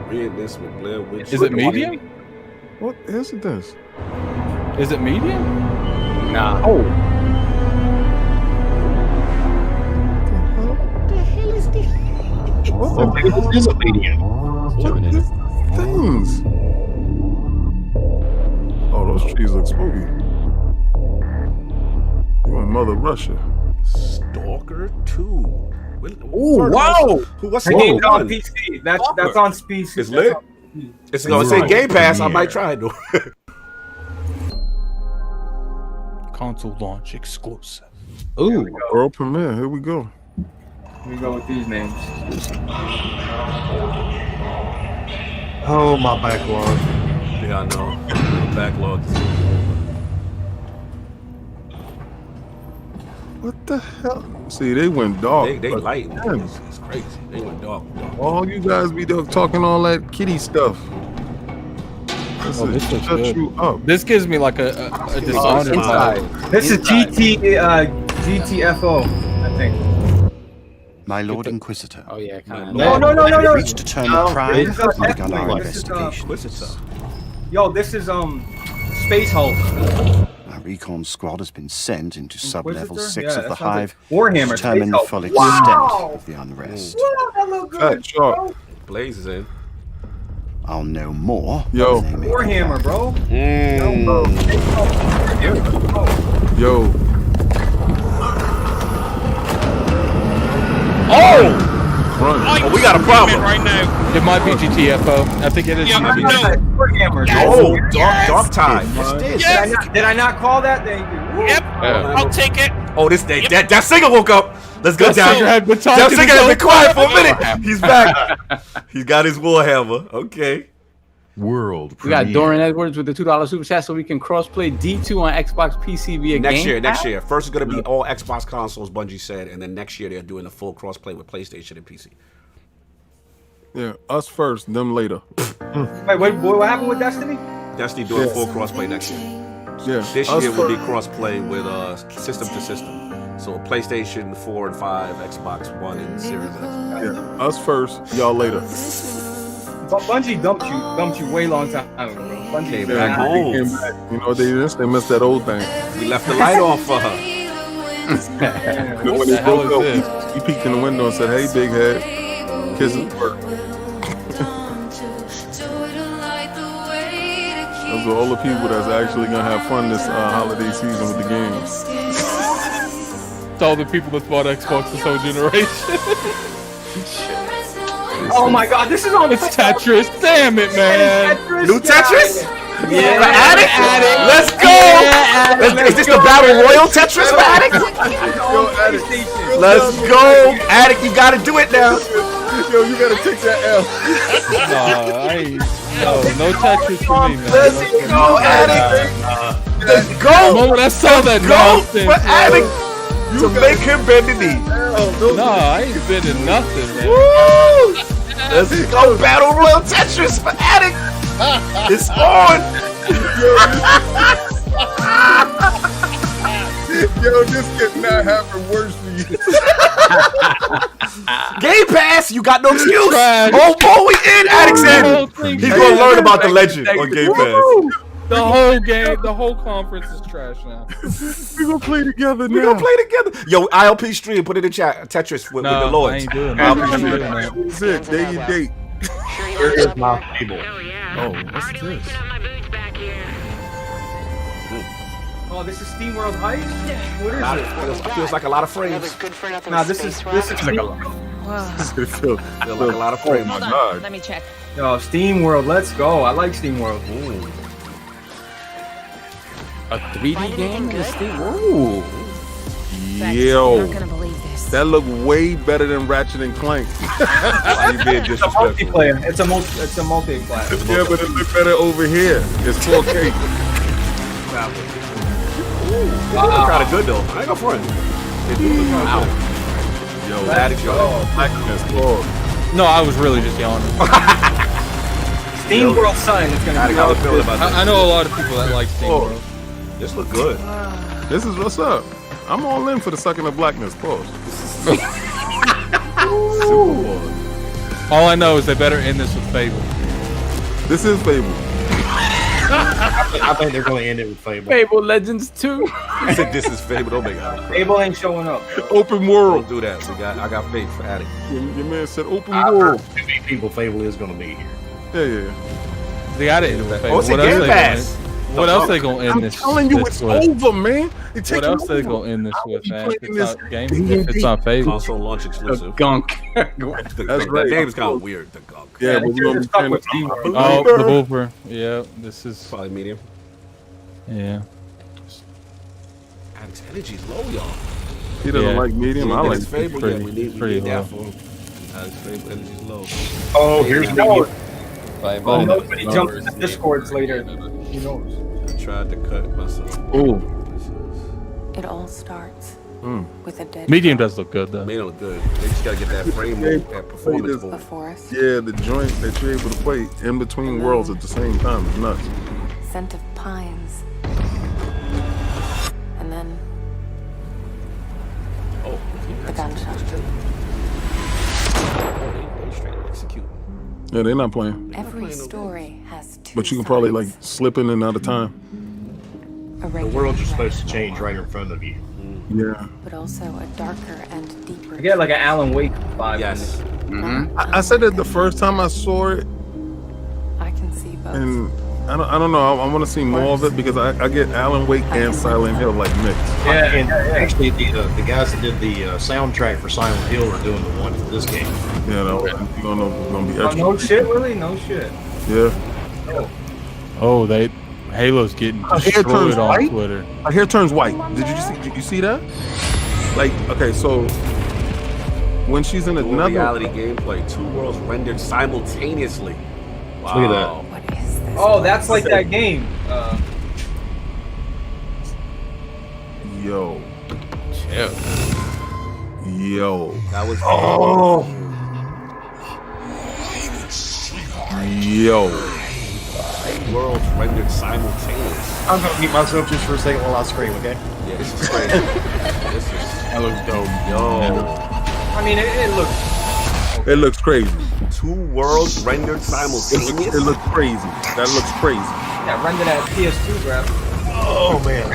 read this with Blair Witch. Is it medium? What is this? Is it medium? Nah. Oh. What the hell This is a medium. things? Oh, those trees look spooky. You in Mother Russia. Stalker 2. Ooh, wow! What's the game's on PC. That's on PC. It's lit. It's gonna say Game Pass. I might try it though. Console launch exclusive. Ooh, world premiere. Here we go. Here we go with these names. Oh, my backlog. Yeah, I know. The backlog. What the hell? See, they went dark. They light. It's crazy. They went dark. All you guys be talking all that kitty stuff. This looks shut good. you up. This gives me like a Dishonored vibe. This is GTFO, I think. My Lord Inquisitor. Oh yeah, kind of. No. We reached a term of pride and begun our investigations. Yo, this is Space Hulk. Our recon squad has been sent into sub-level 6 Yeah, of the that sounds Hive like Warhammer, to determine the Space full Hulk. extent Wow. of the unrest. Wow, that look good. Sharp. Blaze is in. I'll know more. Yo. when they make Warhammer, bro. Yo. Oh! Run. Oh, we got a problem right now. It might be GTFO. I think it is. Warhammer. Oh, darktide. Did I not call that? Thank you. Yep. I'll take it. Oh, that singer woke up. Let's go That down. singer had been That talking singer his has been whole quiet for a time. minute. He's back. He's got his Warhammer. Okay. World We got premiere. Dorian Edwards with the $2 super chat, so we can cross-play D2 on Xbox PC via Next Game year. Pass? First is going to be all Xbox consoles, Bungie said, and then next year they're doing the full cross-play with PlayStation and PC. Yeah, us first, them later. Wait, what happened with Destiny? Destiny doing full crossplay next year. Yeah. This year will be crossplay with system to system. So PlayStation 4 and 5, Xbox One, and Series X. Yeah. Us first, y'all later. But Bungie dumped you way long time ago, bro. Bungie came back home. You know what they did? They missed that old thing. We left the light on for her. When they broke up, he peeked in the window and said, "Hey, big head, kisses work." Those are all the people that's actually gonna have fun this holiday season with the games. It's all the people that bought Xbox this whole generation. Oh my God, this is on. It's Tetris. Damn it, man. New Tetris? Yeah. Addict? Let's go. Is this the Battle Royal Tetris for Addict? Let's go. Addict, you gotta do it now. Yo, you gotta take that L. No Tetris for me, man. Let's go, Addict. Let's go. The moment I saw that nonsense, for Addict to make him bend the knee. No, I ain't bending nothing, man. Woo! Let's go, Battle Royal Tetris for Addict. It's on. Yo, this could not happen worse for you. Game Pass, you got no excuse. Oh boy, we in. Addict's in. He's gonna learn about the legend on Game Pass. The whole game, the whole conference is trash now. We gonna play together now. We gonna play together. Yo, ILP stream, put it in chat. Tetris with the Lords. I ain't doing that. That's it. There you date. Here's my Fable. Oh, what's this? Oh, this is SteamWorld Heist? What is it? Feels like a lot of frames. Nah, this is like a It feels like a lot of frames. Oh my God. Let me check. Yo, SteamWorld, let's go. I like SteamWorld. Ooh. A 3D game in Steam? Ooh. Yo, Not gonna believe this. that look way better than Ratchet and Clank. Why you being disrespectful? Multiplayer. It's a multiplayer. Yeah, but it look better over here. It's 4K. Wow. Look kind of good though. I ain't gonna front. It do look kind of good. Yo, Addict, No, I was really just yelling. SteamWorld sign. It's gonna be how I feel about that. I know a lot of people that like SteamWorld. This look good. This is what's up. I'm all in for the Sucking of Blackness. Pause. All I know is they better end this with Fable. This is Fable. I think they're going to end it with Fable. Fable Legends 2. I said this is Fable. Don't make it. Fable ain't showing up. Open world. Don't do that. I got faith for Addict. Your man said open I've world. heard too many people Fable is going to be here. Yeah. They got it in with Fable. Oh, it's a Game Pass. What else they gonna end this? I'm telling you, it's over, man. What else they gonna end this with, man? If it's not game, if it's not Fable. Console launch exclusive. Gunk. That's That right. name is kind of weird. The Gunk. Yeah, but we're gonna be playing with Oh, the Booper. Yeah, this is probably medium. Yeah. Addict's energy's low, y'all. He doesn't like medium. I like Fable. Yeah, we need that for him. Addict's Fable energy's low. Oh, here's the Nobody jumps in the Discords later. Who knows? I tried to cut myself. Ooh. It all starts with a dead Medium does look good though. Medium look good. They just gotta get that frame mode, that performance mode. Yeah, the joint that you're able to play in between worlds at the same time is nuts. scent of pines. And then the gunshot. Yeah, they're not playing. Every story has two But you can probably like slip in and out of time. The world's just supposed to change right in front of you. Yeah. but also a darker and deeper. I get like an Alan Wake vibe. Yes. I said it the first time I saw it, I can see both. and I don't know. I want to see more of it because I get Alan Wake and Silent Hill like mixed. Yeah, and actually the guys that did the soundtrack for Silent Hill are doing the one for this game. Yeah, no, you don't know if it's gonna be Oh, extra. no shit, really? No shit. Yeah. Oh, Halo's getting Her hair turns destroyed on white. Twitter. Her hair turns white. Did you see that? Like, okay, so when she's in Dual another reality gameplay, two worlds rendered simultaneously. Wow. Look at that. What is this? Oh, that's like that game. Yo. Chill. Yo. That was Yo. worlds rendered simultaneous. I'm gonna mute myself just for a second while I scream, okay? Yeah, this is crazy. That looks dope. Yo. I mean, it looks. It looks crazy. 2 worlds rendered simultaneous. It looks crazy. That looks crazy. Yeah, render that PS2 graphics. Oh man.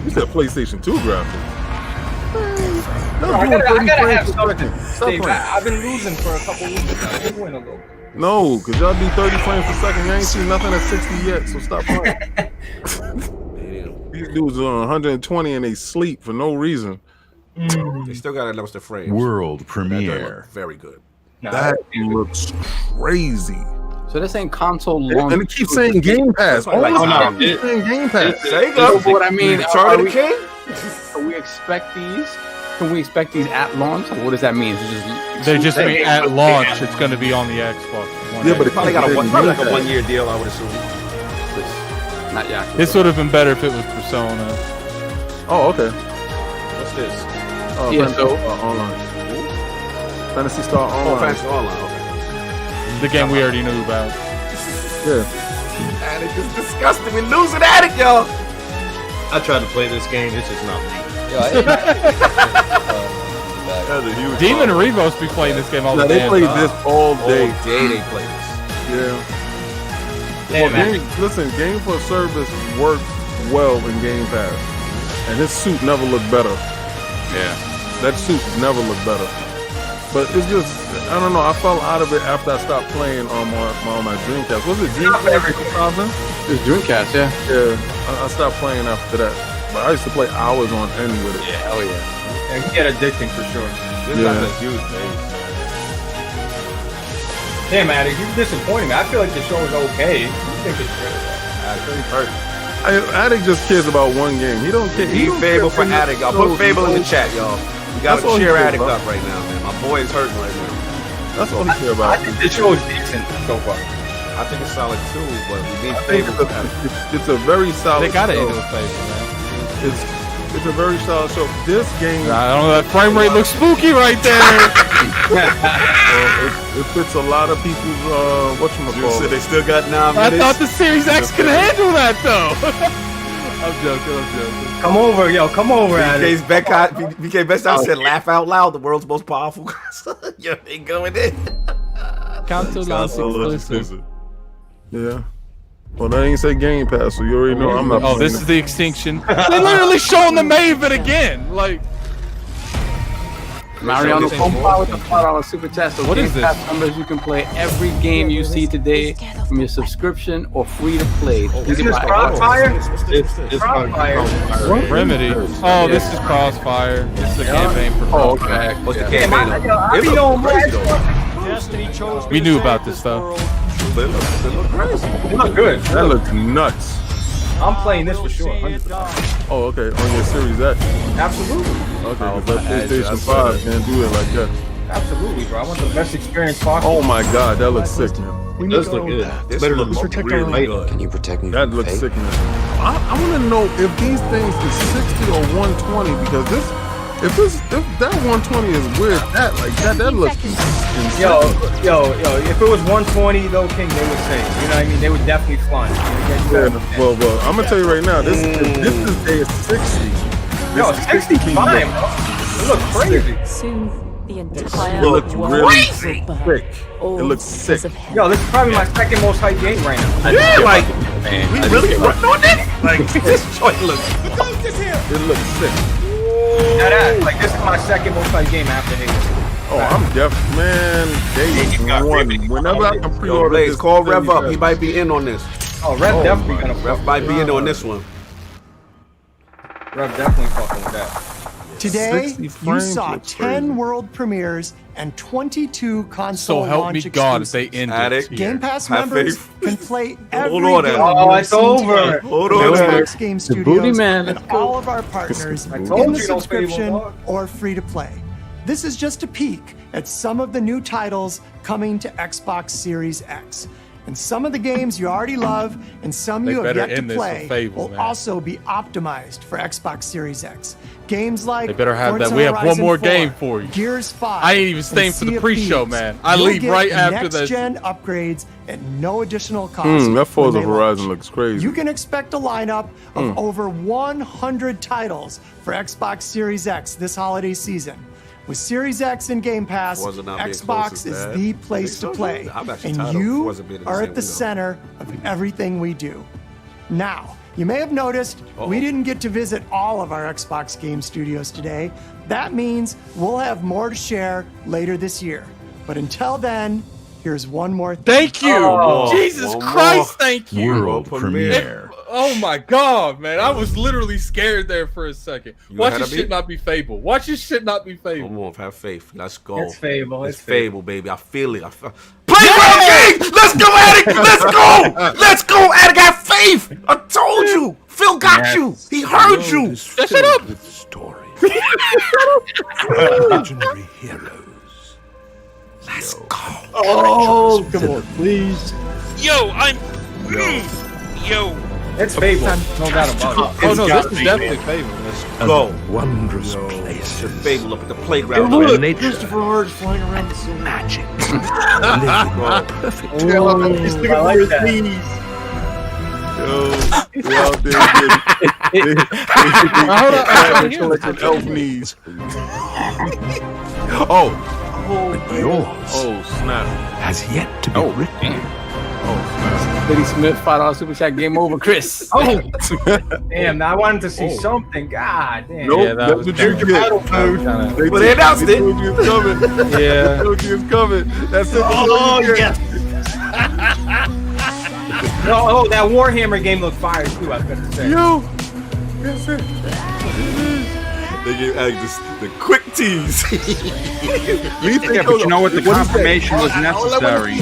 You said PlayStation 2 graphics. Bro, I gotta have something. Steve, I've been losing for a couple weeks. I can win a little. No, because y'all do 30 frames per second. You ain't seen nothing at 60 yet, so stop playing. These dudes are on 120 and they sleep for no reason. They still got to announce the frames. World premiere. Very good. That looks crazy. So this ain't console launch. And it keeps saying Game Pass. Oh, no. It's saying Game Pass. There you go. What I mean, Charlie the King? Can we expect these? Can we expect these at launch? What does that mean? They're just saying at launch. It's going to be on the Xbox One. Yeah, but it probably got like a 1-year deal, I would assume. Not yet. This would have been better if it was Persona. Oh, okay. What's this? Oh, Yeah, Fantasy Star Online. Fantasy Star Online. Oh, Fantasy Online. Okay. The game we already knew about. Yeah. Attic is disgusting. We're losing Attic, y'all. I tried to play this game. It's just not me. That's a huge Demon and Revos be playing this game all the they damn play time. this all day. All day they play this. Yeah. Damn, Well, listen, Game for Service works well in Game Pass. And his suit never looked better. Yeah. That suit never looked better. But it's just, I don't know, I fell out of it after I stopped playing on my Dreamcast. Was it Dreamcast? It's Dreamcast, yeah. Yeah, I stopped playing after that. But I used to play hours on end with it. Yeah, hell yeah. And get addicting for sure. This Yeah. is a huge thing. Damn, Attic, you're disappointing me. I feel like the show is okay. You think it's good? Attic just cares about one game. He don't care. He Fable for Attic, y'all. Put Fable in the chat, y'all. We gotta That's all cheer he cares Attic about. up right now, man. My boy is hurting right now. That's all he cares about. I think the show is decent so far. I think it's solid too, but we need I think Fable for Attic. it's a very solid They got it show. into a Fable, man. It's a very solid show. This game, I don't know, that frame rate looks spooky right there. it fits a lot of people's whatchamacallit. They still got 9 I minutes. thought the Series X could handle that, though. I'm joking. Come over, yo. Come over, Attic. BK Best I said laugh out loud, the world's most powerful console. Yo, they going in. Console launch exclusive. Yeah. Well, they ain't say Game Pass, so you already know I'm not. Oh, this is the extinction. They literally showing the Maven again. Like, Mariano Compa with the $5 super chat. So What is Game this? Pass members, you can play every game you see today from your subscription or free to play. Isn't this Crossfire? It's Crossfire. Remedy. Oh, this is Crossfire. This is a campaign for Crossfire. What's the Damn, campaign? I be on Destiny chose We knew about this stuff. They look crazy. It look good. That looks nuts. I'm playing this for sure. 100%. Oh, okay. On your Series X. Absolutely. Okay, because that PlayStation 5 can't do it like that. Absolutely, bro. I want the best experience possible. Oh my God, that looks sick, man. It does look good. It's better than really good. Can you protect me That from looks fate? sick, man. I want to know if these things is 60 or 120 because if that 120 is weird, that looks insane. Yo, if it was 120 though, King, they would say, you know what I mean? They would definitely fly. Yeah, well, I'm gonna tell you right now, this is 60. Yo, 60 fine, bro. It looks crazy. Soon, the entire It looks world really will sick. burn. It looks sick. Yo, this is probably my second most hyped game right now. Yeah, like, we really running on this? Like, this joint looks. It looks sick. Like, this is my second most hyped game after Halo. Oh, I'm man. Day one. Whenever I can pre-order Blaze, this, call Rev up. He might be in on this. Oh, Rev definitely gonna Rev might be in on this one. Rev definitely fucking with that. Today, 60 you frames saw looks 10 crazy. world premieres and 22 console So help launch me God if exclusives. they end Attic. it. Game Pass Have members faith. can play Hold every on, game Adam. Oh, you've it's seen over. today Hold from on, Xbox Game The booty Studios man. and all of our partners I in told the you don't play subscription Fable, dog. or free to play. This is just a peek at some of the new titles coming to Xbox Series X. And some of the games you already love and some They you have better yet to end this with play Fable, will man. also be optimized for Xbox Series X. Games like They better have Forza that. We have one Horizon more 4, game for you. Gears 5. I ain't even and staying for Sea the of pre-show, Thieves. man. I You'll leave get right after next this. gen upgrades at no additional cost. That when Forza they Horizon launch. looks crazy. You can expect a lineup of over 100 titles for Xbox Series X this holiday season. With Series X and Game Pass, Forza not being Xbox close is is bad. the place to So, play. I'm actually And tired of you Forza being in the are same at the window. center of everything we do. Now, you may have noticed we didn't get to visit all of our Xbox game studios today. That means we'll have more to share later this year. But until then, here's one more thing. Thank you. Jesus Christ, thank you. World premiere. Oh my God, man. I was literally scared there for a second. Watch ahead this of me? shit not be Fable. Watch this shit not be Fable. Come on, have faith. Let's go. It's Fable. It's It's Fable, baby. I feel it. Playground game! Let's go, Attic! Let's go! Let's go, Attic! Have faith! I told you! Phil got you! He heard you! Shut up! With stories. Legendary heroes. Let's go. Oh, come on, please. Yo, I'm. Yo. It's Fable. No doubt about it. Oh no, this is definitely Fable. Let's go. Wondrous Yo, place. it's your Fable up at the playground. Where nature Christopher Hard's flying around the city. magic. Perfect. I like that. Yo, we out there getting elf knees. Yours Oh, snap. has yet to be written. Liddy Smith, $5 super chat. Game over, Chris. Oh, damn! Now I wanted to see something. God damn. Nope, Yeah, that that's was what you kinda- get. But they announced it. They told you it's coming. Yeah. They told you it's coming. That's it. Oh, That's what you get. Oh, that Warhammer game looked fire too. I was gonna say. Yo, that's it. They gave Alex the quick tease. Yeah, but you know what? The confirmation was necessary.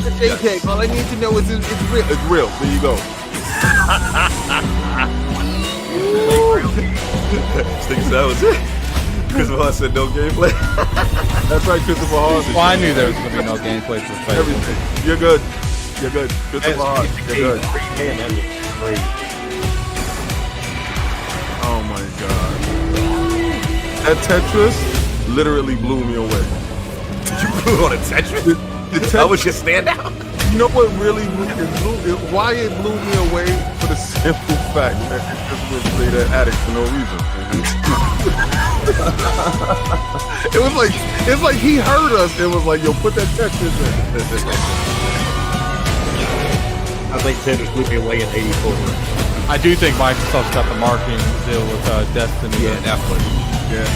All I need to know is it's real. It's real. There you go. Stinks that was it. Christopher Hart said no gameplay. That's right, Christopher Hart. Well, I knew there was gonna be no gameplay for Fable. Everything. You're good. You're good. Christopher Hart. You're good. Oh my God. That Tetris literally blew me away. You blew on a Tetris? That was your standout? You know what really why it blew me away? For the simple fact that it just would play that Addict for no reason. It's like he heard us. It was like, yo, put that Tetris in. I think Tetris blew me away in '84. I do think Microsoft's got the marketing deal with Destiny. Yeah, definitely. Yeah.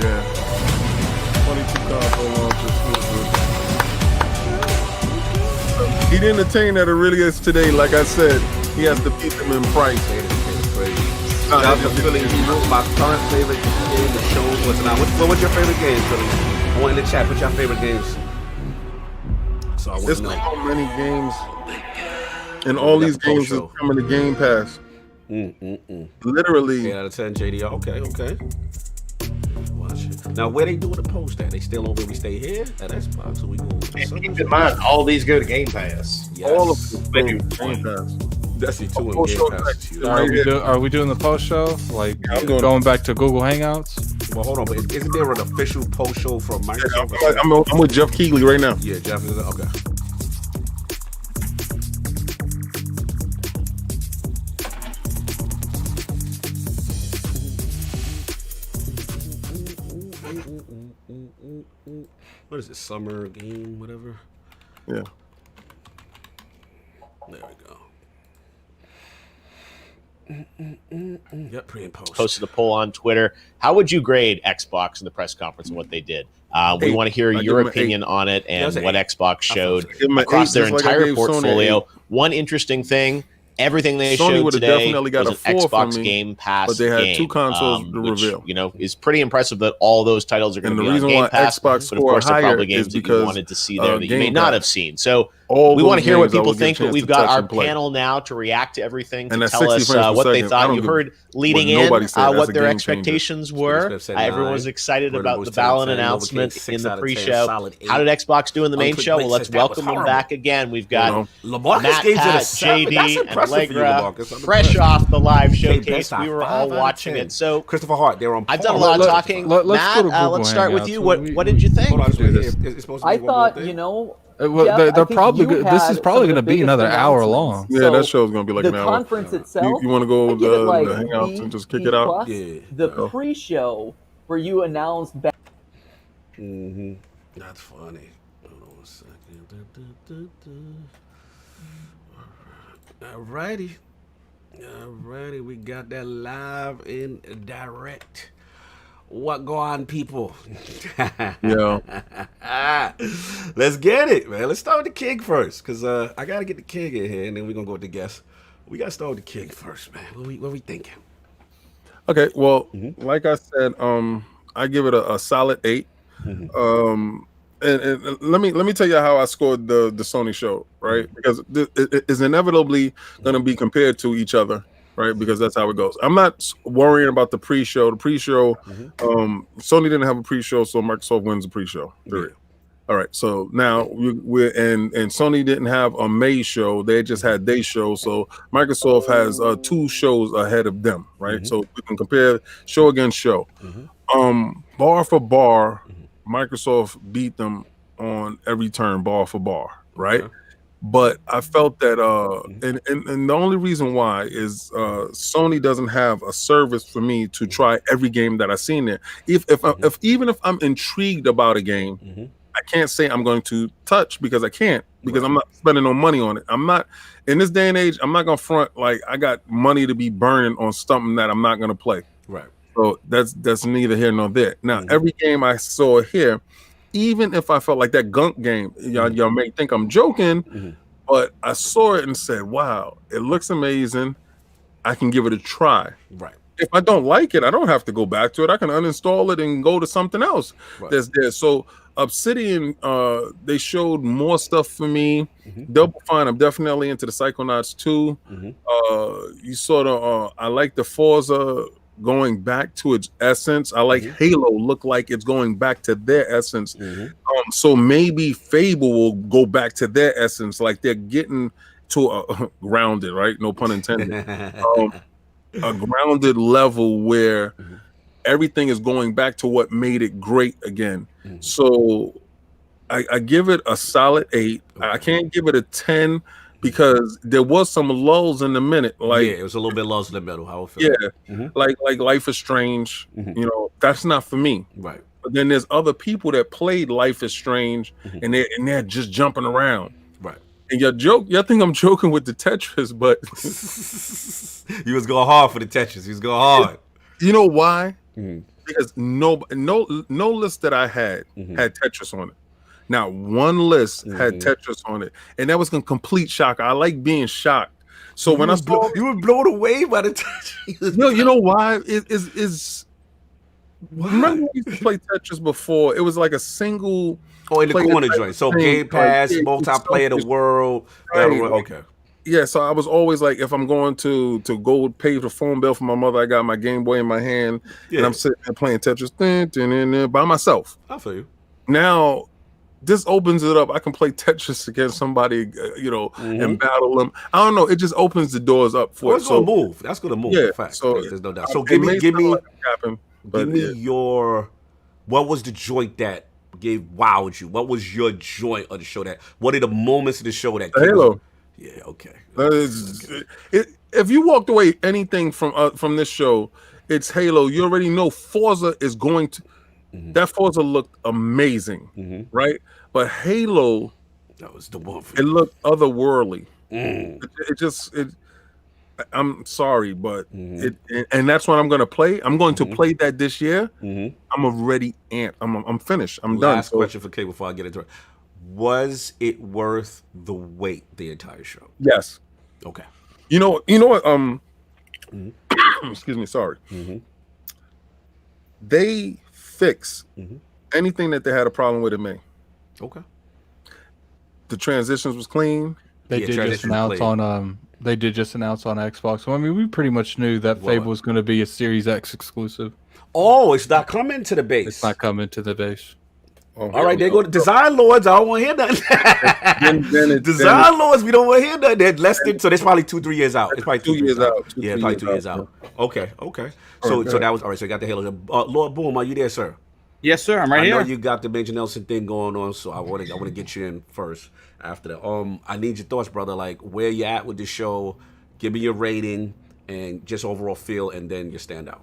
Yeah. 22 console launches. He didn't attain that it really is today. Like I said, he has to beat them in price. I'm feeling my current favorite game that shows what's not. What's your favorite game, Philly? I want in the chat. What's your favorite games? So I want There's to know. so many games, and all these games is coming to Game Pass. Literally. 8 out of 10, JD. Okay. Watch it. Now, where they doing the post at? They still on where we stay here at Xbox? Or we go? Keep in mind, all these go to Game Pass. Yes. All of them go to Game Pass. Destiny 2 and Game Pass. Are we doing the post show? Like going back to Google Hangouts? Well, hold on, but isn't there an official post show from Microsoft? Yeah, I'm with Jeff Keighley right now. Yeah, Jeff is okay. What is it? Summer game, whatever. Yeah. There we go. Yep, pre and post. Posted a poll on Twitter. How would you grade Xbox in the press conference and what they did? We want to hear your opinion on it and what Xbox showed across their entire portfolio. One interesting thing, everything they showed today was an Xbox Game Pass but they had game, 2 consoles to which, reveal. you know, is pretty impressive that all those titles are going to be on reason Game why Pass. Xbox But of course, they're scored probably higher games is that you because, wanted to see there that you may Game not Pass. have seen. So All we want to hear what those games I people will get a think, but chance we've to got touch our and play. panel now to react to everything, to And that's tell 60 us frames per what they second. I thought. don't You give- heard leading what in nobody said as what a their game changer. expectations were. Everyone was excited about the Balan announcement in the pre-show. How did Xbox do in the main show? Well, let's welcome them back again. We've got Matt, Pat, JD, and Allegra fresh off the live showcase. We were all watching it. So Christopher Hart, they're on. I've done a lot of talking. Matt, let's start with you. What did you think? I thought, you know, they're probably this is probably going to be another hour long. Yeah, that show's going to be like an hour. The conference itself. You want to go the hangouts and just kick it out? Yeah. The pre-show where you announced. That's funny. Hold on a second. Alrighty, we got that live and direct. What go on, people? Yeah. Let's get it, man. Let's start with the King first, because I got to get the King in here, and then we're going to go with the guests. We got to start with the King first, man. What we thinking? Okay, well, like I said, I give it a solid 8. And let me tell you how I scored the Sony show, right? Because it is inevitably going to be compared to each other, right? Because that's how it goes. I'm not worrying about the pre-show. The pre-show, Sony didn't have a pre-show, so Microsoft wins the pre-show. Period. All right, so now we're and Sony didn't have a May show; they just had their show. So Microsoft has 2 shows ahead of them, right? So we can compare show against show. Bar for bar, Microsoft beat them on every turn, bar for bar, right? But I felt that, and the only reason why is Sony doesn't have a service for me to try every game that I've seen there. Even if I'm intrigued about a game, I can't say I'm going to touch because I can't, because I'm not spending no money on it. I'm not in this day and age. I'm not gonna front like I got money to be burning on something that I'm not gonna play. Right. So that's neither here nor there. Now every game I saw here, even if I felt like that Gunk game, y'all may think I'm joking, but I saw it and said, "Wow, it looks amazing. I can give it a try." Right. If I don't like it, I don't have to go back to it. I can uninstall it and go to something else that's there. So Obsidian, they showed more stuff for me. Double Fine, I'm definitely into the Psychonauts 2. You sort of, I like the Forza going back to its essence. I like Halo look like it's going back to their essence. So maybe Fable will go back to their essence, like they're getting to a grounded, right? No pun intended. A grounded level where everything is going back to what made it great again. So I give it a solid 8. I can't give it a 10 because there was some lulls in the minute. Like it was a little bit lulls in the middle. How I feel. Yeah, like Life is Strange. You know, that's not for me. Right. But then there's other people that played Life is Strange, and they're just jumping around. Right. And y'all think I'm joking with the Tetris, but you was going hard for the Tetris. You was going hard. You know why? Because no list that I had had Tetris on it. Now one list had Tetris on it, and that was a complete shock. I like being shocked. So when I saw you were blown away by the Tetris. You know why? Remember we used to play Tetris before? It was like a single. Oh, in the corner joint. So Game Pass, multiplayer, the world. Okay. Yeah, so I was always like, if I'm going to go pay the phone bill for my mother, I got my Game Boy in my hand, and I'm sitting there playing Tetris by myself. I feel you. Now, this opens it up. I can play Tetris against somebody, and battle them. I don't know. It just opens the doors up for it. It's gonna move. That's gonna move. Yeah. Fact. So there's no doubt. So give me your. What was the joint that wowed you? What was your joint of the show? What are the moments of the show that? Halo. Yeah, okay. If you walked away anything from this show, it's Halo. You already know Forza is going to. That Forza looked amazing, right? But Halo, that was the one. It looked otherworldly. I'm sorry, but and that's what I'm going to play. I'm going to play that this year. I'm already amped. I'm finished. I'm done. Last question for Kay before I get into it. Was it worth the wait, the entire show? Yes. Okay. You know what? Excuse me. Sorry. They fix anything that they had a problem with in May. Okay. The transitions was clean. They did just announce on they did just announce on Xbox. So, I mean, we pretty much knew that Fable was going to be a Series X exclusive. Oh, it's not coming to the base. It's not coming to the base. Oh, all right, they go to Design Lords. I don't want to hear nothing. Design Lords, we don't want to hear nothing. They're less than, so that's probably 2-3 years out. It's probably 2 years out. Yeah, probably 2 years out. Okay. So that was all right. So you got the Halo. Lord Boom, are you there, sir? Yes, sir. I'm right here. I know you got the Major Nelson thing going on, so I want to get you in first. After that, I need your thoughts, brother. Like where you at with the show? Give me your rating and just overall feel, and then your standout.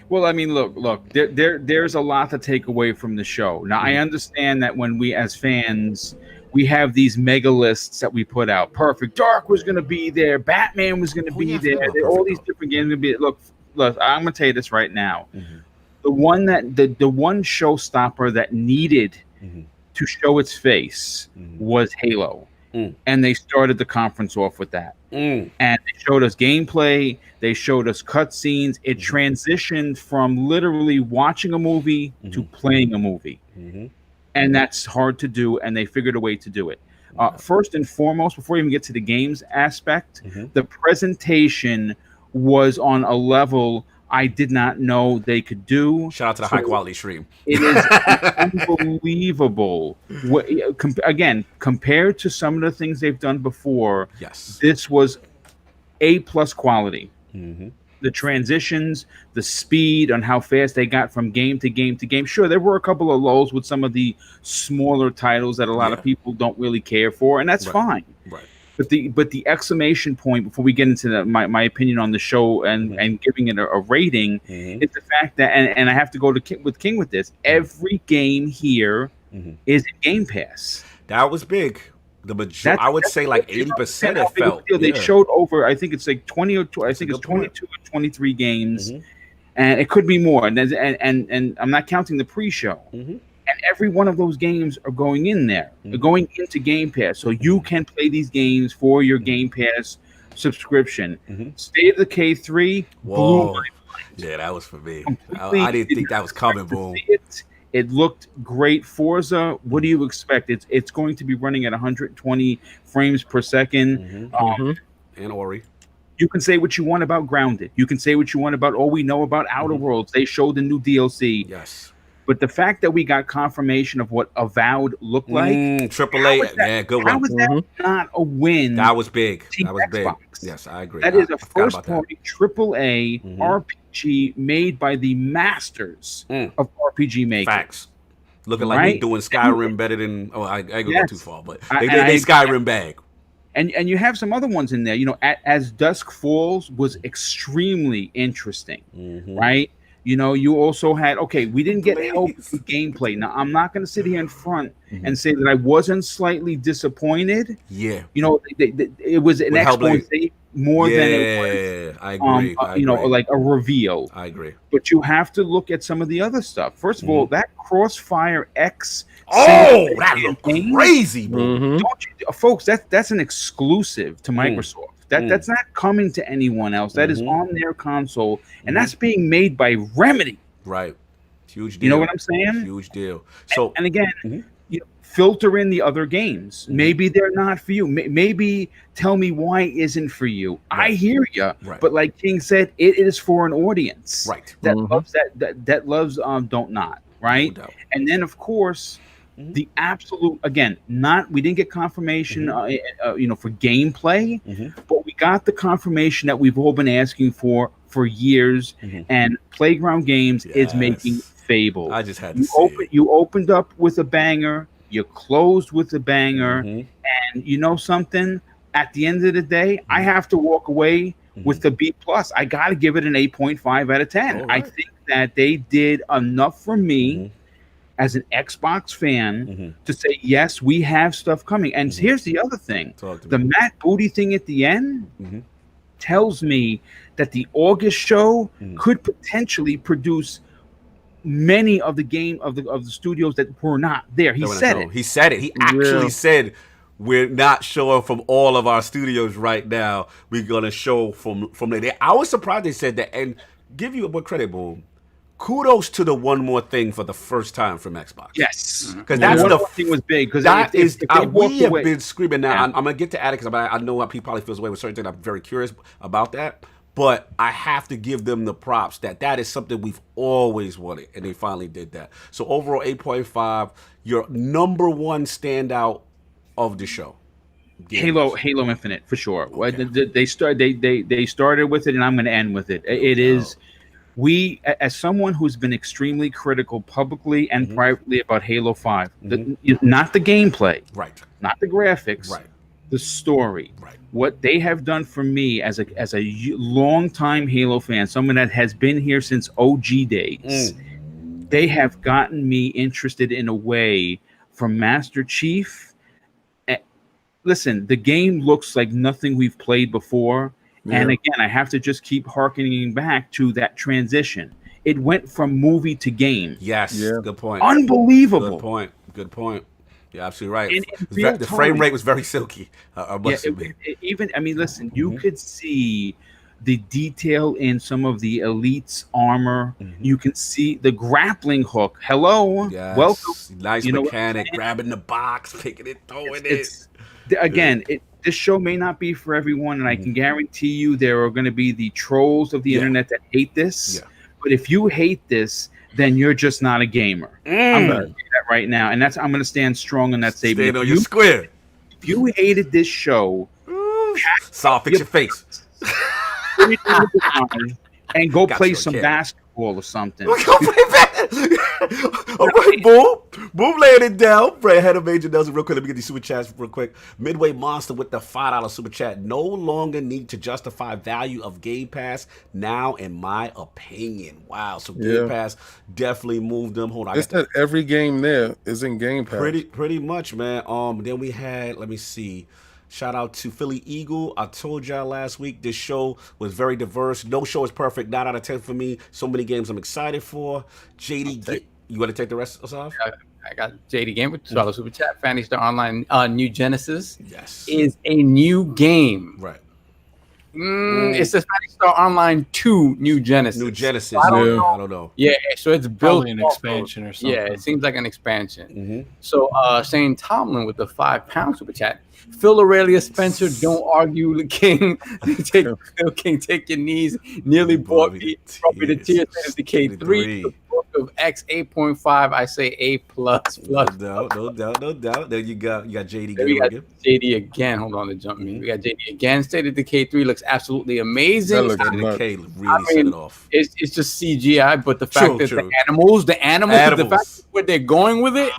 Well, I mean, look. There's a lot to take away from the show. Now, I understand that when we, as fans, we have these mega lists that we put out. Perfect Dark was going to be there. Batman was going to be there. All these different games going to be. Look. I'm going to tell you this right now. The one showstopper that needed to show its face was Halo. And they started the conference off with that. And they showed us gameplay. They showed us cutscenes. It transitioned from literally watching a movie to playing a movie. And that's hard to do, and they figured a way to do it. First and foremost, before you even get to the games aspect, the presentation was on a level I did not know they could do. Shout out to the high quality stream. It is unbelievable. Again, compared to some of the things they've done before, yes, this was A+ quality. The transitions, the speed on how fast they got from game to game to game. Sure, there were a couple of lulls with some of the smaller titles that a lot of people don't really care for, and that's fine. Right. But the exclamation point before we get into my opinion on the show and giving it a rating is the fact that, and I have to go to with King with this, every game here is in Game Pass. That was big. The majority, I would say like 80% it felt. They showed over, I think it's like 20 or I think it's 22 or 23 games, and it could be more. And I'm not counting the pre-show. And every one of those games are going in there, going into Game Pass. So you can play these games for your Game Pass subscription. State of Decay 3 blew my mind. Yeah, that was for me. I didn't think that was coming, Boom. It looked great. Forza, what do you expect? It's going to be running at 120 frames per second. And Ori. You can say what you want about Grounded. You can say what you want about, we know about Outer Worlds. They showed the new DLC. Yes. But the fact that we got confirmation of what Avowed looked like, AAA, good one. How was that not a win? That was big. That was Xbox? big. Yes, I agree. That is a first-party AAA RPG made by the masters of RPG making. Facts. Looking like we doing Skyrim better than. Oh, I ain't gonna go too far, but they Skyrim bag. And you have some other ones in there. You know, As Dusk Falls was extremely interesting, right? You know, you also had, we didn't get help with gameplay. Now, I'm not going to sit here in front and say that I wasn't slightly disappointed. Yeah. You know, it was an exploit more than it was. I agree. You know, like a reveal. I agree. But you have to look at some of the other stuff. First of all, that Crossfire X. That looked crazy, bro. Don't you, folks, that's an exclusive to Microsoft. That's not coming to anyone else. That is on their console, and that's being made by Remedy. Right. Huge deal. You know what I'm saying? Huge deal. So, and again, you know, filter in the other games. Maybe they're not for you. Maybe tell me why it isn't for you. Right. I hear you, but like King said, it is for an audience that loves that loves Don't Not, right? No. And then of course. The absolute, again, we didn't get confirmation, you know, for gameplay, but we got the confirmation that we've all been asking for years. And Playground Games is making Fable. I just had to you opened up with a banger, you closed with a banger, and you know something? At the end of the day, I have to walk away with the B+. I got to give it an 8.5 out of 10. Right. I think that they did enough for me. As an Xbox fan, to say, yes, we have stuff coming. And here's the other thing. The Matt Booty thing at the end tells me that the August show could potentially produce many of the studios that were not there. He said it. He said it. He actually said, we're not showing from all of our studios right now. We're going to show from there. I was surprised they said that. And give you a more credit, Boom. kudos to the One More Thing for the first time from Xbox. Yes, because that's One the More Thing was big. Because we have been screaming. Now I'm gonna get to Attic because I know how people probably feels away with certain things. I'm very curious about that, but I have to give them the props that is something we've always wanted, and they finally did that. So overall, 8.5, your number one standout of the show. Halo Infinite for sure. Okay. They started with it, and I'm going to end with it. It is. We, as someone who's been extremely critical publicly and privately about Halo 5, not the gameplay, right? Not the graphics, right? The story, right? What they have done for me as a long-time Halo fan, someone that has been here since OG days, they have gotten me interested in a way from Master Chief. Listen, the game looks like nothing we've played before. Yeah. And again, I have to just keep hearkening back to that transition. It went from movie to game. Yes, good point. Unbelievable. Good point. You're absolutely right. The frame rate was very silky. Listen, you could see the detail in some of the Elite's armor. You can see the grappling hook. Hello. Yes. Welcome. Nice mechanic, grabbing the box, picking it, throwing it. Again, this show may not be for everyone, and I can guarantee you there are going to be the trolls of the internet that hate this. Yeah. But if you hate this, then you're just not a gamer. I'm going to say that right now, and I'm going to stand strong on that statement. Stand on your square. If you hated this show, fix your face. And go play some basketball or something. All right, boom, laying it down. Right ahead of Major Nelson. Real quick, let me get these super chats real quick. Midway Monster with the $5 super chat. No longer need to justify value of Game Pass now, in my opinion. Wow, so Game Pass definitely moved them. Hold on, it's that every game there is in Game Pass. Pretty much, man. Then we had, let me see. Shout out to Philly Eagle. I told y'all last week this show was very diverse. No show is perfect. 9 out of 10 for me. So many games I'm excited for. JD, you want to take the rest off? I got JD Game with $2 super chat. Fantasy Star Online New Genesis. Yes. Is a new game. Right. It says Fantasy Star Online 2 New Genesis. New Genesis. So I don't know. Yeah, so it's built probably an expansion or something. Yeah, it seems like an expansion. So Shane Tomlin with the £5 super chat. Phil Aurelia Spencer, don't argue the king. Phil King, take your knees. Nearly brought me the tears of the K3. The book of X 8.5. I say A++. No doubt. There you got JD again. JD again. Hold on to jump me. We got JD again. State of Decay 3 looks absolutely amazing. State of Decay really set it off. It's just CGI, but the fact that the animals, the fact where they're going with it,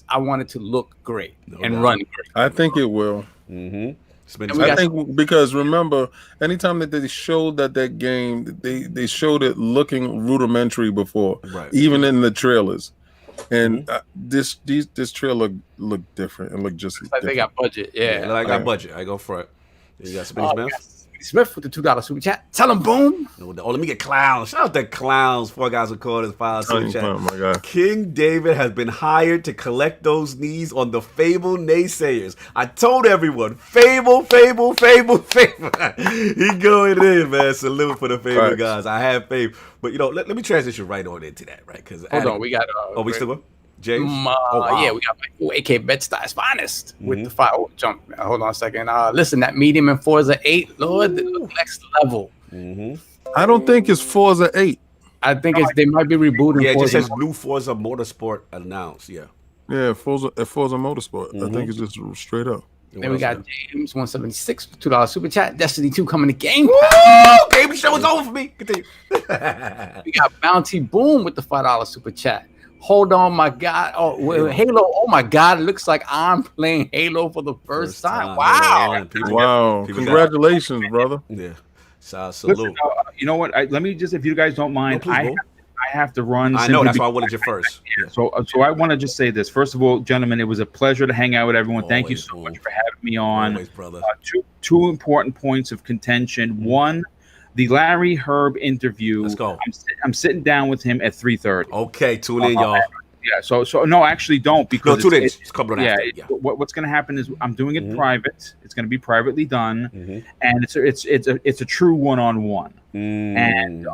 I want it to look great and run great. I think it will. I think because remember, anytime that they showed that game, they showed it looking rudimentary before, even in the trailers. And this trailer looked different. It looked just like they got budget. Yeah, I got budget. I go for it. You got Spinny Smith? Smith with the $2 super chat. Tell him boom. Let me get Clowns. Shout out to Clowns. 4 guys recorded $5 super chat. Oh my God. King David has been hired to collect those knees on the Fable naysayers. I told everyone, Fable. He going in, man. Salute for the Fable guys. I have faith. But let me transition right on into that, right? Because hold on, we got. we still going? James? Yeah, we got AK Bed-Stuy's finest with the fire. Jump. Hold on a second. Listen, that medium in Forza 8, Lord, the next level. I don't think it's Forza 8. I think they might be rebooting. Yeah, it just says new Forza Motorsport announced. Yeah, Forza Motorsport. I think it's just straight up. Then we got James 176 $2 super chat. Destiny 2 coming to Game Pass. Game show is over for me. Continue. We got Bounty Boom with the $5 super chat. Hold on, my God. Halo. Oh, my God. It looks like I'm playing Halo for the first time. Wow. Wow. Congratulations, brother. Yeah. Salute. Listen, you know what? Let me just, if you guys don't mind, I have to run. I know. That's why I wanted you first. So I want to just say this. First of all, gentlemen, it was a pleasure to hang out with everyone. Thank you so much for having me on. Always, brother. Two important points of contention. One, the Larry Herb interview. Let's go. I'm sitting down with him at 3:30. Okay, tune in, y'all. Yeah. So no, actually don't, because no, 2 days. It's a couple of days. Yeah. What's going to happen is I'm doing it private. It's going to be privately done, and it's a true one-on-one. And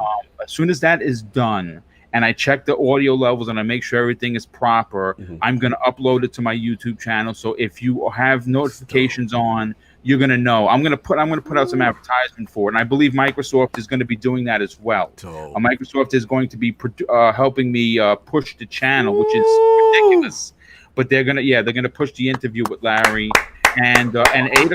as soon as that is done, and I check the audio levels and I make sure everything is proper, I'm going to upload it to my YouTube channel. So if you have notifications on, you're going to know. I'm going to put out some advertisement for it, and I believe Microsoft is going to be doing that as well. Microsoft is going to be helping me push the channel, which is ridiculous. But they're gonna push the interview with Larry, and 8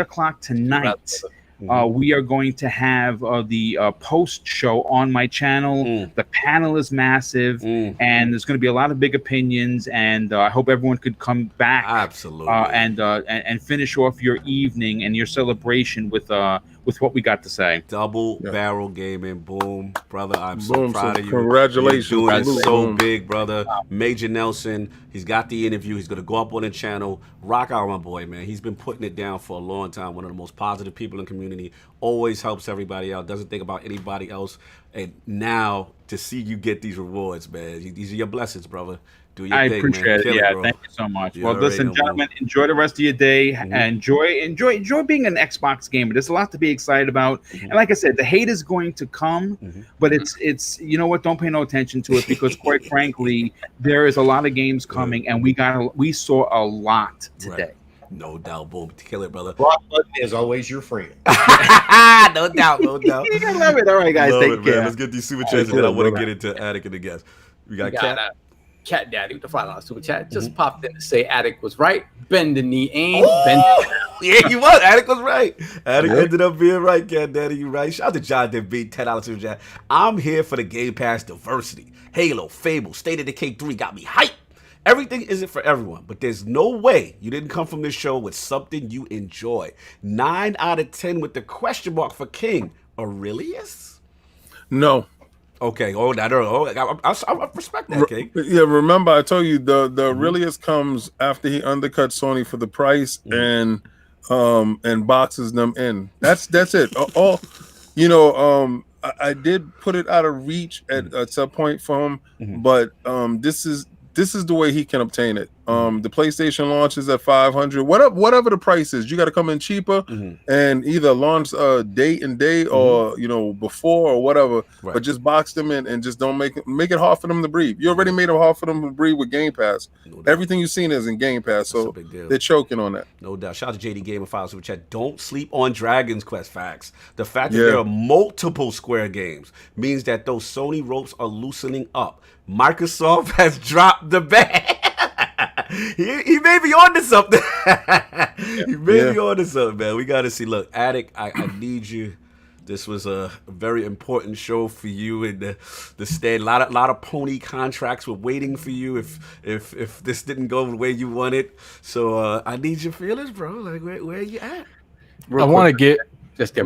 o'clock tonight. We are going to have the post show on my channel. The panel is massive, and there's going to be a lot of big opinions. And I hope everyone could come back, absolutely, and finish off your evening and your celebration with what we got to say. Double Barrel Gaming, boom, brother! I'm so proud of you. Congratulations, you're doing it so big, brother. Major Nelson, he's got the interview. He's going to go up on the channel. Rock out, my boy, man. He's been putting it down for a long time. One of the most positive people in the community. Always helps everybody out. Doesn't think about anybody else. And now to see you get these rewards, man. These are your blessings, brother. Do your thing, appreciate man. it. Thank you so much. Well, listen, gentlemen, enjoy the rest of your day. Enjoy being an Xbox gamer. There's a lot to be excited about. And like I said, the hate is going to come, but it's you know what? Don't pay no attention to it, because quite frankly, there is a lot of games coming, and we saw a lot today. Right. No doubt, boom, kill it, brother. Rock button is always your friend. No doubt, no doubt. I love it. All right, guys, take care. Let's get these super chats, and then I want to get into Attic and the guest. We got Cat. Cat Daddy with the $5 super chat just popped in to say Attic was right. Bend the knee, aim. Bend. Yeah, you was. Attic was right. Attic ended up being right, Cat Daddy. You right. Shout out to John Denby, $10 super chat. I'm here for the Game Pass diversity. Halo, Fable, State of Decay 3 got me hyped. Everything isn't for everyone, but there's no way you didn't come from this show with something you enjoy. 9 out of 10 with the question mark for King. Aurelius? No. Okay. Oh, I respect that, King. Yeah, remember I told you the Aurelius comes after he undercut Sony for the price and boxes them in. That's it. All I did put it out of reach at some point for him, but this is the way he can obtain it. The PlayStation launches at $500. Whatever the price is, you got to come in cheaper and either launch date and day or before or whatever. Right. But just box them in and just don't make it hard for them to breathe. You already made it hard for them to breathe with Game Pass. No, everything you've seen is in Game Pass, so they're choking on that. No doubt. Shout out to JD Gamer Files Super Chat. Don't sleep on Dragon's Quest facts. The fact that there are multiple Square games means that those Sony ropes are loosening up. Microsoft has dropped the bag. he may be on to something. He may be on to something, man. We got to see. Look, Attic, I need you. This was a very important show for you and the stand. A lot of pony contracts were waiting for you if this didn't go the way you wanted. So I need your feelings, bro. Like where are you at? I want to get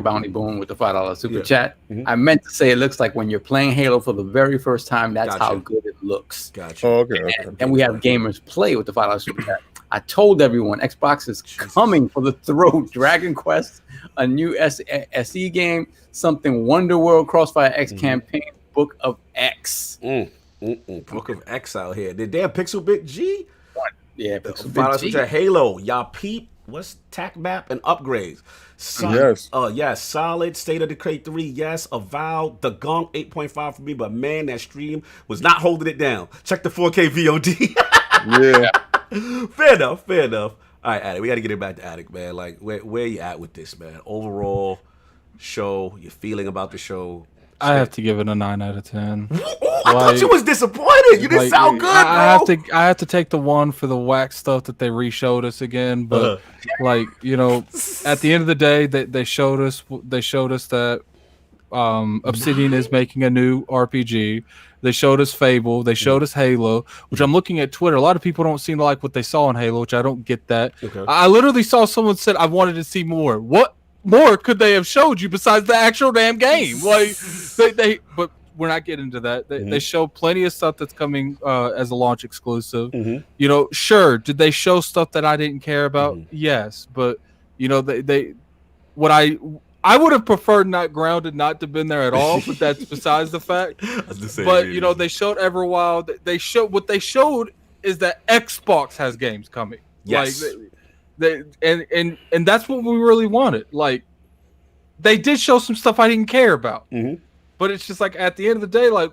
Bounty Boom with the $5 super chat. I meant to say it looks like when you're playing Halo for the very first time, that's how good it looks. Gotcha. Oh, okay. And we have gamers play with the $5 super chat. I told everyone Xbox is coming for the throat. Dragon Quest, a new SE game, something Wonderworld, Crossfire X campaign, Book of X. Book of X out here. The damn Pixel Bit G? Yeah, Pixel Bit G. Halo, y'all peep. What's TAC map and upgrades? Solid State of Decay 3. Yes, Avowed. The Gunk 8.5 for me, but man, that stream was not holding it down. Check the 4K VOD. Yeah. Fair enough. All right, Attic, we got to get it back to Attic, man. Like, where you at with this, man? Overall show, your feeling about the show? I have to give it a 9 out of 10. I thought you was disappointed. You didn't sound good, bro. I have to take the one for the whack stuff that they re-showed us again. But at the end of the day, they showed us that Obsidian is making a new RPG. They showed us Fable. They showed us Halo, which I'm looking at Twitter. A lot of people don't seem to like what they saw in Halo, which I don't get that. Okay. I literally saw someone said I wanted to see more. What more could they have showed you besides the actual damn game? Like but we're not getting into that. They show plenty of stuff that's coming as a launch exclusive. Sure, did they show stuff that I didn't care about? Yes, but they what I would have preferred not Grounded not to have been there at all, but that's besides the fact. But you know, they showed Everwild. They showed is that Xbox has games coming. Yes. Like and that's what we really wanted. Like they did show some stuff I didn't care about. But it's just like at the end of the day, like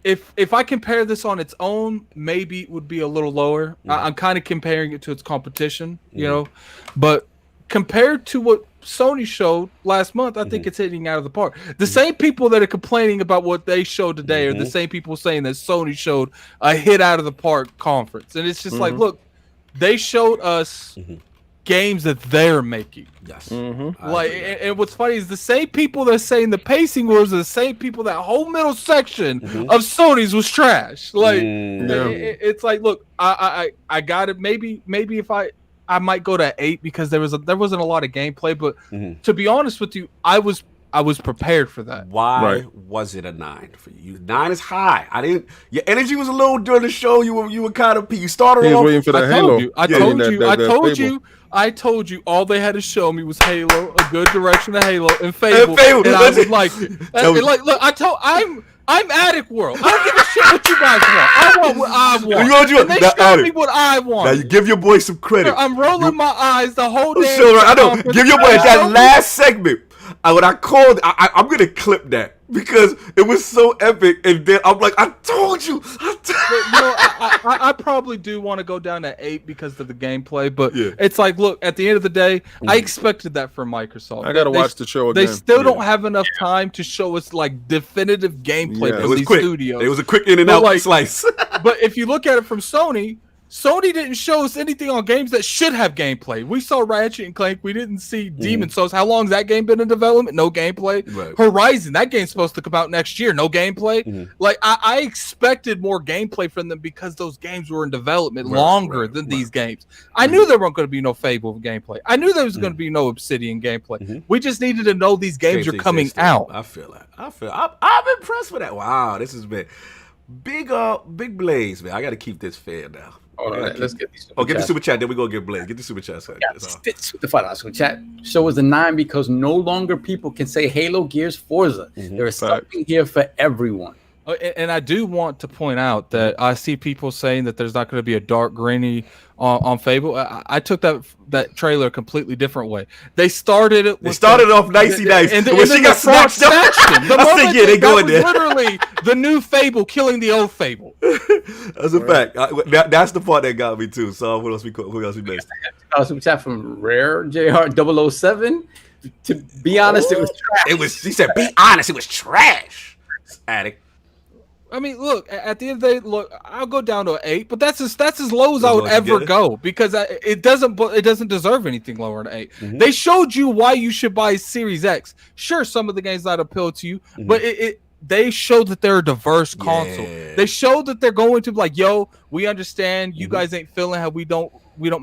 if I compare this on its own, maybe it would be a little lower. I'm kind of comparing it to its competition, you know. But compared to what Sony showed last month, I think it's hitting out of the park. The same people that are complaining about what they showed today are the same people saying that Sony showed a hit out of the park conference. And it's just like, look, they showed us games that they're making. Yes. Like, and what's funny is the same people that are saying the pacing was the same people that whole middle section of Sony's was trash. Like, it's like, look, I got it. Maybe if I might go to 8 because there wasn't a lot of gameplay, but to be honest with you, I was prepared for that. Why was it a 9 for you? 9 is high. Your energy was a little during the show. You were kind of you started off waiting for that Halo. I told you all they had to show me was Halo, a good direction of Halo, and Fable. And I was like, look, I'm Attic World. I don't give a shit what you guys want. I want what I want. And they showed me what I want. Now you give your boy some credit. I'm rolling my eyes the whole day. I know. Give your boy that last segment. When I called, I'm gonna clip that because it was so epic. And then I'm like, I told you. I probably do want to go down to 8 because of the gameplay, but it's like, look, at the end of the day, I expected that from Microsoft. I gotta watch the show again. They still don't have enough time to show us like definitive gameplay from these studios. It was a quick in and out slice. But if you look at it from Sony didn't show us anything on games that should have gameplay. We saw Ratchet and Clank. We didn't see Demon's Souls. How long has that game been in development? No gameplay. Right. Horizon, that game's supposed to come out next year. No gameplay. Like, I expected more gameplay from them because those games were in development longer than these games. I knew there weren't going to be no Fable gameplay. I knew there was going to be no Obsidian gameplay. We just needed to know these games are coming out. I feel that. I'm impressed with that. Wow, this has been big Blaze, man. I got to keep this fair now. Hold on, let's get these super get the super chat, then we go get Blaze. Get the super chat. The super chat show is a 9 because no longer people can say Halo, Gears, Forza. There is something here for everyone. And I do want to point out that I see people saying that there's not going to be a dark granny on Fable. I took that trailer a completely different way. They started it. They started off nicey nice, and when she got snatched up, I said, "Yeah, they going there." Literally, the new Fable killing the old Fable. That's a fact. That's the part that got me too. So who else we missed? Super chat from Rare JR 007. To be honest, it was trash. He said, "Be honest, it was trash." Addict. I mean, look, at the end of the day, look, I'll go down to an 8, but that's as low as I would ever go because it doesn't deserve anything lower than 8. They showed you why you should buy Series X. Sure, some of the games not appeal to you, but they showed that they're a diverse console. They showed that they're going to be like, yo, we understand you guys ain't feeling how we don't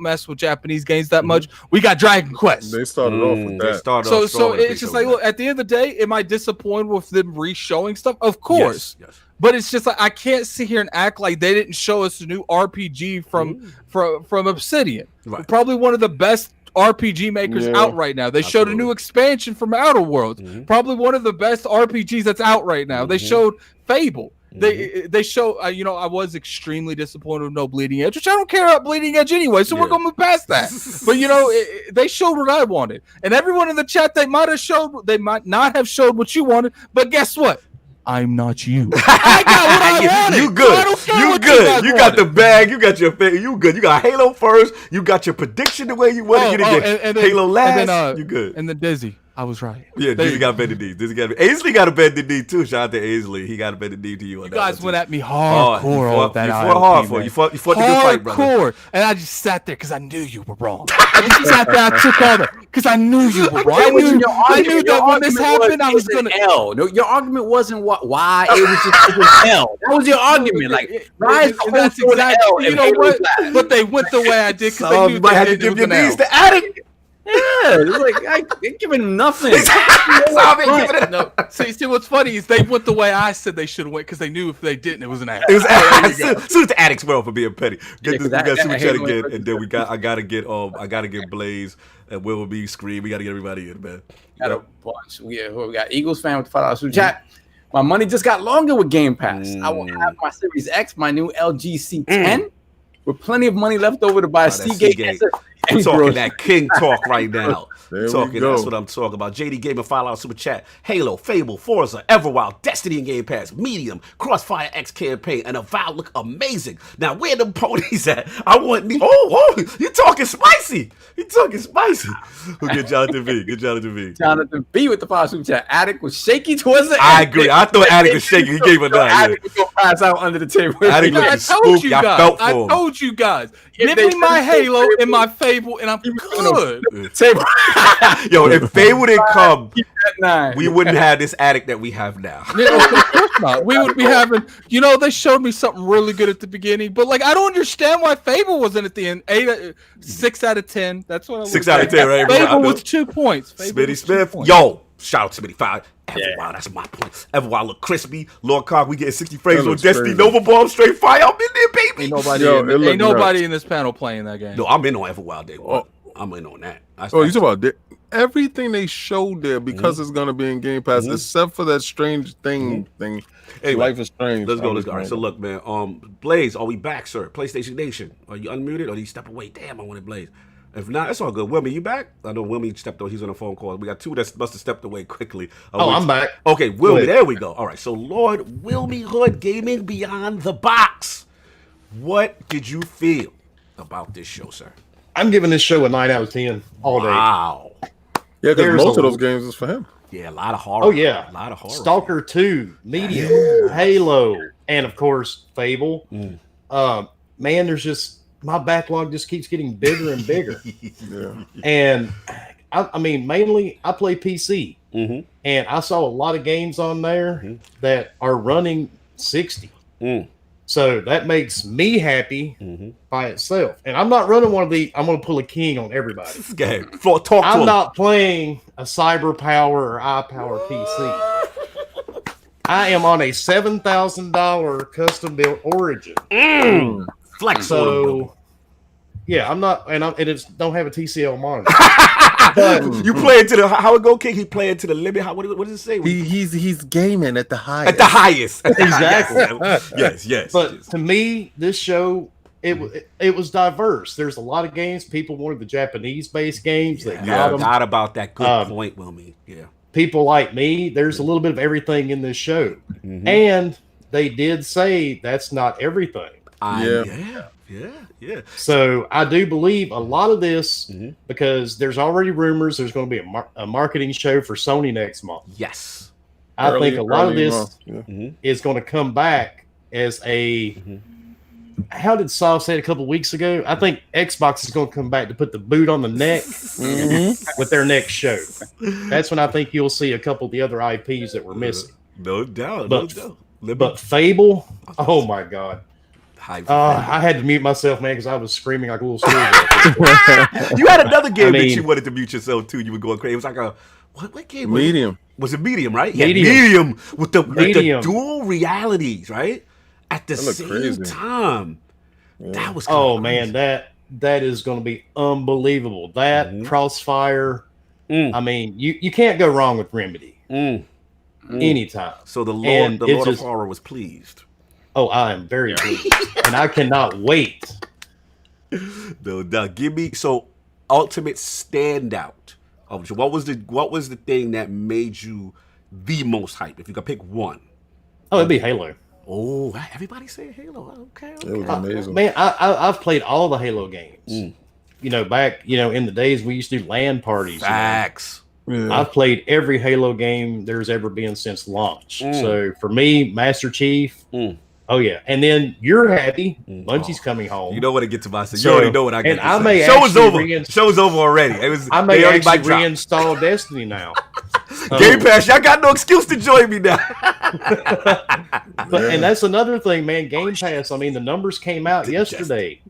mess with Japanese games that much. We got Dragon Quest. They started off with that. So it's just like, look, at the end of the day, am I disappointed with them re-showing stuff? Of course. Yes. But it's just like I can't sit here and act like they didn't show us a new RPG from Obsidian. Right. Probably one of the best RPG makers out right now. They showed a new expansion from Outer Worlds. Probably one of the best RPGs that's out right now. They showed Fable. They show I was extremely disappointed with no Bleeding Edge, which I don't care about Bleeding Edge anyway, so we're gonna move past that. But they showed what I wanted, and everyone in the chat they might not have showed what you wanted, but guess what? I'm not you. I got what I wanted. You good. So you good. You got the bag. You got your thing. You good. You got Halo first. You got your prediction the way you want to get it. And Halo last. You good. And then Dizzy. I was right. Yeah, Dizzy got a better knee. Aisley got a better knee too. Shout out to Aisley. He got a better knee to you. You guys went at me hardcore on that. You fought hard for it. You fought the good fight, brother. Hardcore. And I just sat there because I knew you were wrong. I just sat there. I took all the because I knew you were wrong. I knew that when this happened, I was gonna. No, your argument wasn't why. It was just L. That was your argument. Like, why is that's exactly. You know what? But they went the way I did because they knew might have to give your knees to Addict. it's like I ain't giving him nothing. No. See, what's funny is they went the way I said they should have went because they knew if they didn't, it was an ass. It was ass. Salute to Addicts World for being petty. We got Super Chat again, and then I gotta get Blaze and Will be Scream. We gotta get everybody in, man. Got a bunch. We got Eagles fan with the $5 Super Chat. My money just got longer with Game Pass. I will have my Series X, my new LG C10, with plenty of money left over to buy a Seagate. I'm talking that king talk right now. That's what I'm talking about. JD Gamer $5 Super Chat. Halo, Fable, Forza, Everwild, Destiny in Game Pass, Medium, Crossfire X campaign, and Avowed look amazing. Now, where the ponies at? I want me. Oh, you talking spicy. You talking spicy. Good Jonathan V. Good Jonathan V. Jonathan B with the $5 Super Chat. Addict was shaky towards the end. I agree. I thought Addict was shaky. He gave a 9. Addict was going to pass out under the table. I told you guys. Give me my Halo and my Fable, and I'm good. Yo, if Fable didn't come, we wouldn't have this Addict that we have now. Of course not. We would be having, they showed me something really good at the beginning, but I don't understand why Fable wasn't at the end. 6 out of 10. That's what I was 6 out of 10, right? Fable with 2 points. Smitty Smith. Yo, shout out to Smitty 5. Everwild, that's my point. Everwild look crispy. Lord Cock, we getting 60 frames on Destiny. Crazy. Nova Bomb, straight fire. I'm in there, baby. Ain't nobody in this panel playing that game. No, I'm in on Everwild Day 1. I'm in on that. You talking about everything they showed there because it's gonna be in Game Pass, except for that strange thing. Anyway, Life is Strange. Let's go. All right. So look, man. Blaze, are we back, sir? PlayStation Nation. Are you unmuted or do you step away? Damn, I wanted Blaze. If not, it's all good. Wilmy, you back? I know Wilmy stepped away. He's on a phone call. We got 2 that must have stepped away quickly. I'm back. Okay, Wilmy, there we go. All right, so Lord WilmyHood Gaming Beyond the Box. What did you feel about this show, sir? I'm giving this show a 9 out of 10 all day. Wow. Yeah, because most of those games is for him. Yeah, a lot of horror. Oh, yeah. A lot of horror. S.T.A.L.K.E.R 2, Medium, Halo, and of course, Fable. Man, there's just... my backlog just keeps getting bigger and bigger. And I mean, mainly I play PC, and I saw a lot of games on there that are running 60. So that makes me happy by itself. And I'm not running one of the. I'm going to pull a king on everybody. I'm not playing a Cyber Power or iPower PC. I am on a $7,000 custom built Origin. Flex. So, yeah, I'm not, and it's don't have a TCL monitor. But you play into the how it go, King? He playing to the limit. What does it say? He's gaming at the highest. At the highest, exactly. yes. But to me, this show it was diverse. There's a lot of games. People wanted the Japanese-based games. They got them. Not about that good point, Wilmy. Yeah. People like me. There's a little bit of everything in this show, and they did say that's not everything. Yeah. So I do believe a lot of this because there's already rumors there's going to be a marketing show for Sony next month. Yes. I think a lot of this is going to come back as a. How did Saul say it a couple weeks ago? I think Xbox is going to come back to put the boot on the neck with their next show. That's when I think you'll see a couple of the other IPs that were missing. No doubt. But Fable, oh my God. I had to mute myself, man, because I was screaming like a little schoolboy. You had another game that you wanted to mute yourself too. You were going crazy. It was like a what game? Medium. Was it Medium, right? Yeah, Medium with the dual realities, right? At the same time. Yeah. That was crazy. Man, that is going to be unbelievable. That Crossfire. I mean, you can't go wrong with Remedy. Anytime. So the Lord of Horror was pleased. Oh, I am very pleased, and I cannot wait. No, give me ultimate standout. What was the thing that made you the most hype? If you could pick one, it'd be Halo. Oh, everybody say Halo. Okay. It was amazing, man. I've played all the Halo games. Back in the days we used to do LAN parties. Facts. Yeah. I've played every Halo game there's ever been since launch. So for me, Master Chief. Oh yeah, and then you're happy. Bungie's coming home. You know what it gets to myself. You already know what I get. And I may Show's over. Show's over already. I may actually reinstall Destiny now. Game Pass, y'all got no excuse to join me now. And that's another thing, man. Game Pass. I mean, the numbers came out yesterday.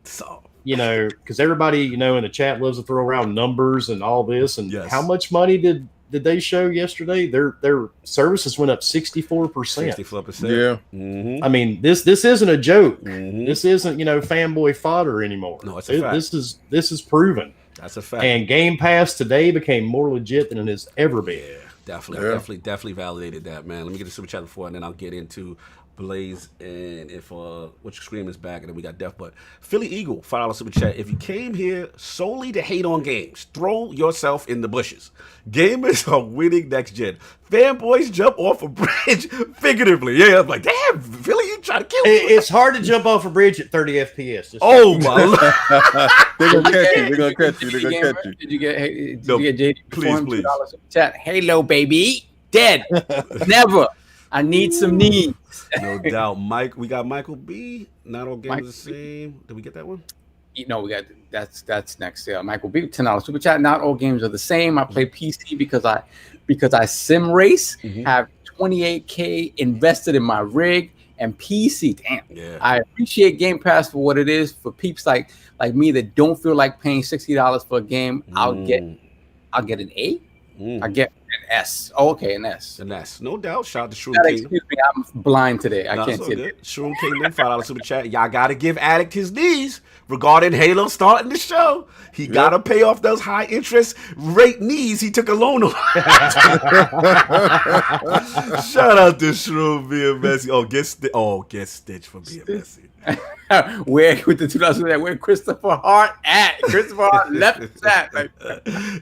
you know, because everybody, you know, in the chat loves to throw around numbers and all this. And how much money did they show yesterday? Their services went up 64%. 64%. Yeah. I mean, this isn't a joke. This isn't, you know, fanboy fodder anymore. No, it's a fact. This is proven. That's a fact. And Game Pass today became more legit than it has ever been. Yeah, definitely validated that, man. Let me get the super chat before, and then I'll get into Blaze and if which Scream is back, and then we got Death. But Philly Eagle, $5 super chat. If you came here solely to hate on games, throw yourself in the bushes. Gamers are winning next gen. Fanboys jump off a bridge figuratively. Yeah, I'm like, damn, Philly, you trying to kill me. It's hard to jump off a bridge at 30 FPS. Oh my lord. They're gonna catch you. They're gonna catch you. They're gonna catch you. Did you get JD? Please. $2 super chat. Halo, baby. Dead. Never. I need some needs. No doubt. Mike, we got Michael B. Not all games are the same. Did we get that one? No, we got that's next. Yeah, Michael B. $10 super chat. Not all games are the same. I play PC because I sim race. Have 28K invested in my rig and PC. Damn. Yeah. I appreciate Game Pass for what it is for peeps like me that don't feel like paying $60 for a game. I'll get an A. I get an S. Oh, okay, an S. An S. No doubt. Shout out to Shroom Kingdom. Excuse me, I'm blind today. I can't see it. Shroom Kingdom, $5 super chat. Y'all got to give Addict his knees regarding Halo starting the show. He got to pay off those high interest rate knees he took a loan on. Shout out to Shroom being messy. Get Stitch for being messy. Where with the 2000? Where Christopher Hart at? Christopher Hart left at.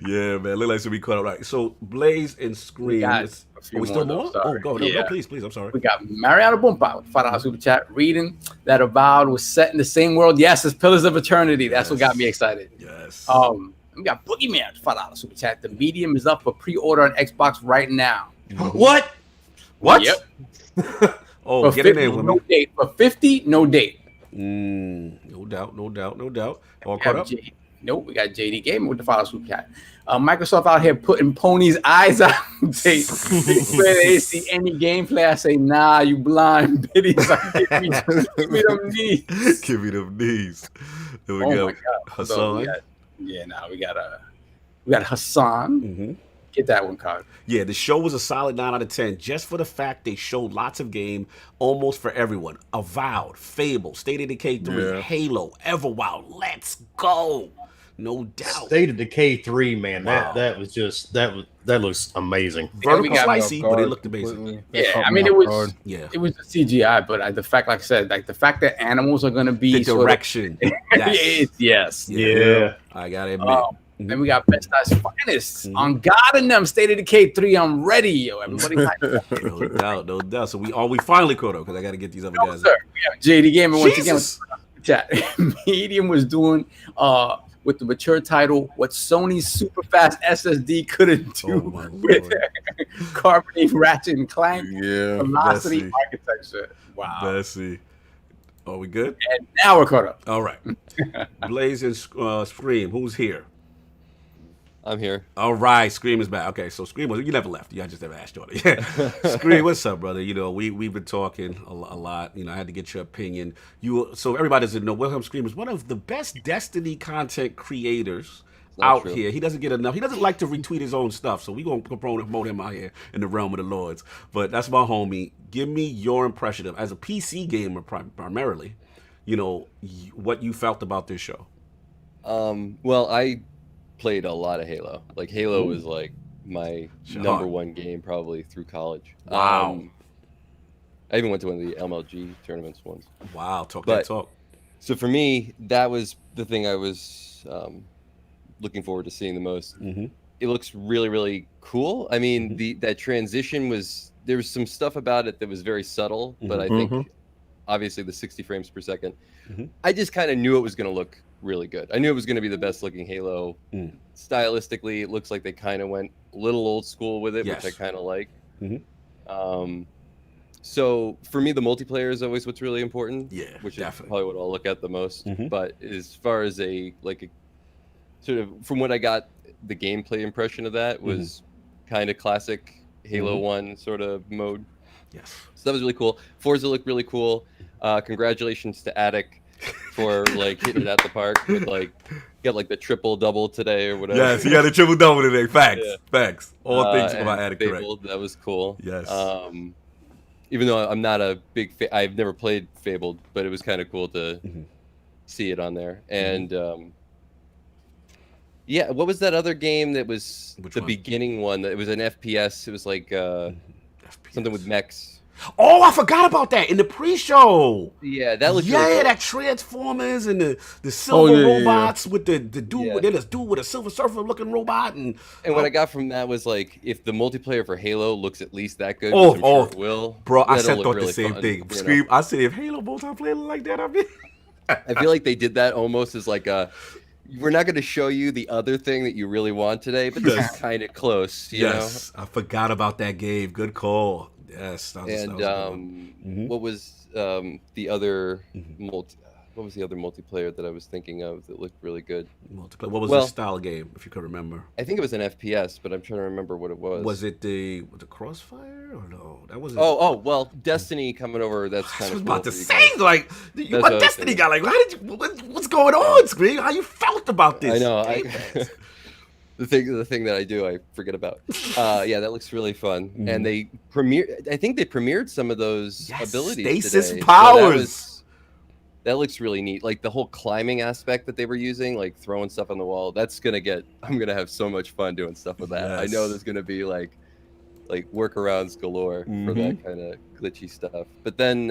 Yeah, man. Look like should be caught up right. So Blaze and Scream. Are we still more? Oh, go. No, please. I'm sorry. We got Mariana Bumpa with $5 super chat. Reading that Avowed was set in the same world. Yes, it's Pillars of Eternity. That's what got me excited. Yes. We got Boogeyman $5 super chat. The Medium is up for pre-order on Xbox right now. What? Yep. Oh, get in there with me. No date. For 50, no date. No doubt. All caught up? Nope, we got JD Gaming with the $5 super chat. Microsoft out here putting ponies' eyes out. They see any gameplay. I say, nah, you blind biddies. Give me them knees. Give me them knees. There we go. My God. Hassan. So we got Hassan. Get that one, card. Yeah, the show was a solid 9 out of 10 just for the fact they showed lots of game almost for everyone. Avowed, Fable, State of Decay 3, Halo, Everwild. Let's go. No doubt. State of Decay 3, man. Wow. That looks amazing. Vertical slicey, but it looked amazing. Yeah, I mean it was a CGI, but the fact, like I said, like the fact that animals are gonna be the direction. Yes. Yeah. I gotta admit. Then we got Best Eyes Finest on God and them. State of Decay 3. I'm ready, yo. Everybody, no doubt. So we finally caught up because I got to get these other guys. Sir. We have JD Gamer once again. Chat. Medium was doing with the mature title what Sony's super fast SSD couldn't do with carbonate ratchet and clank velocity architecture. Wow. Messy. Are we good? And now we're caught up. All right. Blaze and Scream. Who's here? I'm here. All right, Scream is back. Okay, so Scream, you never left. I just never asked you. Scream, what's up, brother? You know, we've been talking a lot. You know, I had to get your opinion. So everybody doesn't know, Wilhelm Scream is one of the best Destiny content creators out here. He doesn't get enough. He doesn't like to retweet his own stuff, so we're going to promote him out here in the realm of the Lords. But that's my homie. Give me your impression of, as a PC gamer primarily, you know, what you felt about this show. Well, I played a lot of Halo. Like Halo was like my number one game probably through college. Wow. I even went to one of the MLG tournaments once. Wow, that talk. So for me, that was the thing I was looking forward to seeing the most. It looks really, really cool. I mean, that transition there was some stuff about it that was very subtle, but I think obviously the 60 frames per second, I just kind of knew it was going to look really good. I knew it was going to be the best looking Halo. Stylistically, it looks like they kind of went a little old school with it, which I kind of like. So for me, the multiplayer is always what's really important. Yeah, which is probably what I'll look at the most. But as far as a sort of from what I got, the gameplay impression of that was kind of classic Halo 1 sort of mode. Yes. So that was really cool. Forza looked really cool. Congratulations to Attic for like hitting it at the park with like got like the triple double today or whatever. Yes, he got a triple double today. Facts, Yeah. facts. All things about and Attic, correct. Fable, that was cool. Yes. Even though I'm not a big I've never played Fable, but it was kind of cool to see it on there. And yeah, what was that other game that was beginning one? That it was an FPS. It was like something with mechs. Oh, I forgot about that in the pre-show. Yeah, that looked really cool. That Transformers and the silver robots with the dude with a Silver Surfer looking robot and what I got from that was like if the multiplayer for Halo looks at least that good, oh, I'm sure it will. Bro, I said thought really the same thing. Scream, I said if Halo multiplayer look like that, I mean, I feel like they did that almost as like a. We're not going to show you the other thing that you really want today, but this is kind of close. You know? I forgot about that game. Good call. Yes, what was the other what was the other multiplayer that I was thinking of that looked really good? Multiplayer. What was the style game, if you could remember? I think it was an FPS, but I'm trying to remember what it was. Was it the Crossfire or no? That wasn't. Oh, well, Destiny coming over. That's kind of. I was about to say, like, what Destiny got? Like, how did you? What's going on, Scream? How you felt about this? I know. The thing that I do, I forget about. Yeah, that looks really fun. And they I think they premiered some of those abilities Stasis today. powers. So that looks really neat. Like the whole climbing aspect that they were using, like throwing stuff on the wall. I'm gonna have so much fun doing stuff with that. I know there's gonna be like workarounds galore for that kind of glitchy stuff. But then,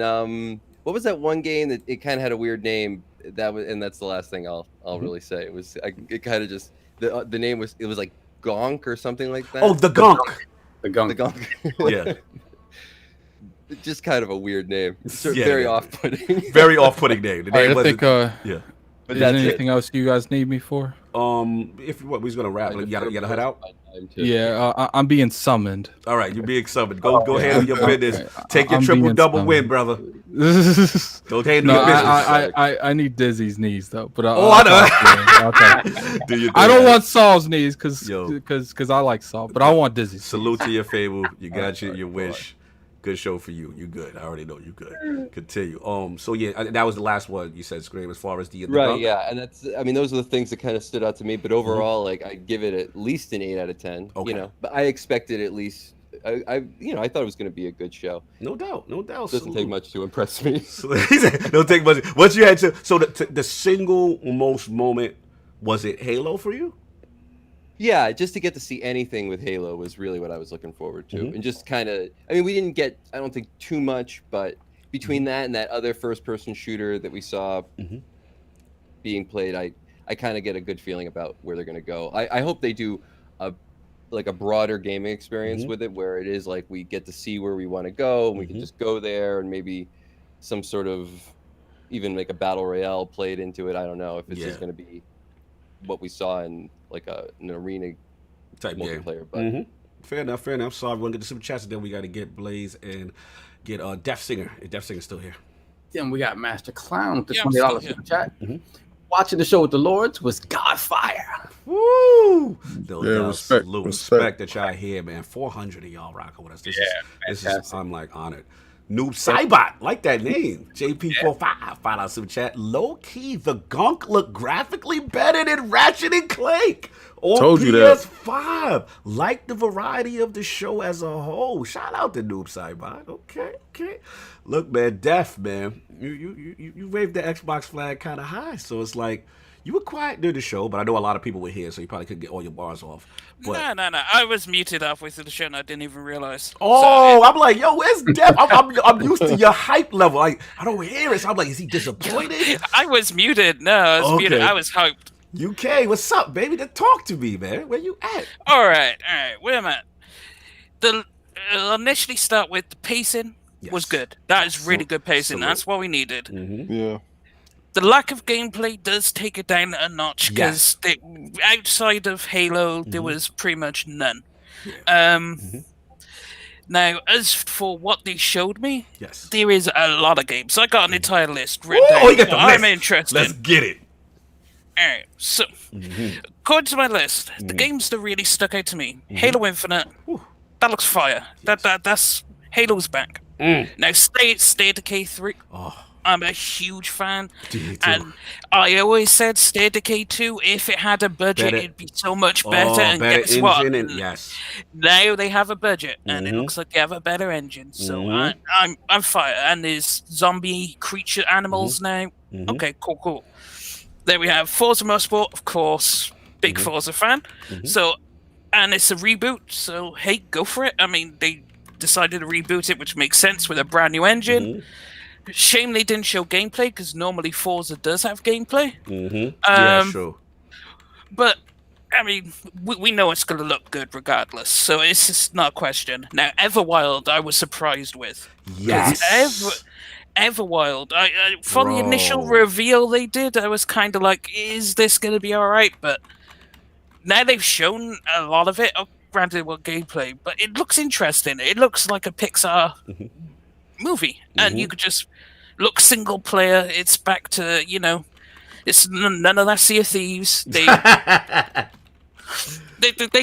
what was that one game that it kind of had a weird name? That's the last thing I'll really say. It was it kind of just. The name was like Gonk or something like that. Oh, the Gonk. The Gonk. The Gonk. Yeah. Just kind of a weird name. It's very off-putting. Very off-putting name. The name I think. Yeah. But is there anything else you guys need me for? If we're gonna wrap, like, you gotta head out. Yeah, I'm being summoned. All right, you're being summoned. Go handle your business. Take your triple double win, brother. Go handle your business. I need Dizzy's knees though. But I know. I don't want Saul's knees because I like Saul, but I want Dizzy's. Salute to your Fable. You got your wish. Good show for you. You good. I already know you good. Continue. So yeah, that was the last one you said, Scream, as far as the right. Dunk. Yeah, and those are the things that kind of stood out to me. But overall, like I give it at least an 8 out of 10. Okay. You know, but I expected at least. I thought it was going to be a good show. No doubt. Doesn't take much to impress me. Don't take much. What you had to. So the single most moment, was it Halo for you? Yeah, just to get to see anything with Halo was really what I was looking forward to. And just kind of, we didn't get, I don't think, too much, but between that and that other first-person shooter that we saw being played, I kind of get a good feeling about where they're going to go. I hope they do a broader gaming experience with it, where it is like we get to see where we want to go, and we can just go there, and maybe some sort of, even make a battle royale played into it. I don't know if it's just going to be what we saw in like an arena type multiplayer, but fair enough. Sorry, we're gonna get to some chats, and then we got to get Blaze and get Deaf Singer. Is Deaf Singer still here? Then we got Master Clown with the $20 super chat. Watching the show with the Lords was Godfire. Woo! Respect that y'all here, man. 400 of y'all rocking with us. This is I'm like honored. Noob Cybot, like that name. JP45, $5 super chat. Low key, the Gunk look graphically better than Ratchet and Clank on PS5. Like the variety of the show as a whole. Shout out to Noob Cybot. Okay. Look, man, Def, man. You waved the Xbox flag kind of high, so it's like you were quiet during the show, but I know a lot of people were here, so you probably couldn't get all your bars off. But... No. I was muted halfway through the show, and I didn't even realize. Oh, I'm like, yo, where's Def? I'm used to your hype level. Like, I don't hear it, so I'm like, is he disappointed? I was muted. No, I was muted. I was hyped. UK, what's up, baby? Then talk to me, man. Where you at? All right. Wait a minute. I'll initially start with the pacing was good. That is really good pacing. That's what we needed. Yeah. The lack of gameplay does take it down a notch because outside of Halo, there was pretty much none. Now, as for what they showed me, there is a lot of games. I got an entire list written down. You got the I'm list. interested. Let's get it. All right, so according to my list, the games that really stuck out to me: Halo Infinite. That looks fire. That's Halo's back. Now, State of Decay 3. I'm a huge fan, and I always said S.T.A.L.K.E.R 2. If it had a budget, it'd be so much better. And better guess what? engine, and yes, now they have a budget, and it looks like they have a better engine. So I'm fire. And there's zombie creature animals now. Okay, cool. There we have Forza Motorsport, of course. Big Forza fan. So, and it's a reboot. So hey, go for it. I mean, they decided to reboot it, which makes sense with a brand new engine. Shame they didn't show gameplay, because normally Forza does have gameplay. Yeah, sure. But I mean, we know it's going to look good regardless, so it's just not a question. Now, Everwild, I was surprised with. Yes. Everwild. From the initial reveal they did, I was kind of like, is this going to be all right? But now they've shown a lot of it. Oh, granted, what gameplay, but it looks interesting. It looks like a Pixar movie, and you could just look single player. It's back to, it's none of that Sea of Thieves. They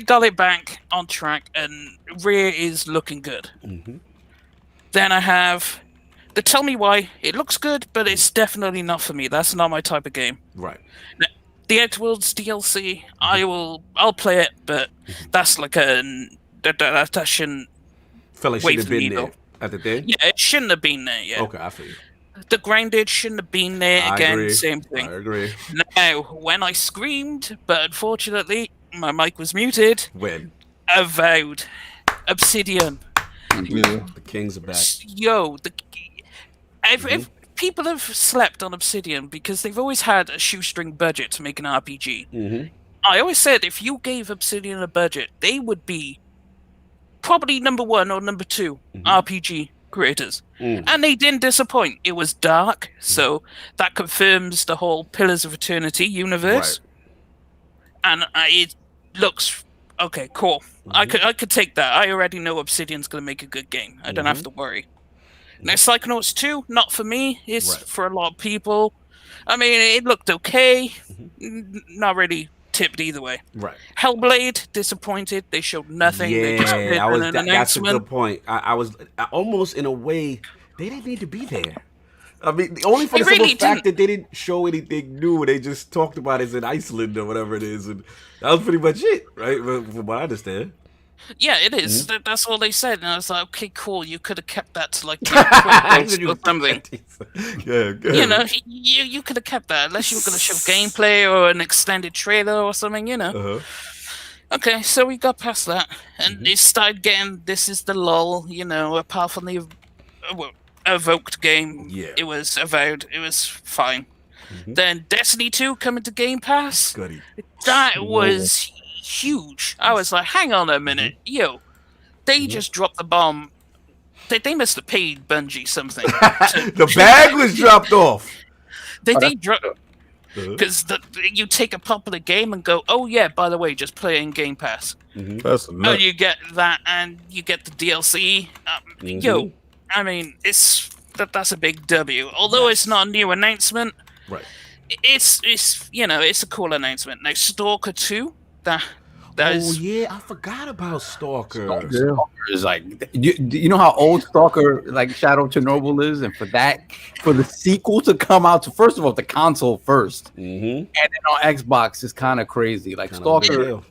got it back on track, and Rear is looking good. Then I have the Tell Me Why. It looks good, but it's definitely not for me. That's not my type of game. Right. Now, the Edgeworlds DLC, I'll play it, but that's like that shouldn't. Feel like should have been there at the day. Yeah, it shouldn't have been there. Yeah. Okay, I feel you. The Grounded shouldn't have been there again. Agree. Same thing. I agree. Now, when I screamed, but unfortunately my mic was muted. When? Avowed, Obsidian. The kings are back. Yo, if people have slept on Obsidian because they've always had a shoestring budget to make an RPG. I always said if you gave Obsidian a budget, they would be probably number 1 or number 2 RPG creators. And they didn't disappoint. It was dark, so that confirms the whole Pillars of Eternity universe. And it looks okay, cool. I could take that. I already know Obsidian's going to make a good game. I don't have to worry. Now, Psychonauts 2, not for me. It's for a lot of people. I mean, it looked okay. Not really tipped either way. Right. Hellblade, disappointed. They showed nothing. They just did an announcement. That's a good point. I was almost in a way, they didn't need to be there. I mean, only for the simple fact that they didn't show anything new. They just talked about it in Iceland or whatever it is, and that was pretty much it, right? From what I understand. Yeah, it is. That's all they said, and I was like, okay, cool. You could have kept that to like or something. Yeah, good. You could have kept that unless you were going to show gameplay or an extended trailer or something. Okay, so we got past that, and it started getting. This is the lull, apart from the Evoked game. Yeah, it was Avowed. It was fine. Then Destiny 2 coming to Game Pass. Goody. That was huge. I was like, hang on a minute, they just dropped the bomb. They must have paid Bungie something. The bag was dropped off. They dropped because you take a popular game and go, oh yeah, by the way, just play it in Game Pass. That's enough. You get that, and you get the DLC. I mean, that's a big W. Although it's not a new announcement, right? It's it's a cool announcement. Now, S.T.A.L.K.E.R 2. Yeah, I forgot about S.T.A.L.K.E.R. S.T.A.L.K.E.R is like, you know how old S.T.A.L.K.E.R like Shadow of Chernobyl is, and for the sequel to come out to first of all the console first, and then on Xbox is kind of crazy. Like S.T.A.L.K.E.R,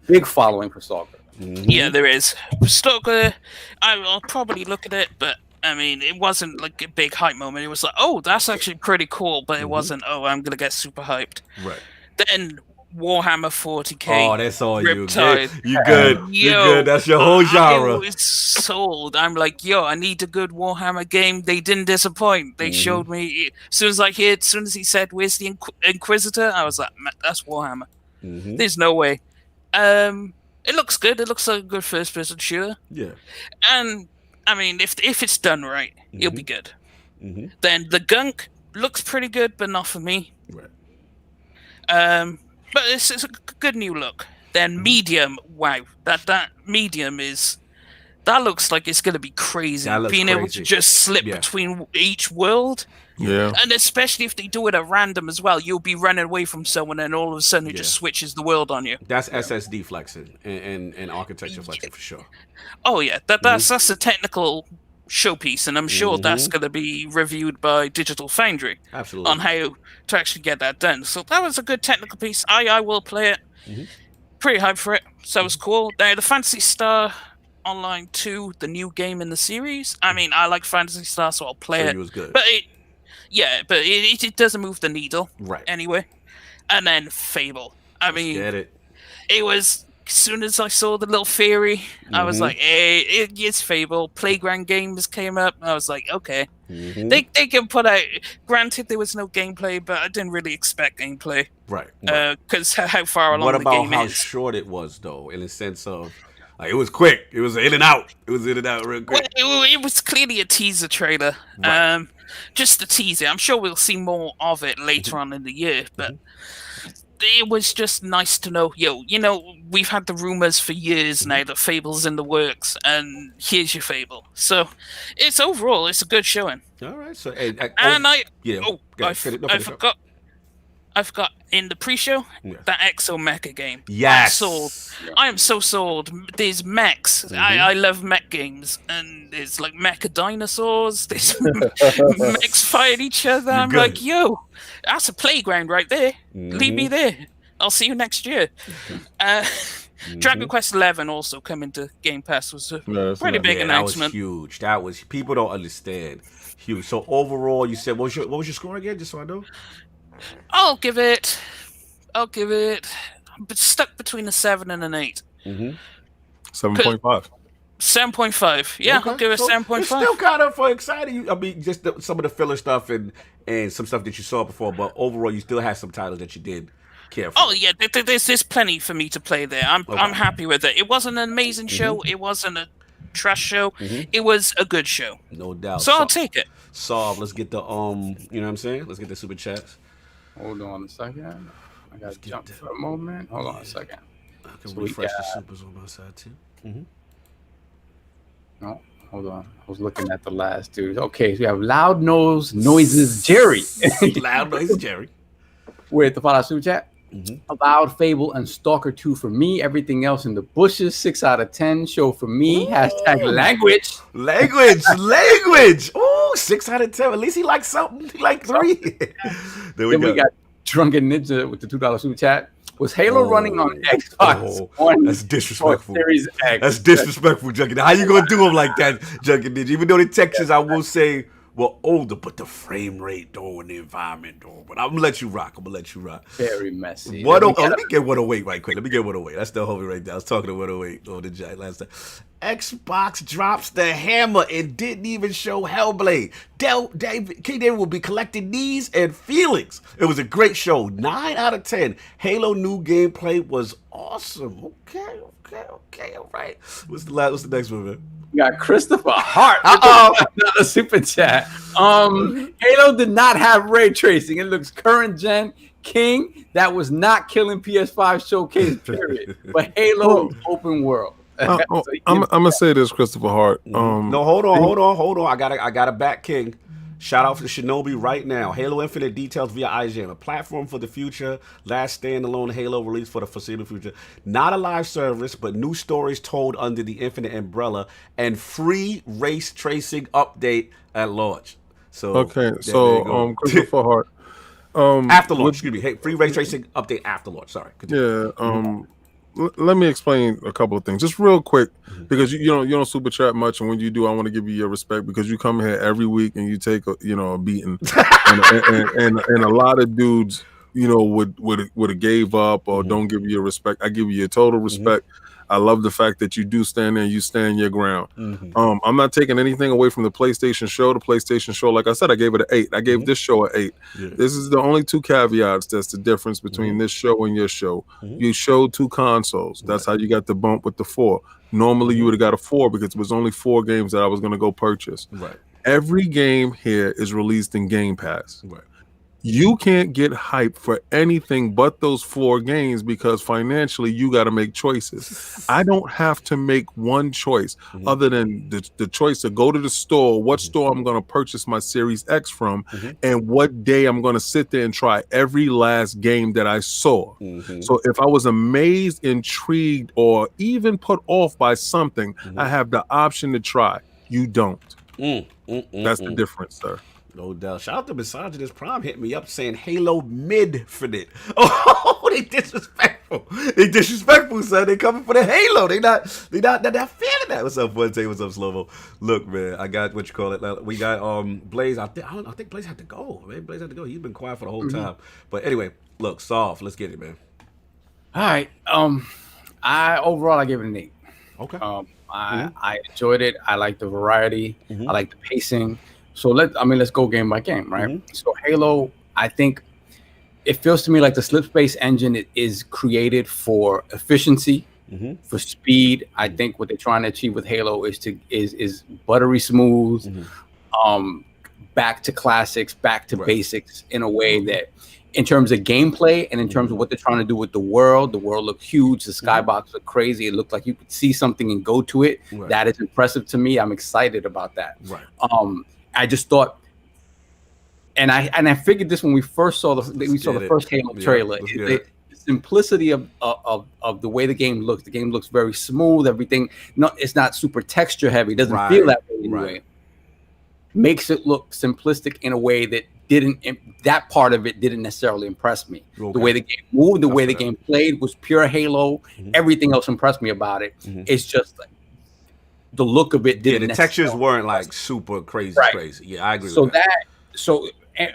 big following for S.T.A.L.K.E.R. Yeah, there is. S.T.A.L.K.E.R, I'll probably look at it, but I mean, it wasn't like a big hype moment. It was like, oh, that's actually pretty cool, but it wasn't, oh, I'm gonna get super hyped. Right. Then Warhammer 40k. Oh, that's all Riptide. You good. You good. That's your whole genre. I was sold. I'm like, I need a good Warhammer game. They didn't disappoint. They showed me as soon as he said, where's the Inquisitor? I was like, that's Warhammer. There's no way. It looks good. It looks like a good first-person shooter. Yeah. And I mean, if it's done right, it'll be good. Then the Gunk looks pretty good, but not for me. Right. But it's a good new look. Then Medium, wow, that Medium that looks like it's gonna be crazy. Being able to just slip between each world. Yeah. And especially if they do it at random as well, you'll be running away from someone and all of a sudden it just switches the world on you. That's SSD flexing and architecture flexing for sure. Oh yeah, that's a technical showpiece, and I'm sure that's going to be reviewed by Digital Foundry. Absolutely. On how to actually get that done. So that was a good technical piece. I will play it. Pretty hyped for it. So it was cool. Now the Phantasy Star Online 2, the new game in the series. I mean, I like Phantasy Star, so I'll play it. It was good. But it doesn't move the needle. Right. Anyway. And then Fable. I mean, get it. It was, as soon as I saw the little theory, I was like, hey, it's Fable. Playground Games came up. I was like, okay. They can put out, granted there was no gameplay, but I didn't really expect gameplay. Right. Because how far along what the about game how is. short it was, though, in the sense of, like, it was quick. It was in and out. It was in and out real quick. Well, it was clearly a teaser trailer. Right. Just a teaser. I'm sure we'll see more of it later on in the year, but it was just nice to know, we've had the rumors for years now that Fable's in the works, and here's your Fable. So it's a good showing. All right. So I forgot in the pre-show that Exo Mecha game. Yes. I'm sold. I am so sold. There's mechs. I love mech games, and there's like mecha dinosaurs. There's mechs fighting each other. I'm like, yo, that's a playground right there. Leave me there. I'll see you next year. Dragon Quest XI also coming to Game Pass was a pretty big announcement. That was huge. That was, people don't understand. Huge. So overall, you said what was your score again? Just so I know. I'll give it. But stuck between a 7 and an 8. 7.5. 7.5. Yeah, Okay. I'll give it So 7.5. It's still kind of exciting. I mean, just some of the filler stuff and some stuff that you saw before, but overall, you still had some titles that you did care for. Oh yeah, there's plenty for me to play there. I'm happy with it. It wasn't an amazing show. It wasn't a trash show. It was a good show. No doubt. So I'll take it. Solve. Let's get the you know what I'm saying? Let's get the super chats. Hold on a second. I gotta jump for a moment. Hold on a second. I can refresh the supers on my side too. No, hold on. I was looking at the last dude. Okay, so we have Loud Noises Jerry. Loud Noises Jerry. With the follow super chat. Avowed, Fable, and S.T.A.L.K.E.R 2 for me. Everything else in the bushes. 6 out of 10. Show for me. #language. Language. Ooh, 6 out of 10. At least he likes something. He likes 3. There we go. We got Drunken Ninja with the $2 super chat. Was Halo running on Xbox One? That's disrespectful. Series X. That's disrespectful, Junkie. How you gonna do him like that, Junkie Ninja? Even though the textures, I will say, were older, but the frame rate, though, and the environment, though. But I'm gonna let you rock. Very messy. Let me get 108 right quick. Let me get 108. That's the homie right there. I was talking to 108 on the jack last time. Xbox drops the hammer and didn't even show Hellblade. King David will be collecting these and feelings. It was a great show. 9 out of 10. Halo new gameplay was awesome. Okay, all right. What's the next one, man? We got Christopher Hart. Another super chat. Halo did not have ray tracing. It looks current gen. King, that was not killing PS5 showcase, period. But Halo open world. I'm gonna say this, Christopher Hart. No, hold on. I gotta back King. Shout out to Shinobi right now. Halo Infinite details via IGN. A platform for the future. Last standalone Halo release for the foreseeable future. Not a live service, but new stories told under the Infinite umbrella and free race tracing update at launch. So Christopher Hart. After launch, excuse me. Hey, free race tracing update after launch. Sorry. Continue. Yeah. Let me explain a couple of things, just real quick, because you don't super chat much, and when you do, I want to give you your respect because you come here every week and you take a beating, and a lot of dudes would have gave up or don't give you your respect. I give you your total respect. I love the fact that you do stand there and you stand your ground. I'm not taking anything away from the PlayStation show. The PlayStation show, like I said, I gave it an 8. I gave this show an 8. Yeah. This is the only 2 caveats that's the difference between this show and your show. You showed 2 consoles. That's how you got the bump with the 4. Normally, you would have got a 4 because it was only 4 games that I was going to go purchase. Right. Every game here is released in Game Pass. Right. You can't get hype for anything but those 4 games because financially you got to make choices. I don't have to make one choice other than the choice to go to the store, what store I'm going to purchase my Series X from, and what day I'm going to sit there and try every last game that I saw. So if I was amazed, intrigued, or even put off by something, I have the option to try. You don't. That's the difference, sir. No doubt. Shout out to Misogynist Prime hit me up saying Halo mid for it. Oh, they disrespectful. They disrespectful, son. They coming for the Halo. They not feeling that. What's up, Fuente? What's up, Slovo? Look, man, I got what you call it. We got Blaze. I think Blaze had to go. Man, Blaze had to go. He's been quiet for the whole time. But anyway, look, Soft. Let's get it, man. All right. I give it an 8. Okay. I enjoyed it. I like the variety. I like the pacing. So let's go game by game, right? So Halo, I think it feels to me like the slip space engine is created for efficiency, for speed. I think what they're trying to achieve with Halo is buttery smooth, back to classics, back to basics in a way that, in terms of gameplay and in terms of what they're trying to do with the world looked huge. The skybox looked crazy. It looked like you could see something and go to it. That is impressive to me. I'm excited about that. I just thought, and I figured this when we first saw the first Halo trailer. The simplicity of the way the game looks. The game looks very smooth. Everything, it's not super texture heavy. It doesn't feel that way anyway. Makes it look simplistic in a way that that part of it didn't necessarily impress me. The way the game moved, the way the game played was pure Halo. Everything else impressed me about it. It's just like the look of it didn't. The textures weren't like super crazy. Yeah, I agree. So with that.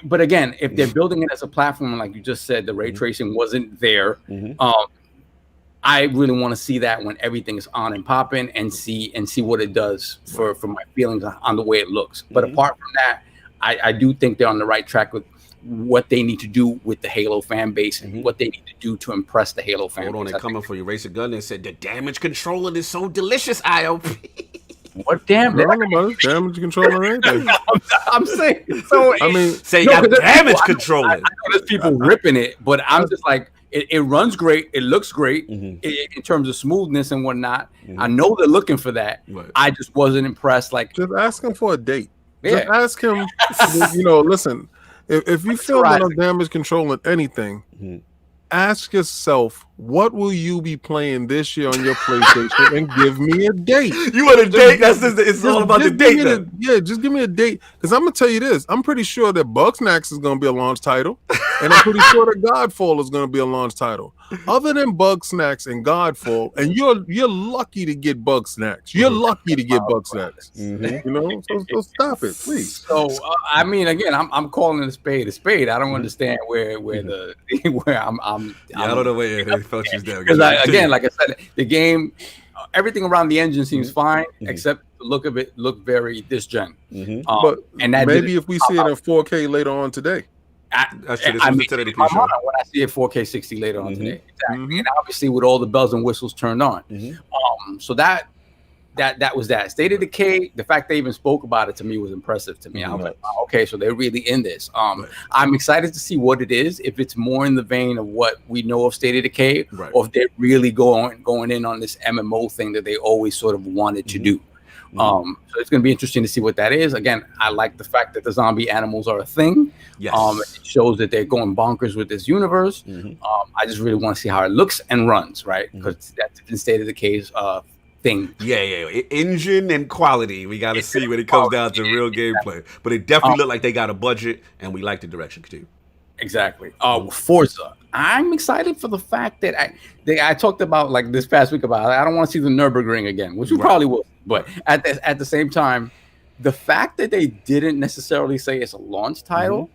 But again, if they're building it as a platform, like you just said, the ray tracing wasn't there. I really want to see that when everything is on and popping, and see what it does for my feelings on the way it looks. But apart from that, I do think they're on the right track with what they need to do with the Halo fan base and what they need to do to impress the Halo fan base. Hold on, they're coming for you. Racer Gun and said the damage controlling is so delicious, IOP. What damage controller anything? I'm saying. So I mean, say you got damage controlling. I know there's people ripping it, but I'm just like, it runs great. It looks great in terms of smoothness and whatnot. I know they're looking for that. I just wasn't impressed. Like, just ask him for a date. Just ask him. Listen. If you feel that I'm damage controlling anything, ask yourself, what will you be playing this year on your PlayStation, and give me a date. You want a date? It's all about the date. Just give me a date. Because I'm gonna tell you this: I'm pretty sure that Bugsnax is gonna be a launch title, and I'm pretty sure that Godfall is gonna be a launch title. Other than Bugsnax and Godfall, and you're lucky to get Bugsnax. You're lucky to get Bugsnax. You know, so stop it, please. So I mean, again, I'm calling it a spade a spade. I don't understand where I'm. I don't know where they felt you down. Because again, like I said, the game, everything around the engine seems fine, except the look of it looked very this gen. But and that maybe if we see it in 4K later on today. I mean, when I see it 4K 60 later on today, exactly, and obviously with all the bells and whistles turned on. So that was that. State of Decay, the fact they even spoke about it to me was impressive to me. I was like, wow, okay, so they're really in this. I'm excited to see what it is. If it's more in the vein of what we know of State of Decay, or if they're really going in on this MMO thing that they always sort of wanted to do. So it's going to be interesting to see what that is. Again, I like the fact that the zombie animals are a thing. It shows that they're going bonkers with this universe. I just really want to see how it looks and runs, right? Because that's the State of Decay's thing. Engine and quality. We got to see when it comes down to real gameplay. But it definitely looked like they got a budget, and we like the direction too. Exactly. Forza. I'm excited for the fact that I talked about like this past week about I don't want to see the Nürburgring again, which we probably will. But at the same time, the fact that they didn't necessarily say it's a launch title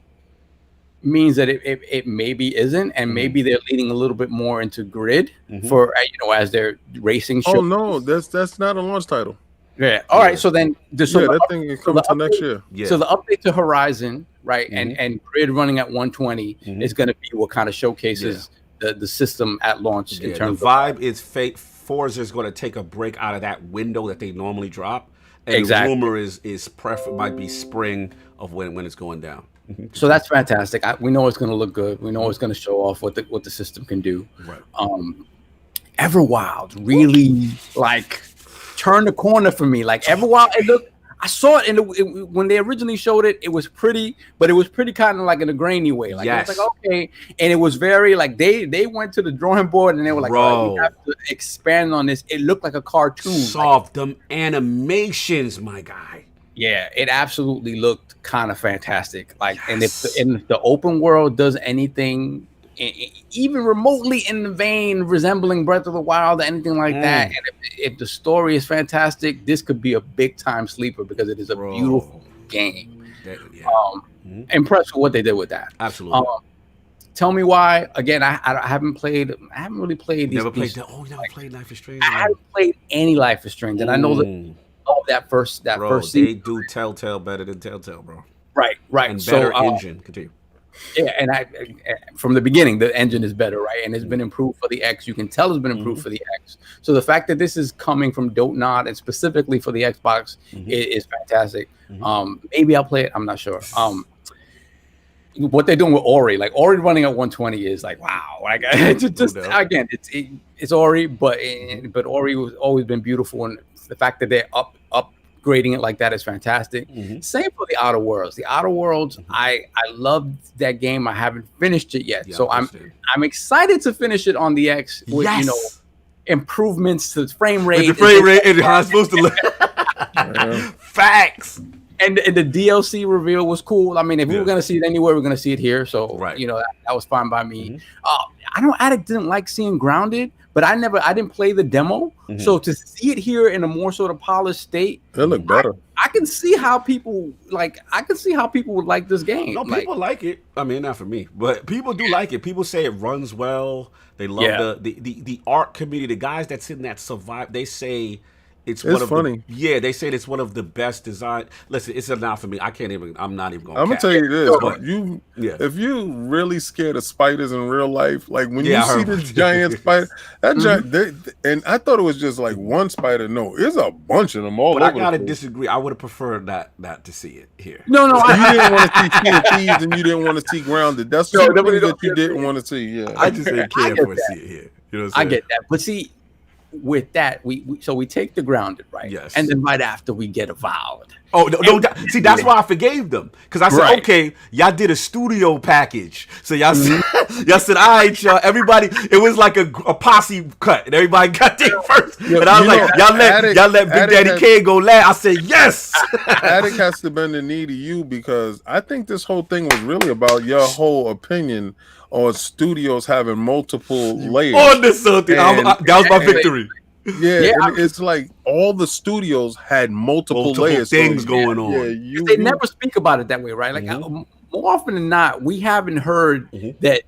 means that it maybe isn't, and maybe they're leaning a little bit more into grid for as their racing show. Oh no, that's not a launch title. Yeah. All right. So then, that thing is coming to next year. So the update to Horizon, right, and grid running at 120 is going to be what kind of shokcases the system at launch. In terms the vibe is fake. Forza is going to take a break out of that window that they normally drop, and the rumor is might be spring of when it's going down. So that's fantastic. We know it's going to look good. We know it's going to show off what the system can do. Everwild really like turned the corner for me. Like Everwild, I saw it when they originally showed it. It was pretty, but it was pretty kind of like in a grainy way. Like it was like okay, and it was very like they went to the drawing board and they were like, we have to expand on this. It looked like a cartoon. Soft them animations, my guy. Yeah, it absolutely looked kind of fantastic. Like, and if the open world does anything even remotely in the vein resembling Breath of the Wild or anything like that, and if the story is fantastic, this could be a big time sleeper because it is a beautiful game. Impressed with what they did with that. Absolutely. Tell me why. Again, I haven't really played these. Never played that. Oh, you never played Life is Strange. I haven't played any Life is Strange, and I know that first first season. They do Telltale better than Telltale, bro. Right. And better engine. Continue. Yeah, and from the beginning, the engine is better, right? And it's been improved for the X. You can tell it's been improved for the X. So the fact that this is coming from Dontnod and specifically for the Xbox is fantastic. Maybe I'll play it. I'm not sure. What they're doing with Ori, like Ori running at 120 is like, wow. Like, again, it's Ori, but Ori has always been beautiful, and the fact that they're upgrading it like that is fantastic. Same for the Outer Worlds. The Outer Worlds, I loved that game. I haven't finished it yet, so I'm excited to finish it on the X with improvements to frame rate. With the frame rate and how it's supposed to look. Facts. And the DLC reveal was cool. I mean, if we were going to see it anywhere, we're going to see it here. So, that was fine by me. I know Addict didn't like seeing Grounded, but I didn't play the demo. So to see it here in a more sort of polished state, it looked better. I can see how people would like this game. No, people like it. I mean, not for me, but people do like it. People say it runs well. They love the art community. The guys that sit in that survive, they say it's funny. They say it's one of the best design. Listen, it's not for me. I'm not even going to. I'm gonna tell you this. If you really scared of spiders in real life, like when you see this giant spider, and I thought it was just like one spider. No, there's a bunch of them all. But over I gotta disagree. I would have preferred not to see it here. No, you didn't want to see King of Thieves and you didn't want to see Grounded. That's two things that you didn't want to see. Yeah, I just didn't care for to see it here. You know what I'm saying? I get that, but see. With that, we take the Grounded, right? Yes. And then right after we get Avowed. Oh no! See, that's why I forgave them, because I said, okay, y'all did a studio package, so y'all said, all right, y'all, everybody. It was like a posse cut, and everybody got there first. And I was like, y'all let Big Daddy K go last. I said yes. Attic has to bend the knee to you, because I think this whole thing was really about your whole opinion on studios having multiple layers. On this something, that was my victory. It's like all the studios had multiple layers, things going on. They never speak about it that way, right? Like more often than not, we haven't heard that,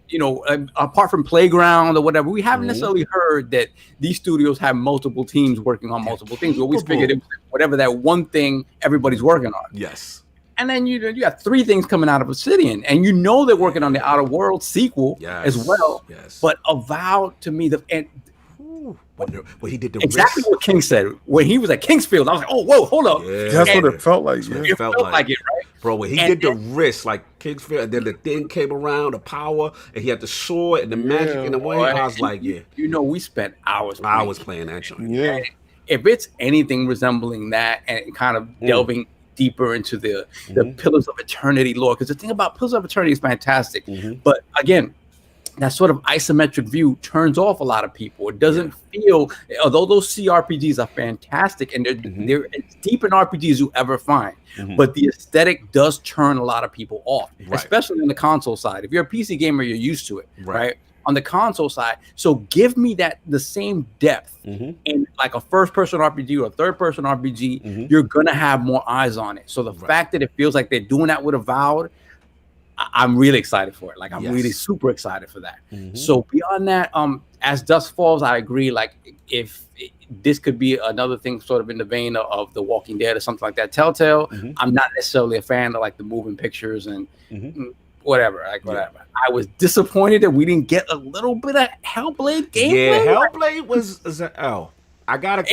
apart from Playground or whatever, we haven't necessarily heard that these studios have multiple teams working on multiple things. We always figured it was whatever that one thing everybody's working on. Yes. And then you got three things coming out of Obsidian, and they're working on the Outer World sequel as well. Yes. But Avowed, to me, what he did exactly what King said when he was at Kingsfield. I was like, oh, whoa, hold up. Yeah. That's what it felt like. It felt like it, right? Bro, when he did the wrist, like Kingsfield, and then the thing came around, the power, and he had the sword and the magic in the way. I was like, we spent hours playing that joint. Yeah. If it's anything resembling that and kind of delving deeper into the Pillars of Eternity lore, because the thing about Pillars of Eternity is fantastic, but again, that sort of isometric view turns off a lot of people. It doesn't feel, although those CRPGs are fantastic and they're as deep in RPGs you ever find, but the aesthetic does turn a lot of people off, especially on the console side. If you're a PC gamer, you're used to it, right? On the console side, so give me the same depth in like a first-person RPG or a third-person RPG. You're gonna have more eyes on it. So the fact that it feels like they're doing that with Avowed, I'm really excited for it. Like I'm really super excited for that. So beyond that, as dusk falls, I agree. Like if this could be another thing, sort of in the vein of The Walking Dead or something like that. Telltale, I'm not necessarily a fan of like the moving pictures and. Whatever. I was disappointed that we didn't get a little bit of Hellblade gameplay. Yeah, Hellblade was an L. I gotta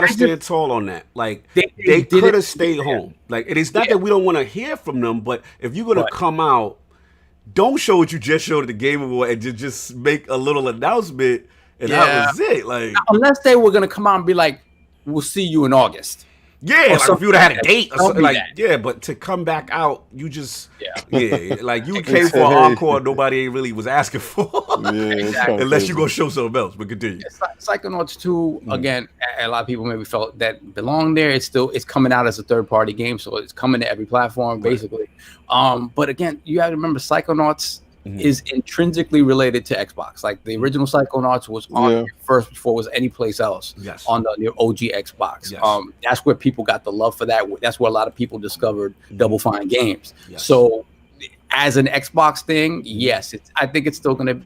stand tall on that. Like they could have stayed home. Like it is not that we don't want to hear from them, but if you're gonna come out, don't show what you just showed at the Game Award and just make a little announcement and that was it. Like unless they were gonna come out and be like, "We'll see you in August." Yeah, like if you would have had a date or something, like that. yeah, but to come back out, you just like you came for an encore nobody really was asking for, unless you gonna show something else. But continue. Psychonauts 2 again. A lot of people maybe felt that belonged there. It's coming out as a third-party game, so it's coming to every platform basically. But again, you have to remember Psychonauts is intrinsically related to Xbox. Like the original Psychonauts was on first before it was any place else on the OG Xbox. That's where people got the love for that. That's where a lot of people discovered Double Fine games. So as an Xbox thing, yes, I think it's still gonna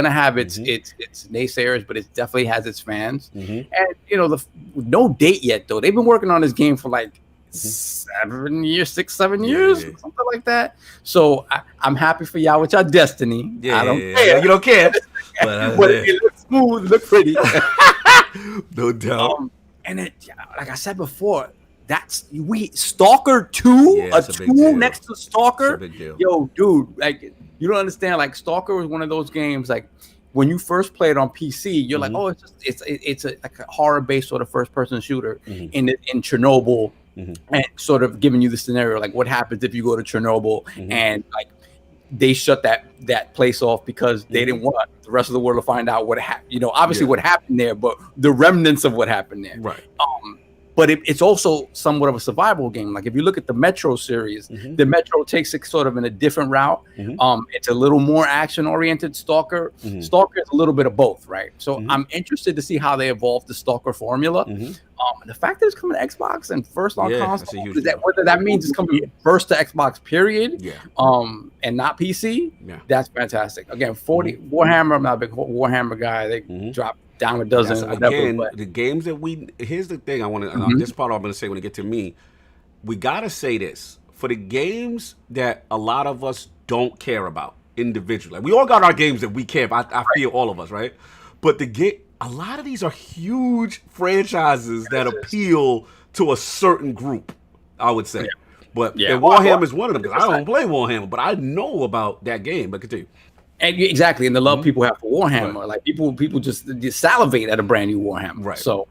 have its naysayers, but it definitely has its fans. And you know, no date yet though. They've been working on this game for like 7 years, 6-7 years, something like that. So I'm happy for y'all with y'all Destiny. I don't care. You don't care, but it looks smooth, it looks pretty. No doubt. And it, like I said before, Stalker 2, a 2 next to Stalker. Yo, dude, like you don't understand. Like Stalker was one of those games. Like when you first play it on PC, you're like, oh, it's like a horror-based sort of first-person shooter in Chernobyl. And sort of giving you the scenario, like what happens if you go to Chernobyl and like they shut that place off because they didn't want the rest of the world to find out what happened. You know, obviously what happened there, but the remnants of what happened there. Right. But it's also somewhat of a survival game. Like if you look at the Metro series, the Metro takes it sort of in a different route. It's a little more action-oriented. Stalker is a little bit of both, right? So I'm interested to see how they evolve the Stalker formula. The fact that it's coming to Xbox and first on console, whether that means it's coming first to Xbox, period, and not PC, that's fantastic. Again, 40 Warhammer. I'm not a big Warhammer guy. They dropped down a dozen. Again, the games that here's the thing I want to. This part I'm going to say when it get to me. We got to say this for the games that a lot of us don't care about individually. Like, we all got our games that we care about. I feel all of us, right? But a lot of these are huge franchises that appeal to a certain group, I would say. But Warhammer is one of them because I don't play Warhammer, but I know about that game. But continue. And exactly, and the love people have for Warhammer, like people just salivate at a brand new Warhammer. Right. So,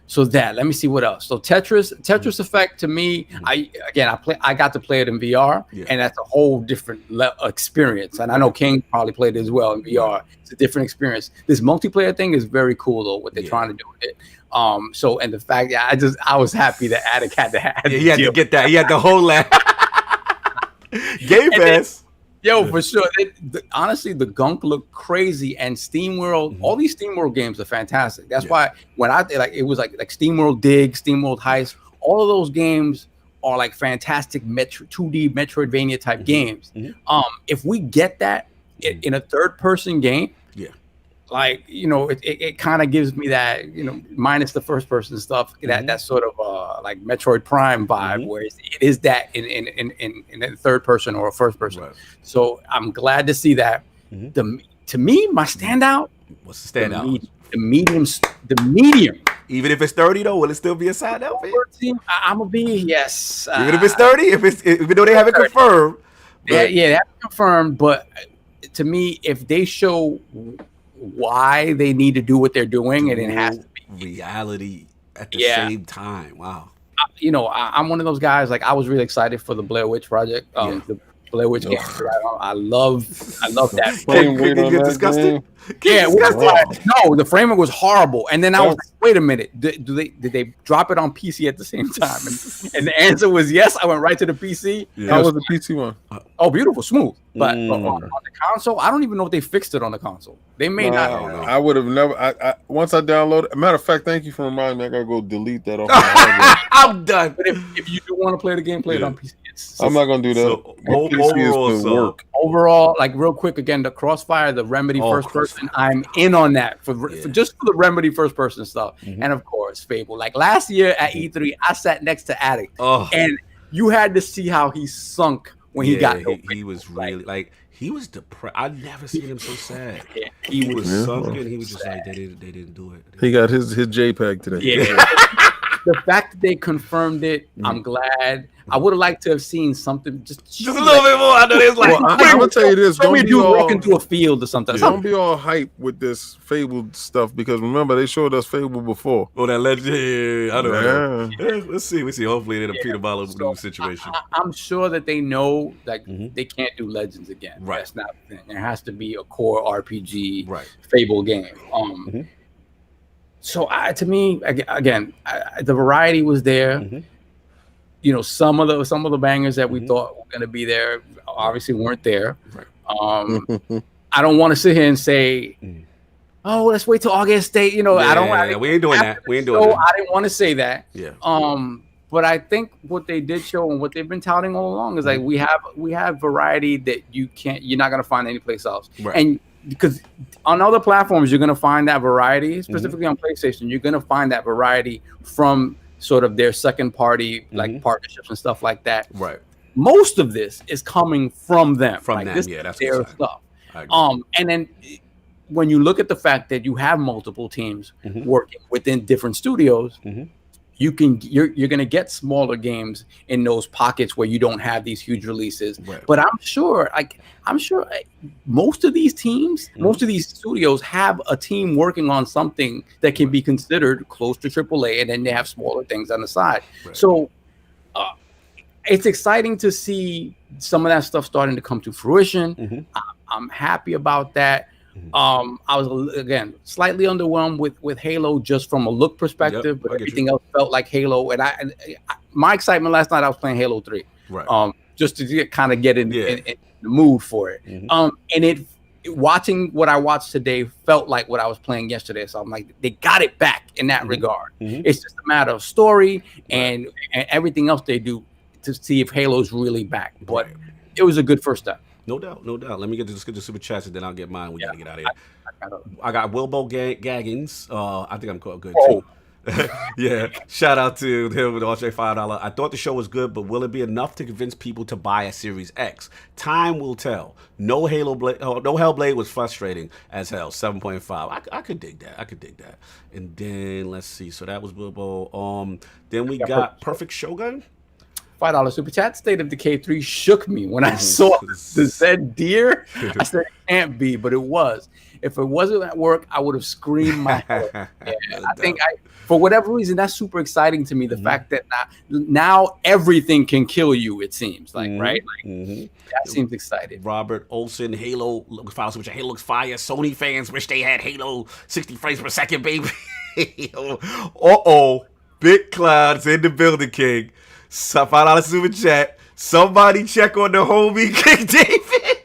so that. Let me see what else. So Tetris Effect to me, I got to play it in VR, and that's a whole different experience. And I know King probably played it as well in VR. It's a different experience. This multiplayer thing is very cool though. What they're trying to do with it. So and the fact that I was happy that Attic had to have. He had to get that. He had the whole Game Pass. Yo, for sure. Honestly, the gunk looked crazy, and SteamWorld. All these SteamWorld games are fantastic. That's why when it was like SteamWorld Dig, SteamWorld Heist. All of those games are like fantastic 2D Metroidvania type games. If we get that in a third-person game, like it kind of gives me that minus the first-person stuff, that sort of like Metroid Prime vibe, where it is that in a third person or a first person. Right. So I'm glad to see that. To me, my standout. What's the standout? The medium. Even if it's 30 though, will it still be a side note? I'm gonna be yes. Even if it's 30, even though they haven't confirmed. They haven't confirmed. But to me, if they show why they need to do what they're doing, and it has to be reality at the same time. Wow. I'm one of those guys. Like I was really excited for the Blair Witch project. The Blair Witch game. I love that. Can you get disgusted? No, the framework was horrible. And then I was like, wait a minute, did they drop it on PC at the same time? And the answer was yes. I went right to the PC. How was the PC one? Oh, beautiful, smooth. But on the console, I don't even know if they fixed it on the console. They may not. I would have never. Once I downloaded. Matter of fact, thank you for reminding me. I gotta go delete that off my hardware. I'm done. But if you do want to play the game, play it on PC. I'm not gonna do that. Overall, like real quick again, the Crossfire, the Remedy first person, I'm in on that for just for the Remedy first person stuff, and of course Fable. Like last year at E3, I sat next to Attic, and you had to see how he sunk when he got. He was really like he was depressed. I've never seen him so sad. He was sunken. He was just like they didn't do it. He got his JPEG today. Yeah. the fact that they confirmed it, I'm glad. I would have liked to have seen something just a little bit more. I know there's like. I'm gonna tell you this: don't be all walk into a field or something. Don't be all hype with this Fable stuff because remember they showed us Fable before. Oh, that legend! Yeah, I know. Yeah, let's see. Hopefully, it'll Peter Bottle situation. I'm sure that they know that they can't do Legends again. Right. That's not the thing. There has to be a core RPG right. Fable game. So to me, again, the variety was there. You know, some of the bangers that we thought were going to be there obviously weren't there. Right. I don't want to sit here and say, "Oh, let's wait till August date." You know, I don't. We ain't doing that. We ain't doing that. I didn't want to say that. Yeah. But I think what they did show and what they've been touting all along is like we have variety that you're not going to find anyplace else. Right. And because on other platforms you're going to find that variety, specifically on PlayStation, you're going to find that variety from sort of their second party like partnerships and stuff like that. Right. Most of this is coming from them. From like, them, this that's their stuff. And then when you look at the fact that you have multiple teams working within different studios, you're gonna get smaller games in those pockets where you don't have these huge releases. Right. But I'm sure most of these teams, most of these studios have a team working on something that can be considered close to AAA, and then they have smaller things on the side. Right. So it's exciting to see some of that stuff starting to come to fruition. I'm happy about that. I was again slightly underwhelmed with Halo just from a look perspective, but everything else felt like Halo. And my excitement last night, I was playing Halo 3, right? Just to get in the mood for it. And watching what I watched today felt like what I was playing yesterday. So I'm like, they got it back in that regard. It's just a matter of story and everything else they do to see if Halo's really back. But it was a good first step. No doubt, no doubt. Let me get the super chats and then I'll get mine. We gotta get out of here. I got Wilbo Gaggins. I think I'm called good too. Yeah, shout out to him with also $5. I thought the show was good, but will it be enough to convince people to buy a Series X? Time will tell. No Hellblade was frustrating as hell. 7.5. I could dig that. And then let's see. So that was Wilbo. Then we got Perfect Shogun. $5 super chat. State of Decay 3 shook me when I saw the said deer. I said it can't be, but it was. If it wasn't at work, I would have screamed my head. I think for whatever reason, that's super exciting to me. The fact that now everything can kill you, it seems like, right? Like, that seems exciting. Robert Olson, Halo looks fire. Sony fans wish they had Halo 60 frames per second, baby. Big Cloud's in the building, King. $5 super chat. Somebody check on the homie King David.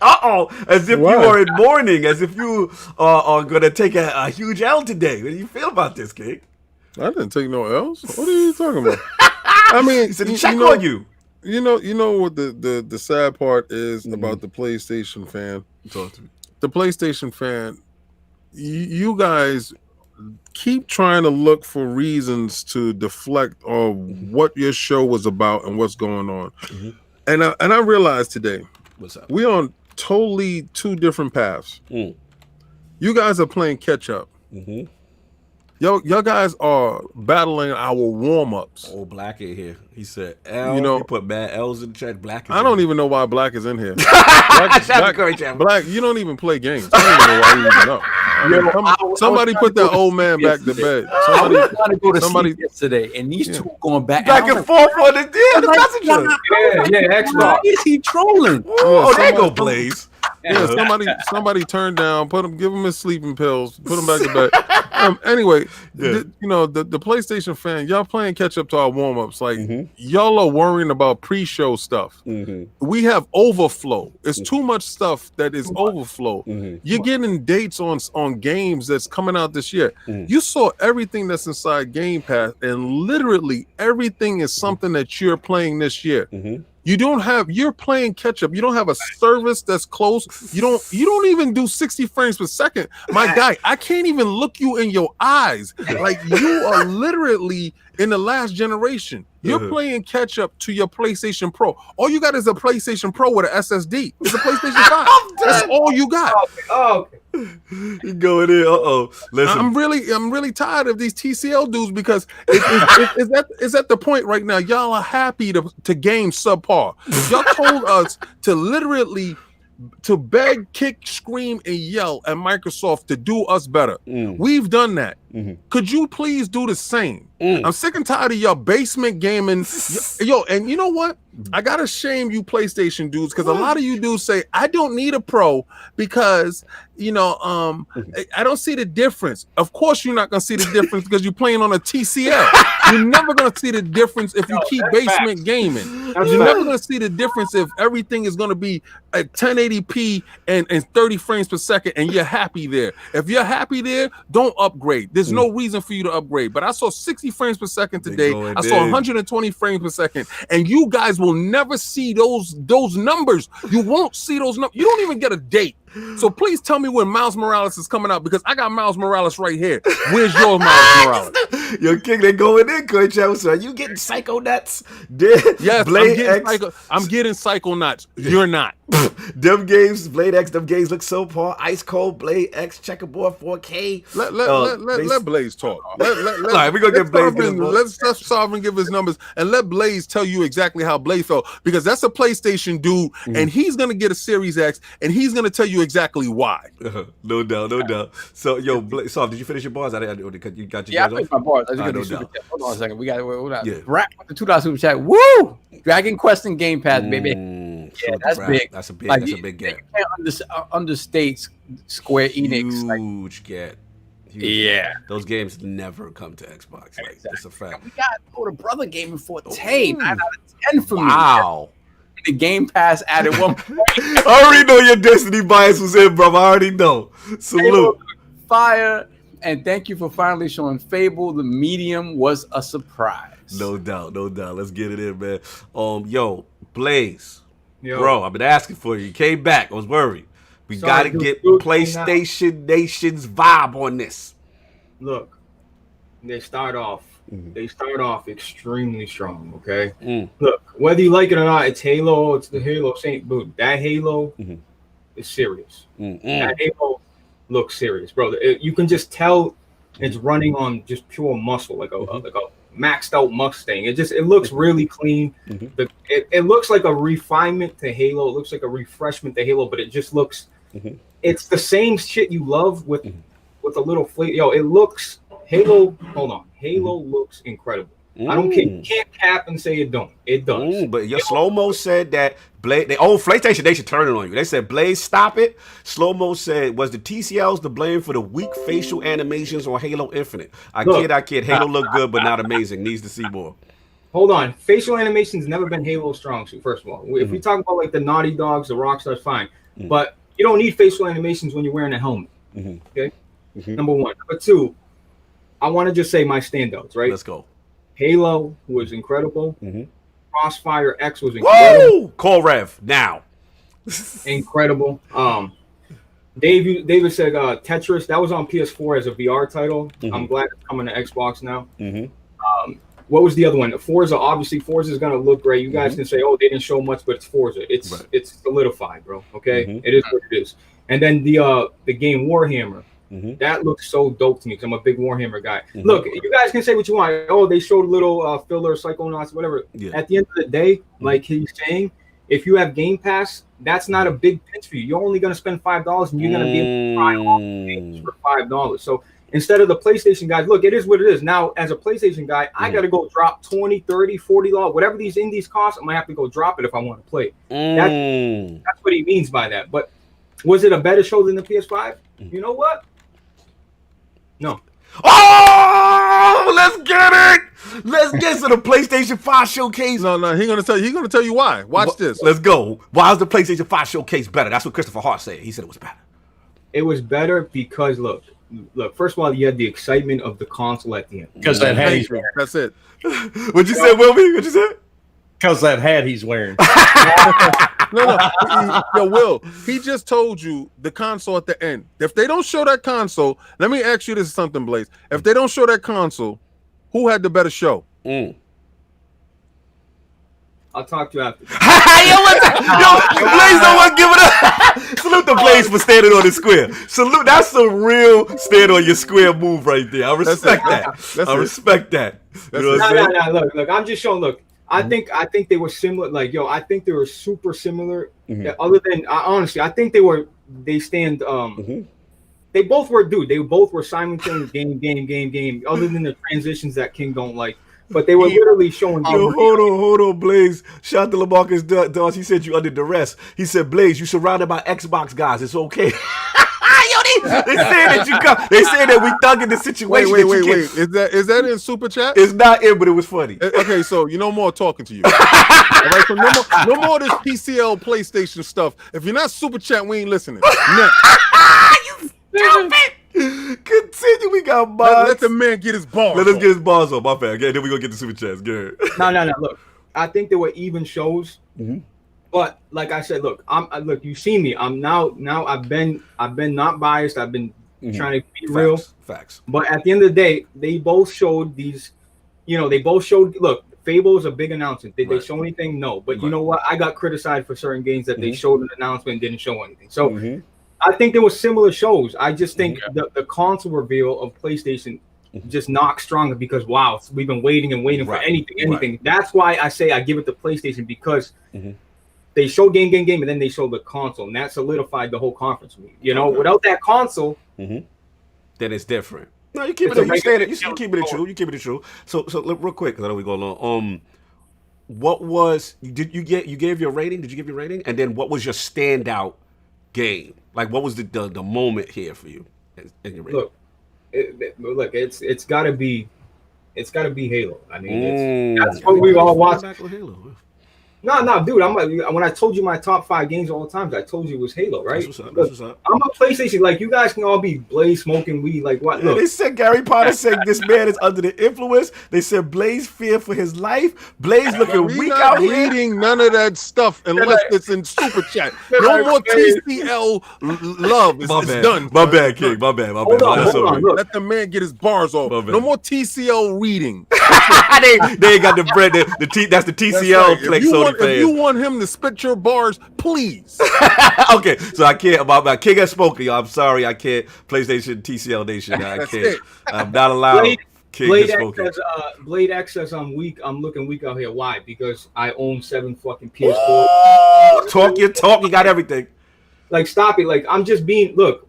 As if you are in mourning, as if you are going to take a huge L today. What do you feel about this, King? I didn't take no L's. What are you talking about? I mean, check on you. You know what the sad part is about the PlayStation fan. Talk to me. The PlayStation fan, you guys keep trying to look for reasons to deflect on what your show was about and what's going on. And I realized today, what's up? We're on totally two different paths. You guys are playing catch up. Y'all guys are battling our warm-ups. Oh, Black in here. He said L. You put bad L's in the chat. Black is I don't even know why Black is in here. Black, you don't even play games. I don't even know why you even know. Somebody put that old man back to bed. I was trying to go to sleep yesterday, and these two going back and forth on the messenger. Yeah, Xbox. Why is he trolling? There go Blaze. Yeah, somebody turn down, give him his sleeping pills, put him back to bed. Anyway, the PlayStation fan, y'all playing catch up to our warm ups. Like y'all are worrying about pre-show stuff. We have overflow. It's too much stuff that is overflow. You're getting dates on games that's coming out this year. You saw everything that's inside Game Pass, and literally everything is something that you're playing this year. You're playing catch up. You don't have a service that's close. You don't even do 60 frames per second. My guy, I can't even look you in your eyes. Like you are literally in the last generation. You're playing catch up to your PlayStation Pro. All you got is a PlayStation Pro with an SSD. It's a PlayStation 5. That's all you got. Okay. You going in? Listen, I'm really tired of these TCL dudes because it's at the point right now. Y'all are happy to game subpar. Y'all told us to literally to beg, kick, scream, and yell at Microsoft to do us better. We've done that. Could you please do the same? I'm sick and tired of y'all basement gaming. Yo, and you know what? I gotta shame you PlayStation dudes because a lot of you dudes say I don't need a Pro because I don't see the difference. Of course you're not gonna see the difference because you're playing on a TCL. You're never gonna see the difference if you keep basement gaming. You're never gonna see the difference if everything is gonna be at 1080p and 30 frames per second and you're happy there. If you're happy there, don't upgrade. There's no reason for you to upgrade. But I saw 60 frames per second today. I saw 120 frames per second, and you guys will never see those numbers. You won't see those numbers. You don't even get a date. So please tell me when Miles Morales is coming out because I got Miles Morales right here. Where's your Miles Morales? Yo, King, they going in, Coach. So are you getting Psycho Nuts? Yes, I'm getting Psycho Nuts. You're not. Them games, Blade X, them games look so poor. Ice Cold, Blade X, Checkerboard 4K. Let Blaze talk. All right, we're gonna get Blaze. Let's Sovereign give his numbers and let Blaze tell you exactly how Blaze felt because that's a PlayStation dude, and he's gonna get a Series X, and he's gonna tell you exactly why. No doubt. So, yo, Blaze, Soft, did you finish your bars? You got your I finished my bars. Hold on a second. We got yeah. Rack with the $2 super chat. Woo! Dragon Quest and Game Pass, baby. Yeah, that's big. That's a big gap. You can't understate Square Enix. Huge gap. Yeah, those games never come to Xbox. Like, that's a fact. We got older brother gaming for 10 out of 10 for me. Wow. The Game Pass added one point. I already know your Destiny bias was in, bro. I already know. Salute. Fire. And thank you for finally showing Fable. The medium was a surprise. No doubt. Let's get it in, man. Yo, Blaze. Yo. Bro, I've been asking for you. You came back. I was worried. We got to get PlayStation Nation's vibe on this. Look, they start off extremely strong, okay? Look, whether you like it or not, it's Halo. It's the Halo Saint Boot. That Halo is serious. That Halo looks serious, bro. You can just tell it's running on just pure muscle, like a maxed out Mustang. It looks really clean. It looks like a refinement to Halo. It looks like a refreshment to Halo, but it just looks it's the same shit you love with a little flavor. Yo, it looks Halo. Hold on, Halo looks incredible. I don't care. You can't cap and say it don't. It does. But your slow-mo said that Blaze, PlayStation, they should turn it on you. They said, Blaze, stop it. Slow-mo said, was the TCLs to blame for the weak facial animations on Halo Infinite? I kid. Halo look good, but not amazing. Needs to see more. Hold on. Facial animations never been Halo's strong suit, first of all. If we talk about like the Naughty Dogs, the Rockstars, fine. But you don't need facial animations when you're wearing a helmet. Okay? Number one. Number two, I want to just say my standouts, right? Let's go. Halo was incredible. Crossfire X was incredible. Woo! Call Rev now. Incredible. David said Tetris. That was on PS4 as a VR title. I'm glad it's coming to Xbox now. What was the other one? Forza. Obviously, Forza is gonna look great. You guys can say, "Oh, they didn't show much," but it's Forza. It's solidified, bro. Okay, it is what it is. And then the game Warhammer. That looks so dope to me because I'm a big Warhammer guy. Look, you guys can say what you want. Oh, they showed a little filler, Psychonauts, whatever. At the end of the day, like he's saying, if you have Game Pass, that's not a big pinch for you. You're only going to spend $5 and you're going to be able to try all the games for $5. So instead of the PlayStation guys, look, it is what it is. Now, as a PlayStation guy, I got to go drop $20, $30, $40, whatever these indies cost, I'm going to have to go drop it if I want to play. That's what he means by that. But was it a better show than the PS5? You know what? No. Oh, let's get it. Let's get to the PlayStation 5 showcase. No, he's gonna tell you why. Watch this. Let's go. Why is the PlayStation 5 showcase better? That's what Christopher Hart said. He said it was better. It was better because look. First of all, you had the excitement of the console at the end. Because that hat he's wearing. That's it. What'd you say, Wilmy? What'd you say? Because that hat he's wearing. No. Yo, Will, he just told you the console at the end. If they don't show that console, let me ask you this something, Blaze. If they don't show that console, Who had the better show? I'll talk to you after. Blaze don't want to give it up. Salute the Blaze for standing on the square. Salute, that's a real stand on your square move right there. I respect that. I respect that. You know what I'm saying? Look. I'm just showing. Look, I think they were similar. Like, I think they were super similar. Other than honestly, I think they stand. They both were, dude. They both were simultaneous game. Other than the transitions that King don't like. But they were literally showing. Yo, hold on, Blaze. Shout out to LaMarcus Dawes. He said you under duress. He said, Blaze, you surrounded by Xbox guys. It's okay. They said that you come. They said that we thugging the situation. Wait. Is that in Super Chat? It's not in, but it was funny. Okay, so no more talking to you. All right, so no more of this PCL PlayStation stuff. If you're not Super Chat, we ain't listening. You stupid. Continue. We got bars. Let the man get his bars. Let us get his bars on. My bad. Okay, then we gonna get the super chats. Good. No. Look, I think there were even shows, but like I said, look, look. You see me. I'm now. I've been not biased. I've been trying to be real. Facts. But at the end of the day, they both showed these. They both showed. Look, Fable is a big announcement. Did they show anything? No. But you know what? I got criticized for certain games that they showed an announcement and didn't show anything. So. I think there were similar shows. I just think the console reveal of PlayStation just knocked stronger because we've been waiting for anything. Right. That's why I say I give it to PlayStation because they showed game, and then they showed the console, and that solidified the whole conference. Without that console, then it's different. No, you keep it. You keep it true. You keep it true. So real quick, because I know we go along. What was you gave your rating? Did you give your rating? And then what was your standout game? Like, what was the moment here for you? In your rating? Look, it's gotta be Halo. I mean, that's what we all watched. No, dude. When I told you my top 5 games all the time, I told you it was Halo, right? That's what's up. I'm a PlayStation. Like, you guys can all be Blaze smoking weed. Like, what? Look. They said Gary Potter said this man is under the influence. They said Blaze fear for his life. Blaze looking weak out here. Reading none of that stuff unless it's in Super Chat. No more TCL love. It's done. My bad, King. My bad. Hold on, let the man get his bars off. No more TCL reading. they ain't got the bread. That's the TCL Plexo. If you want him to spit your bars, please. Okay, so I can't. My King has spoken. Y'all. I'm sorry, I can't. PlayStation TCL Nation. I can't. I'm not allowed. Blade X says I'm weak. I'm looking weak out here. Why? Because I own 7 fucking PS4. Talk your talk. You got everything. Like, stop it. Like, I'm just being. Look,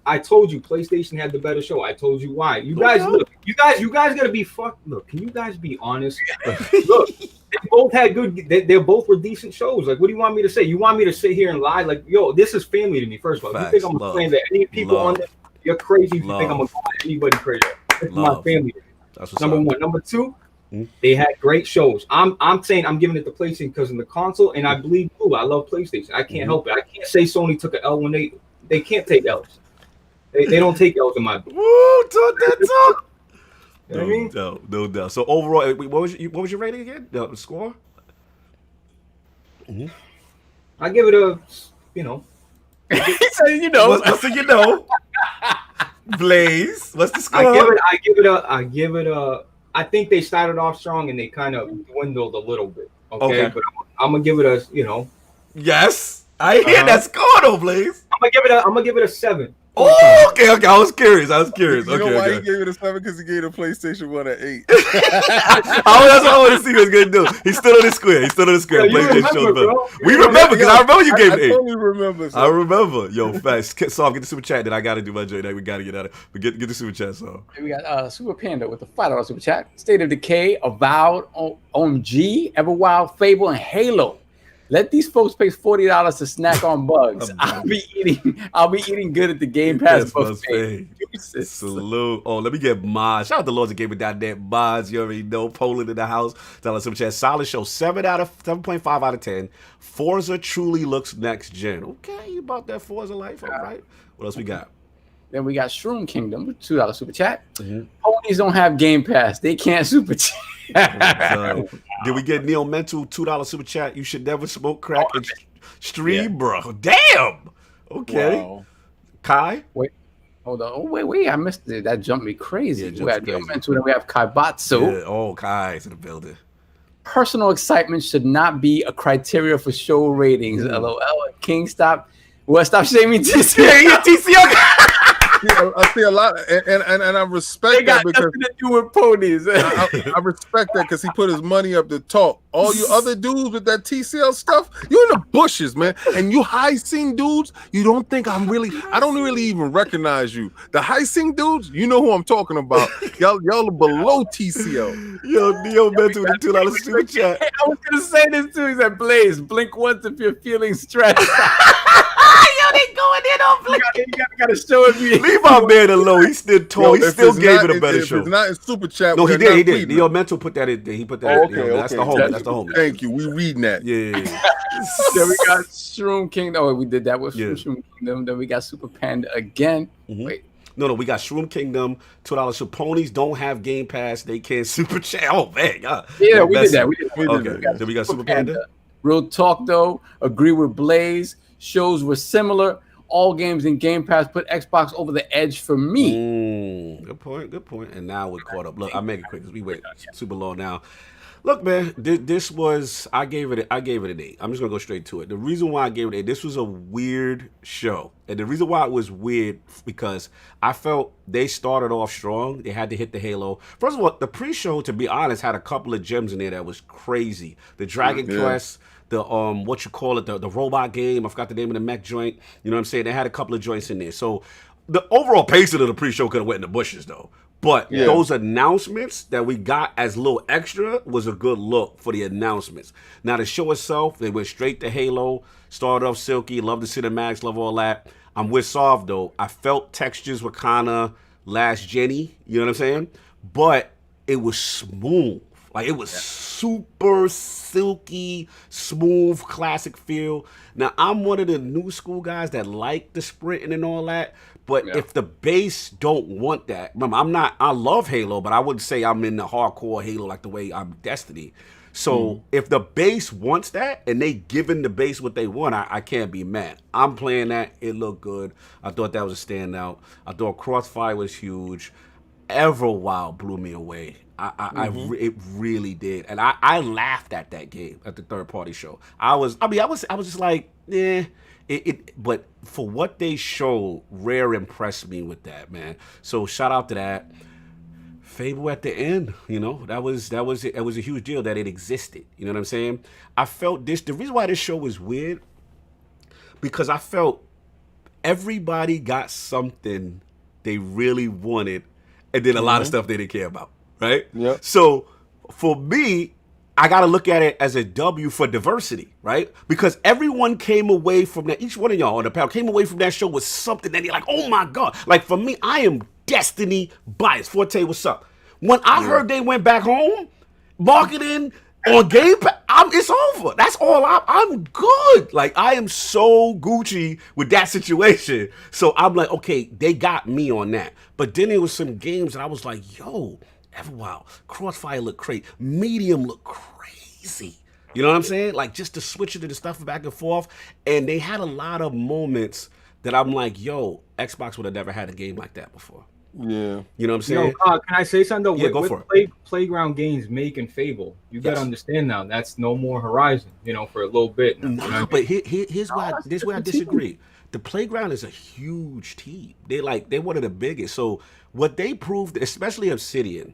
I told you PlayStation had the better show. I told you why. You guys gotta be fucked. Look, can you guys be honest? Look. They both had good. They both were decent shows. Like, what do you want me to say? You want me to sit here and lie? Like, yo, this is family to me. First of all, Facts, you think I'm playing that any people on this? You're crazy. If you think I'm gonna call anybody crazy? It's my family. That's number one. Number 2, they had great shows. I'm saying I'm giving it to PlayStation because of the console, and I believe I love PlayStation. I can't help it. I can't say Sony took an L when they can't take L's. They don't take L's in my book. Woo, talk that talk. You know what I mean? No doubt. So overall, what was your rating again? The score? I give it a, He said, What's Blaze, what's the score? I give it a. I think they started off strong and they kind of dwindled a little bit. Okay. But I'm gonna give it a, Yes, I hear that score though, Blaze. I'm gonna give it a 7. Oh, okay. I was curious. You know why he gave it a 7? Because he gave the PlayStation 1 at 8. That's what I want to see what he's gonna do. He's still on the square. We remember because I remember you gave it 8. I totally remember. I remember. Yo, fast. Saul, get the super chat. Then I gotta do my joint. We gotta get out of. But get the super chat, Saul. We got Super Panda with the $5 super chat. State of Decay, Avowed, OMG, Everwild, Fable, and Halo. Let these folks pay $40 to snack on bugs. I'll be eating good at the Game Pass buffet. Salute. Oh, let me get Mods. Shout out to Lords of Gaming.net. Mods, you already know. Poland in the house. Tell us some chat. Solid show. 7.5 out of 10. Forza truly looks next gen. Okay, you about that Forza life. All right. What else we got? Then we got Shroom Kingdom with $2 super chat. Ponies don't have Game Pass. They can't super chat. Did we get Neil Mental $2 super chat? You should never smoke crack and stream, bro. Damn. Okay. Wow. Kai? Wait. Hold on. Oh, wait. I missed it. That jumped me crazy. Yeah, We have Mental, and we have Kaibatsu. Yeah, oh, Kai's in the building. Personal excitement should not be a criteria for show ratings. LOL. King, stop. Well, stop shaming TCL. Yeah, I see a lot, and I respect that because nothing to do with ponies. I respect that because he put his money up to talk. All you other dudes with that TCL stuff, you in the bushes, man. And you high scene dudes, you don't think I don't really even recognize you. The high scene dudes, you know who I'm talking about. Y'all are below TCL. Yo, Mental with the $2 super chat. Hey, I was gonna say this too. He said, Blaze, blink once if you're feeling stressed. They going in on Blink. You gotta show it. Leave our man alone. He stood tall. He still gave it a better show. It's not in super chat. No, he did. Yo, Mental put that in there. He put that in there. That's the homie. That's the homie. Thank you. We reading that. Yeah. Then we got Shroom Kingdom. Oh, we did that with Shroom Kingdom. Then we got Super Panda again. Wait. No, we got Shroom Kingdom, $2. So ponies don't have Game Pass. They can't super chat. Oh, man. Yeah, we did that. Okay. Then we got Super Panda. Real talk, though. Agree with Blaze. Shows were similar. All games in Game Pass put Xbox over the edge for me. Good point. And now we're caught up. Look, I'll make it quick because we wait super long now. Look, man, this was I gave it an 8. I'm just gonna go straight to it. The reason why I gave it an 8, this was a weird show, and the reason why it was weird because I felt they started off strong. They had to hit the Halo. First of all, the pre-show, to be honest, had a couple of gems in there that was crazy. The Dragon Quest. The the robot game. I forgot the name of the mech joint. You know what I'm saying? They had a couple of joints in there. So the overall pacing of the pre-show could have went in the bushes though. But those announcements that we got as a little extra was a good look for the announcements. Now the show itself, they went straight to Halo, started off silky, love the cinematics, love all that. I'm with Sov though. I felt textures were kind of last gen-y, you know what I'm saying? But it was smooth. Like, it was super silky, smooth, classic feel. Now, I'm one of the new school guys that like the sprinting and all that. But if the base don't want that, remember, I love Halo, but I wouldn't say I'm in the hardcore Halo like the way I'm Destiny. So if the base wants that and they giving the base what they want, I can't be mad. I'm playing that. It looked good. I thought that was a standout. I thought Crossfire was huge. Everwild blew me away. It really did, and I laughed at that game at the third-party show. I was just like, but for what they showed, Rare impressed me with that, man. So shout out to that. Fable at the end, that was a huge deal that it existed. You know what I'm saying? I felt this. The reason why this show was weird because I felt everybody got something they really wanted, and then a lot of stuff they didn't care about. Right? Yeah. So for me, I got to look at it as a W for diversity, right? Because everyone came away from that, each one of y'all on the panel came away from that show with something that you're like, oh my God. Like for me, I am Destiny biased. Forte, what's up? When I heard they went back home, marketing on Game Pass, it's over. That's all I'm good. Like I am so Gucci with that situation. So I'm like, okay, they got me on that. But then there was some games that I was like, yo, Everwild, Crossfire looked crazy. Medium looked crazy. You know what I'm saying? Like just to switch it to the stuff back and forth. And they had a lot of moments that I'm like, yo, Xbox would have never had a game like that before. Yeah. You know what I'm saying? Can I say something though? Yeah, go for it. Playground Games making Fable. You got to understand now, that's no more Horizon, for a little bit. But here's why I disagree. The Playground is a huge team. They're one of the biggest. So what they proved, especially Obsidian,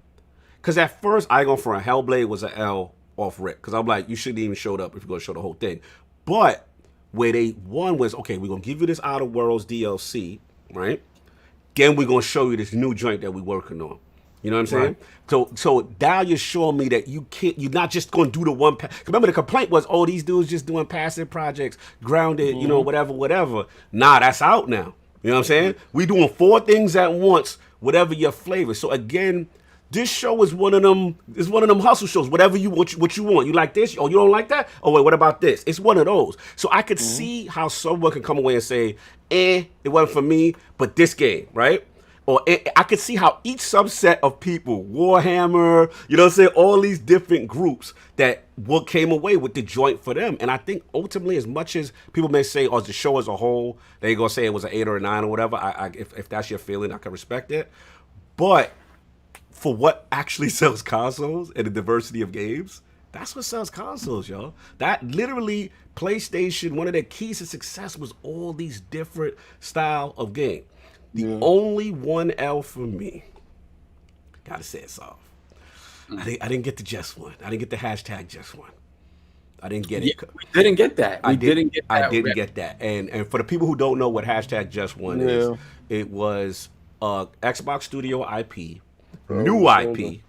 because at first I go for a Hellblade was an L off rip. Because I'm like, you shouldn't even showed up if you're going to show the whole thing. But where they won was, okay, we're going to give you this Outer Worlds DLC, right? Then we're going to show you this new joint that we're working on. You know what I'm saying? Right. So now you're showing me that you're not just going to do the one. Remember the complaint was, oh, these dudes just doing passive projects, grounded, whatever. Nah, that's out now. You know what I'm saying? We doing 4 things at once, whatever your flavor. So again, this show is one of them. It's one of them hustle shows. Whatever you want, what you want. You like this? Oh, you don't like that? Oh wait, what about this? It's one of those. So I could see how someone can come away and say, it wasn't for me, but this game, right? I could see how each subset of people, Warhammer, you know what I'm saying, all these different groups that what came away with the joint for them. And I think ultimately, as much as people may say, oh, the show as a whole, they're going to say it was an 8 or a 9 or whatever. If that's your feeling, I can respect it. But for what actually sells consoles and the diversity of games, that's what sells consoles, y'all. That literally, PlayStation, one of their keys to success was all these different style of game. The only one L for me, gotta say it's off. I didn't get the just one. I didn't get the hashtag just one. I didn't get it. We didn't get that. I didn't get that. And for the people who don't know what hashtag just one is, it was Xbox Studio IP, new IP,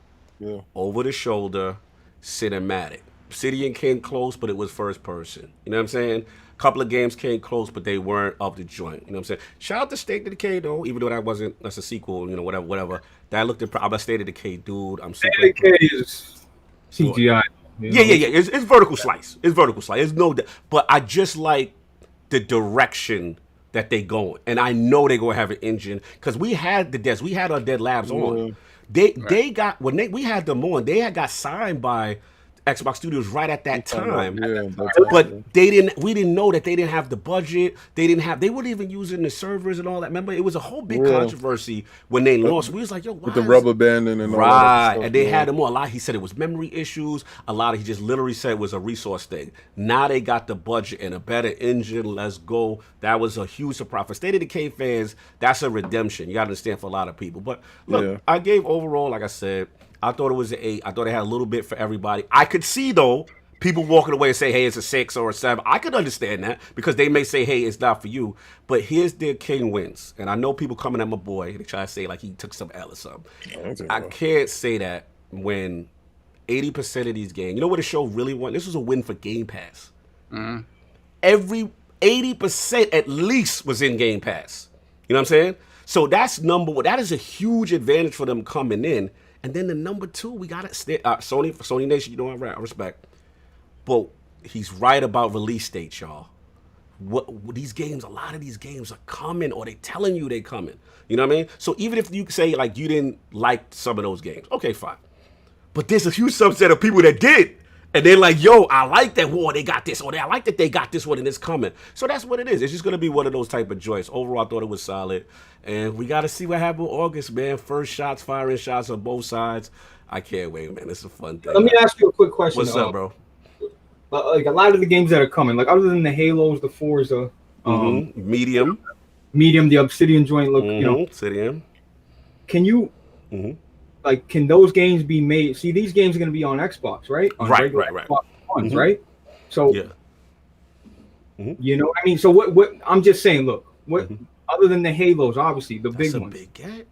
over the shoulder, cinematic. Obsidian came close, but it was first person. You know what I'm saying? A couple of games came close, but they weren't of the joint. You know what I'm saying? Shout out to State of Decay though, even though that's a sequel. You know, whatever. That looked I'm a State of Decay dude. I'm State of Decay is CGI. Yeah. It's vertical slice. It's vertical slice. It's no, but I just like the direction that they going, and I know they gonna have an engine because we had our Dead Labs on. They got when we had them on. They had got signed by Xbox Studios right at that time, but we didn't know that they didn't have the budget. They weren't even using the servers and all that. Remember, it was a whole big controversy when they launched. We was like, yo, with the rubber banding and all that stuff, and they had them on a lot. He said it was memory issues. A lot he just literally said it was a resource thing. Now they got the budget and a better engine. Let's go. That was a huge surprise for State of Decay fans. That's a redemption. You got to understand for a lot of people. But look, I gave overall, like I said, I thought it was an 8. I thought it had a little bit for everybody. I could see, though, people walking away and say, hey, it's a 6 or a 7. I could understand that because they may say, hey, it's not for you. But here's their king wins. And I know people coming at my boy. They try to say, like, he took some L or something. I can't say that when 80% of these games, you know what the show really won? This was a win for Game Pass. Every 80% at least was in Game Pass. You know what I'm saying? So that's number one. That is a huge advantage for them coming in. And then the number 2, we got it. Sony Nation, you know I respect. But he's right about release dates, y'all. What these games, a lot of these games are coming, or they telling you they coming. You know what I mean? So even if you say like you didn't like some of those games, okay, fine. But there's a huge subset of people that did. And they're like, yo, I like that war, they got this, or I like that they got this one and it's coming. So that's what it is. It's just going to be one of those type of joints. Overall, I thought it was solid. And we got to see what happened in August, man. First shots, firing shots on both sides. I can't wait, man. It's a fun thing. Let me ask you a quick question. What's up, bro? Like a lot of the games that are coming, like other than the Halos, the Forza, Medium, the Obsidian joint look, you know. Obsidian. Can you... Like, can those games be made? See, these games are going to be on Xbox, right? On right. Xbox Ones, right? So, you know what I mean? So, what I'm just saying, look, what other than the Halos, obviously, the big ones. Big get.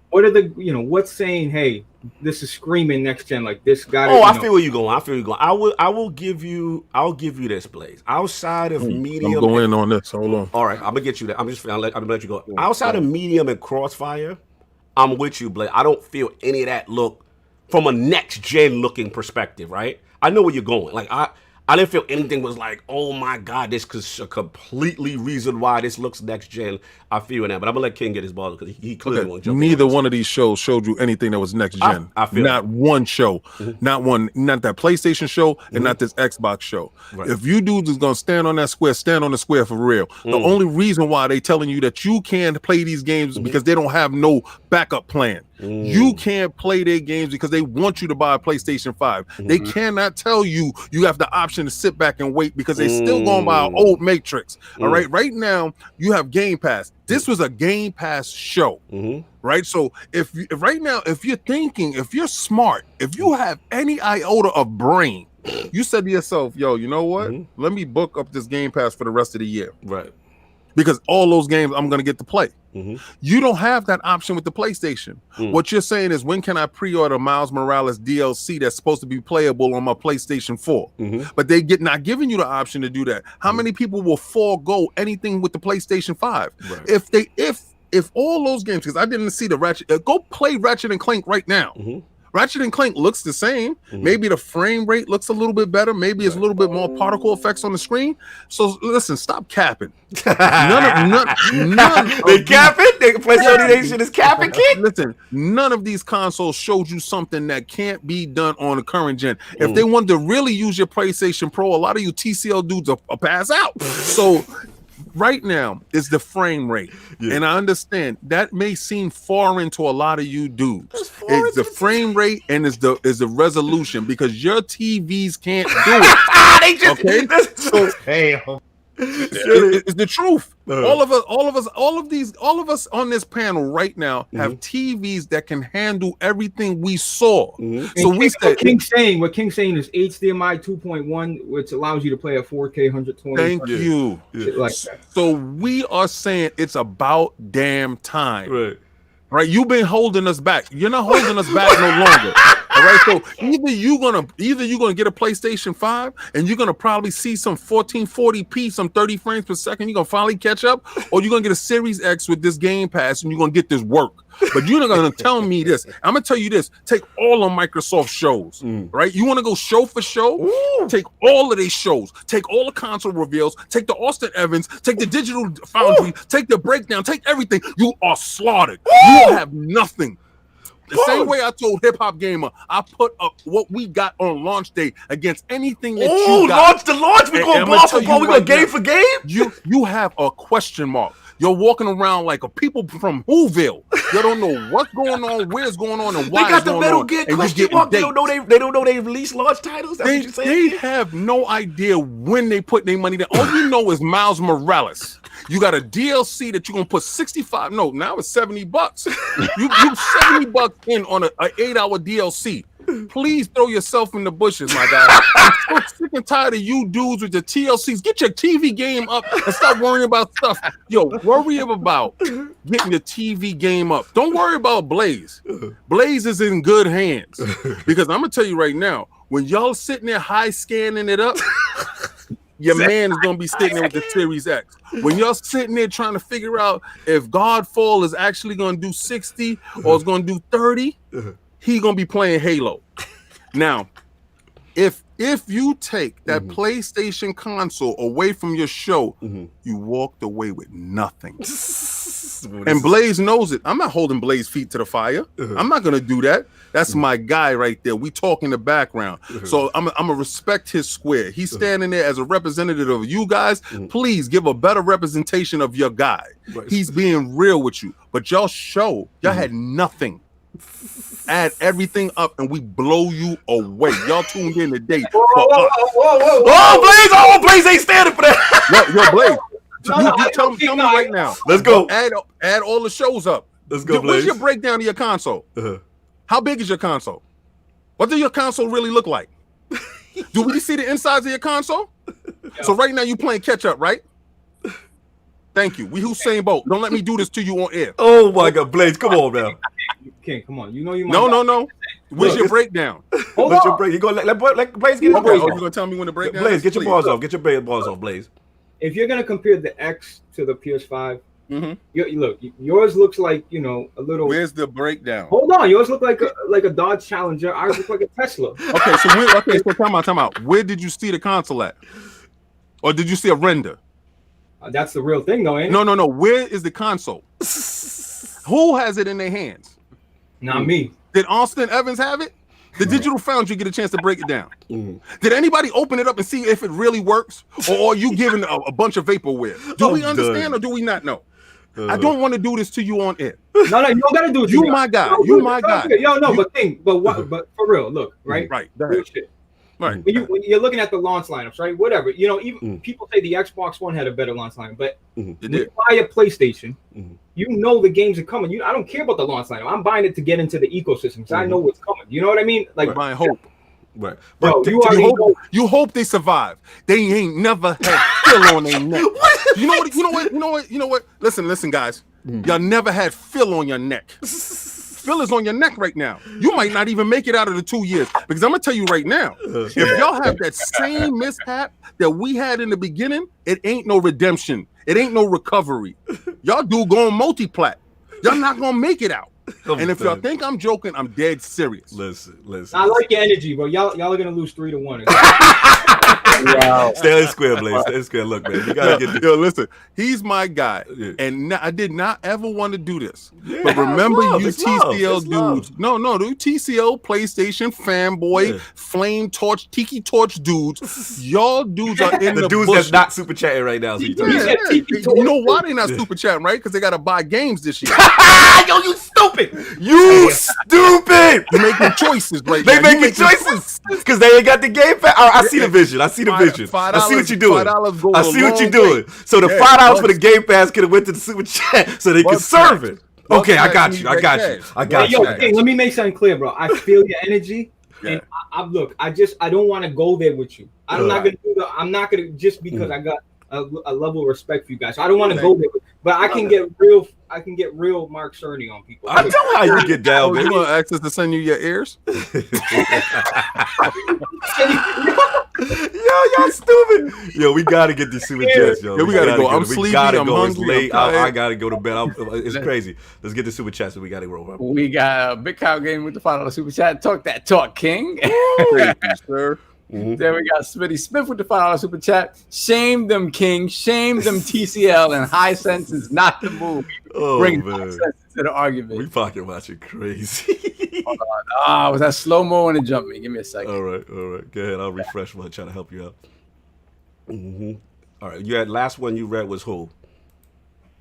What are the, what's saying, hey, this is screaming next gen, like this guy? Oh, I feel where you're going. I will give you this, Blaze. Outside of medium. I'm going on this. Hold on. All right, I'm going to get you that. I'm going to let you go. Outside of medium and Crossfire, I'm with you, Blake. I don't feel any of that look from a next gen looking perspective, right? I know where you're going. Like I didn't feel anything was like, oh my God, this is a completely reason why this looks next gen. I feel that, but I'm gonna let King get his ball because he clearly won't jump. Neither one of these shows showed you anything that was next gen. I feel not one show, not that PlayStation show, and not this Xbox show. Right. If you dudes is gonna stand on that square, stand on the square for real. The only reason why they telling you that you can't play these games because they don't have no backup plan. You can't play their games because they want you to buy a PlayStation 5. They cannot tell you have the option to sit back and wait because they still going by an old Matrix. All right. Right now, you have Game Pass. This was a Game Pass show. Right. So if you're thinking, if you're smart, if you have any iota of brain, you said to yourself, yo, you know what? Let me book up this Game Pass for the rest of the year. Right. Because all those games I'm going to get to play. You don't have that option with the PlayStation. What you're saying is, when can I pre-order Miles Morales DLC that's supposed to be playable on my PlayStation 4? But they not giving you the option to do that. How many people will forego anything with the PlayStation 5? Right. If all those games, because I didn't see the Ratchet, go play Ratchet and Clank right now. Ratchet and Clank looks the same. Maybe the frame rate looks a little bit better. Maybe it's a little bit more particle effects on the screen. So listen, stop capping. None they capping? PlayStation Nation is capping, kid? Listen, none of these consoles showed you something that can't be done on the current gen. If they wanted to really use your PlayStation Pro, a lot of you TCL dudes will pass out. So right now is the frame rate, and I understand that may seem foreign to a lot of you dudes. It's the frame rate and is the resolution, because your TVs can't do it. So it's the truth. All of us on this panel right now have TVs that can handle everything we saw. So we said what King's saying is HDMI 2.1, which allows you to play at 4K 120. Thank you. Like that. So we are saying it's about damn time. Right? You've been holding us back. You're not holding us back no longer. All right. So either you're gonna get a PlayStation 5 and you're gonna probably see some 1440p, some 30 frames per second. You're gonna finally catch up, or you're gonna get a Series X with this Game Pass and you're gonna get this work. But you're not gonna tell me this. I'm gonna tell you this. Take all of Microsoft shows, right? You want to go show for show? Take all of these shows. Take all the console reveals. Take the Austin Evans. Take the Digital Foundry. Take the breakdown. Take everything. You are slaughtered. You have nothing. The same way I told Hip Hop Gamer, I put up what we got on launch day against anything that you got. Launch. We're going block for block. We're going game for game. You have a question mark. You're walking around like a people from Whoville. You don't know what's going on, where's going on, and why. They got the Metal Gear question mark. They don't know they release launch titles. That's what you're saying? They have no idea when they put their money down. All you know is Miles Morales. You got a DLC that you're gonna put $65. No, now it's $70. You $70 in on an 8-hour DLC. Please throw yourself in the bushes, my guy. I'm so sick and tired of you dudes with the TLCs. Get your TV game up and stop worrying about stuff. Yo, worry about getting the TV game up. Don't worry about Blaze. Blaze is in good hands, because I'm gonna tell you right now, when y'all sitting there high scanning it up, your man is gonna be sitting there with the Series X. When y'all sitting there trying to figure out if Godfall is actually gonna do 60 or it's gonna do 30, he gonna be playing Halo. Now, if you take that PlayStation console away from your show, you walked away with nothing. And Blaze knows it. I'm not holding Blaze feet to the fire. I'm not gonna do that. That's my guy right there. We talk in the background. So I'm gonna respect his square. He's standing there as a representative of you guys. Please give a better representation of your guy. He's being real with you. But y'all had nothing. Add everything up and we blow you away. Y'all tuned in today. Whoa, Blaze ain't standing for that. Yo, Blaze. Tell me right now. Let's go. Add all the shows up. Let's go, Blaze. What's your breakdown of your console? How big is your console? What does your console really look like? Do we see the insides of your console? So right now you playing catch up, right? Thank you. We Hussein Bolt. Don't let me do this to you on air. Oh my God, Blaze, come on now. King, come on. You know you. No. Where's your breakdown? What's your break? You gonna let Blaze get his breakdown? You gonna tell me when the breakdown? Blaze, get your balls off. Get your balls off, Blaze. If you're gonna compare the X to the PS5, look, yours looks like a little. Where's the breakdown? Hold on, yours look like a Dodge Challenger. Ours look like a Tesla. Okay, so time out. Where did you see the console at, or did you see a render? That's the real thing, though, ain't it? No. Where is the console? Who has it in their hands? Not me. Did Austin Evans have it? The Digital Foundry get a chance to break it down? Did anybody open it up and see if it really works, or are you giving a bunch of vaporware? Do we understand or do we not know? I don't want to do this to you on air. No, you don't gotta do it. You my guy. You my guy. But for real, look, right? Right. Real shit. Right. When you're looking at the launch lineups, right? Whatever, even people say the Xbox One had a better launch lineup, but when you buy a PlayStation, you know the games are coming. I don't care about the launch lineup. I'm buying it to get into the ecosystem because I know what's coming. You know what I mean? Like buying hope. Right. Bro, you hope they survive. They ain't never had fill on their neck. You know what? Listen, guys. Y'all never had fill on your neck. Fill is on your neck right now. You might not even make it out of the 2 years, because I'm gonna tell you right now, if y'all have that same mishap that we had in the beginning, it ain't no redemption. It ain't no recovery. Y'all do going multi-plat. Y'all not gonna make it out. And if y'all think I'm joking, I'm dead serious. Listen. I like your energy, bro. Y'all are gonna lose 3-1. Stay in square, Blaze. Stay in square. Look, man, you gotta get this. Yo, listen, he's my guy, and I did not ever want to do this. But remember, you TCL dudes, no, the TCL PlayStation fanboy, flame torch, tiki torch dudes, y'all dudes are in the dudes bushes. that's not super chatting right now. So you You know why they not super chatting, right? Because they got to buy games this year. Yo, you stupid! You stupid! You're making choices right They now. making choices because they ain't got the game pass. I see the vision. I see what you're doing. I see what you're doing. So the $5 for the game pass could have went to the super chat so they can serve it. Okay, I got you. Hey, let me make something clear, bro. I feel your energy, and I don't want to go there with you. I'm not gonna just because I got a level of respect for you guys. So I don't want to go there, but I can get real Mark Cerny on people. I know how you get down, man. You want access to send you your ears? Yo, y'all stupid. Yo, we gotta get these super chats, yo. Yeah, we gotta go. I'm sleepy. I'm hungry. It's late. I gotta go to bed. It's crazy. Let's get the super chats. We gotta roll. We got a Big Cow Game with the $5 super chat. Talk that talk, King. Sir. Then we got Smitty Smith with the $5 super chat. Shame them, King. Shame them, TCL. And High Sense is not the move. Bring High Sense to the argument. We pocket watching crazy. Hold on. Was that slow mo and it jumped me? Give me a second. All right. Go ahead. I'll refresh while trying to help you out. All right. You had last one you read was who?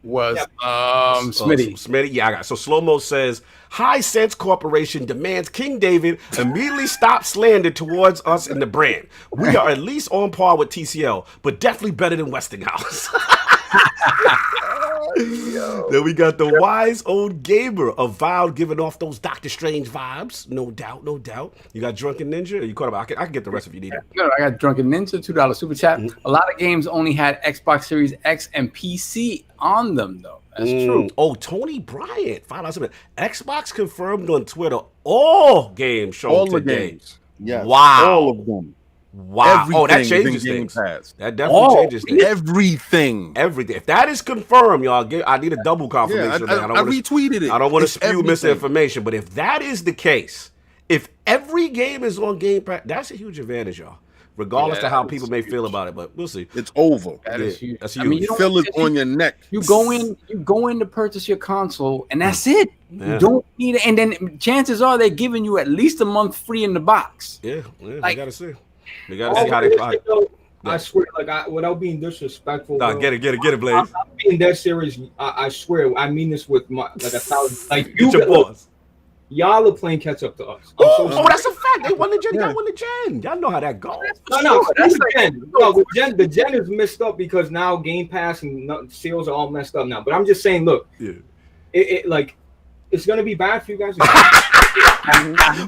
Smitty. Smitty, yeah, I got it. So Slow-Mo says, High Sense Corporation demands King David immediately stop slander towards us and the brand. We are at least on par with TCL, but definitely better than Westinghouse. Then we got the wise old gamer Avowed giving off those Doctor Strange vibes. No doubt. You got Drunken Ninja? You caught up? I can get the rest if you need it. No, I got Drunken Ninja, $2 super chat. A lot of games only had Xbox Series X and PC on them, though. That's true. Oh, Tony Bryant, $5 super. Xbox confirmed on Twitter all games shown all today. The games. Yeah. Wow. All of them. Wow. That changes things. That definitely changes things. Everything. If that is confirmed, y'all, I need a double confirmation. I retweeted it. I don't want to spew misinformation, but if that is the case, if every game is on Game Pass, that's a huge advantage, y'all. Regardless of how people may feel about it, but we'll see. It's over. That is huge. That's huge. I mean, you feel it on your neck. You go in to purchase your console, and that's it. You don't need it. And then chances are they're giving you at least a month free in the box. Yeah, we gotta see. We gotta see how they. I swear, without being disrespectful. Nah, get it, Blaze. I'm being that serious. I swear, I mean this with 1,000. Like you, your boss. Y'all are playing catch up to us. That's a fact. They won the gen. Y'all won the gen. Y'all know how that goes. No, that's the gen. No, the gen is messed up because now Game Pass and sales are all messed up now. But I'm just saying, look, it's gonna be bad for you guys.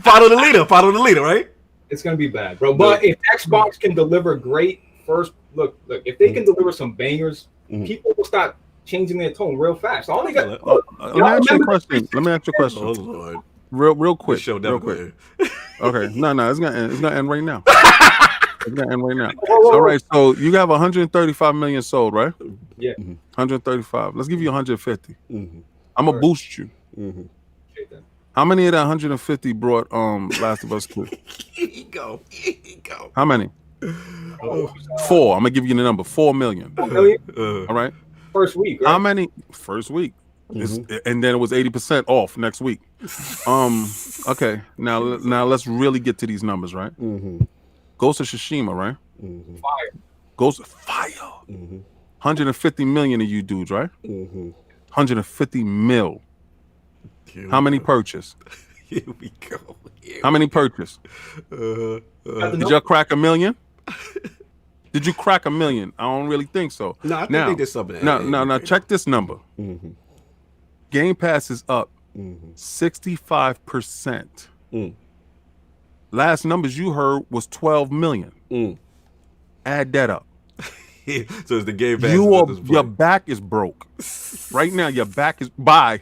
Follow the leader, right? It's gonna be bad, bro. But if Xbox can deliver great look, if they can deliver some bangers, people will start changing their tone real fast. All they got. Let me ask you a question. Oh Lord. Real quick. Real quick. Okay. No, it's gonna end right now. It's gonna end right now. All right. So you have 135 million sold, right? Yeah. 135. Let's give you 150. I'm gonna boost you. How many of that 150 brought Last of Us 2? Here you go. How many? 4. I'm gonna give you the number. 4 million. 4 million? All right. First week. Right? How many? First week. And then it was 80% off next week. Okay. Now let's really get to these numbers, right? Ghost of Tsushima, right? Fire. Ghost of Fire. 150 million of you dudes, right? 150 mil. How many purchased? Here we go. How many purchased? Did y'all crack a million? Did you crack a million? I don't really think so. No, I think there's something. Now, check this number. Game Pass is up 65%. Last numbers you heard was 12 million. Add that up. So it's the Game Pass. Your back is broke. Right now, your back is bye.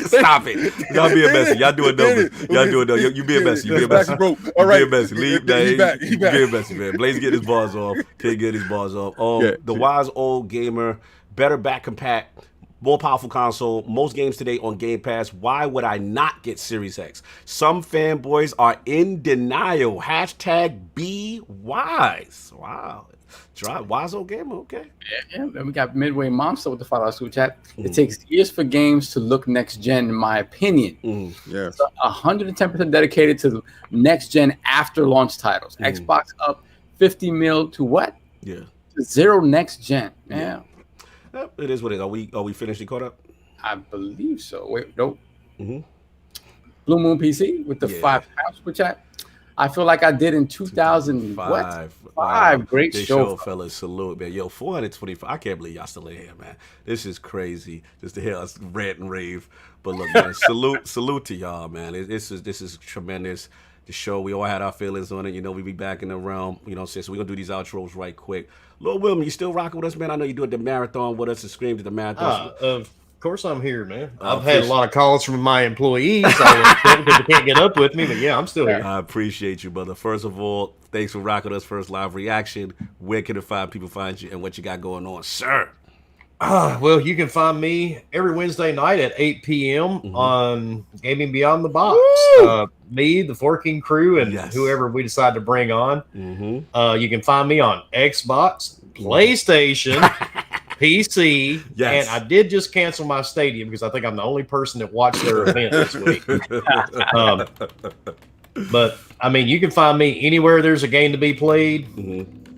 Stop it. Y'all being messy. Y'all doing numbers. You being messy. You being messy. All right. Being messy. Leave that. He back. Being messy, man. Blaze get his bars off. Can't get his bars off. The wise old gamer, better back compat, more powerful console, most games today on Game Pass. Why would I not get Series X? Some fanboys are in denial. Hashtag be wise. Wow. Wise old gamer, okay. Yeah. And we got Midway Monster with the $5 super chat. It takes years for games to look next gen, in my opinion. Yeah. So 110% dedicated to next gen after launch titles. Xbox up 50 mil to what? Yeah. To 0 next gen. Yeah. Yep, it is what it is. Are we finished and caught up? I believe so. Wait, nope. Blue Moon PC with the £5 super chat. I feel like I did in 2005. Great show, fellas. Salute, man. Yo, 425. I can't believe y'all still in here, man. This is crazy just to hear us rant and rave. But look, man, salute to y'all, man. This is tremendous. The show, we all had our feelings on it. You know, we be back in the realm. You know what I'm saying? So we're going to do these outros right quick. Lord Wilmy, you still rocking with us, man? I know you're doing the marathon with us and screamed at the marathon. Of course I'm here, man. I've had a lot of calls from my employees because they can't get up with me, but yeah, I'm still here. I appreciate you, brother. First of all, thanks for rocking us. First live reaction. Where can people find you and what you got going on, sir? Well, you can find me every Wednesday night at 8 p.m. on Gaming Beyond the Box. Me, the Forking crew, and whoever we decide to bring on. You can find me on Xbox, PlayStation, PC, and I did just cancel my Stadium because I think I'm the only person that watched their event this week. But, I mean, you can find me anywhere there's a game to be played.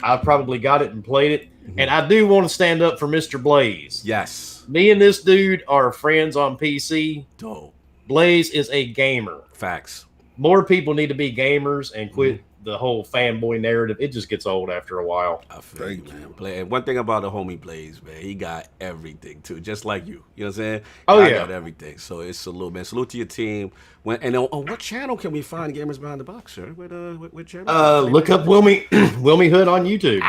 I've probably got it and played it. And I do want to stand up for Mr. Blaze. Yes. Me and this dude are friends on PC. Dope. Blaze is a gamer. Facts. More people need to be gamers and quit the whole fanboy narrative. It just gets old after a while. I feel you, man. And one thing about the homie Blaze, man, he got everything too, just like you. You know what I'm saying? I got everything. So it's salute, man. Salute to your team. And on what channel can we find Gamers Behind the Box, sir? What channel? Look up WilmyHood on YouTube.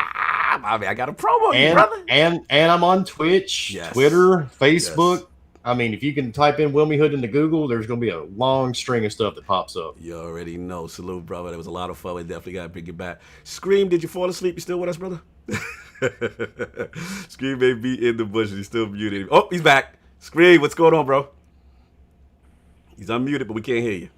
I mean, I got a promo, brother. And I'm on Twitch, Twitter, Facebook. I mean, if you can type in WilmyHood into Google, there's going to be a long string of stuff that pops up. You already know. Salute, brother. That was a lot of fun. We definitely got to bring it back. Scream, did you fall asleep? You still with us, brother? Scream may be in the bushes. He's still muted. Oh, he's back. Scream, what's going on, bro? He's unmuted, but we can't hear you.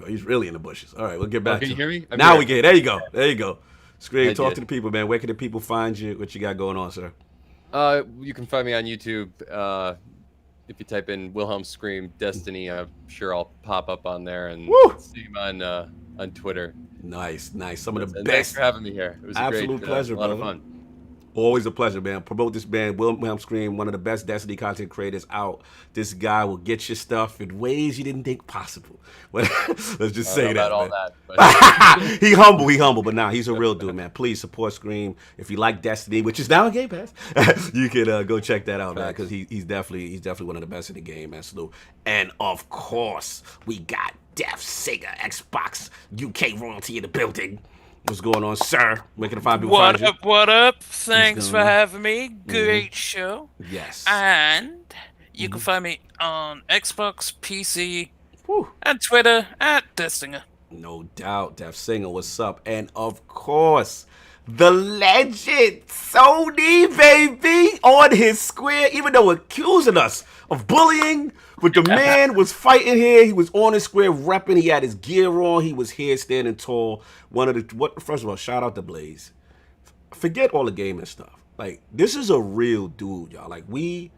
Oh, he's really in the bushes. All right, we'll get back to you hear me? Now we can. There you go. There you go. Scream, talk to the people, man. Where can the people find you? What you got going on, sir? You can find me on YouTube. If you type in Wilhelm Scream Destiny, I'm sure I'll pop up on there and see him on Twitter. Nice. Some of the best. Thanks for having me here. It was absolute a great, pleasure, a lot brother. of fun. Always a pleasure, man. Promote this band, Wilhelm Scream, one of the best Destiny content creators out. This guy will get your stuff in ways you didn't think possible. Let's just say that. All that, he humble, but nah, he's a real dude, man. Please support Scream. If you like Destiny, which is now on Game Pass, you can go check that out, man, because he's definitely one of the best in the game, man. Salute. And of course, we got Def Sega Xbox UK royalty in the building. What's going on, sir? Where can I find people? What up? Thanks for having me. Great show. Yes. And you can find me on Xbox, PC, and Twitter at Destinger. No doubt. Def Singer, what's up? And of course, the legend, Sony, baby, on his square, even though accusing us of bullying. But the man was fighting here. He was on his square repping. He had his gear on. He was here standing tall. First of all, shout out to Blaze. Forget all the gaming stuff. Like, this is a real dude, y'all. Like, we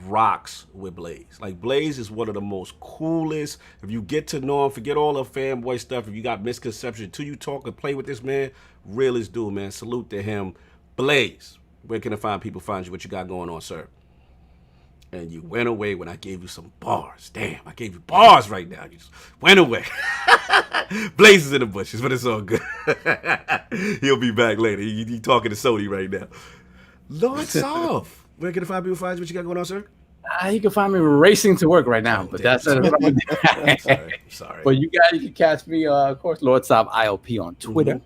rocks with Blaze. Like, Blaze is one of the most coolest. If you get to know him, forget all the fanboy stuff. If you got misconceptions, until you talk and play with this man, realest dude, man. Salute to him. Blaze, where can people find you? What you got going on, sir? And you went away when I gave you some bars. Damn, I gave you bars right now. You just went away. Blaze is in the bushes, but it's all good. He'll be back later. He talking to Sony right now. Lord Soft, where can people find you? What you got going on, sir? You can find me racing to work right now, but that's what I'm going to do. Sorry. But you guys can catch me, of course, Lord Soft ILP on Twitter.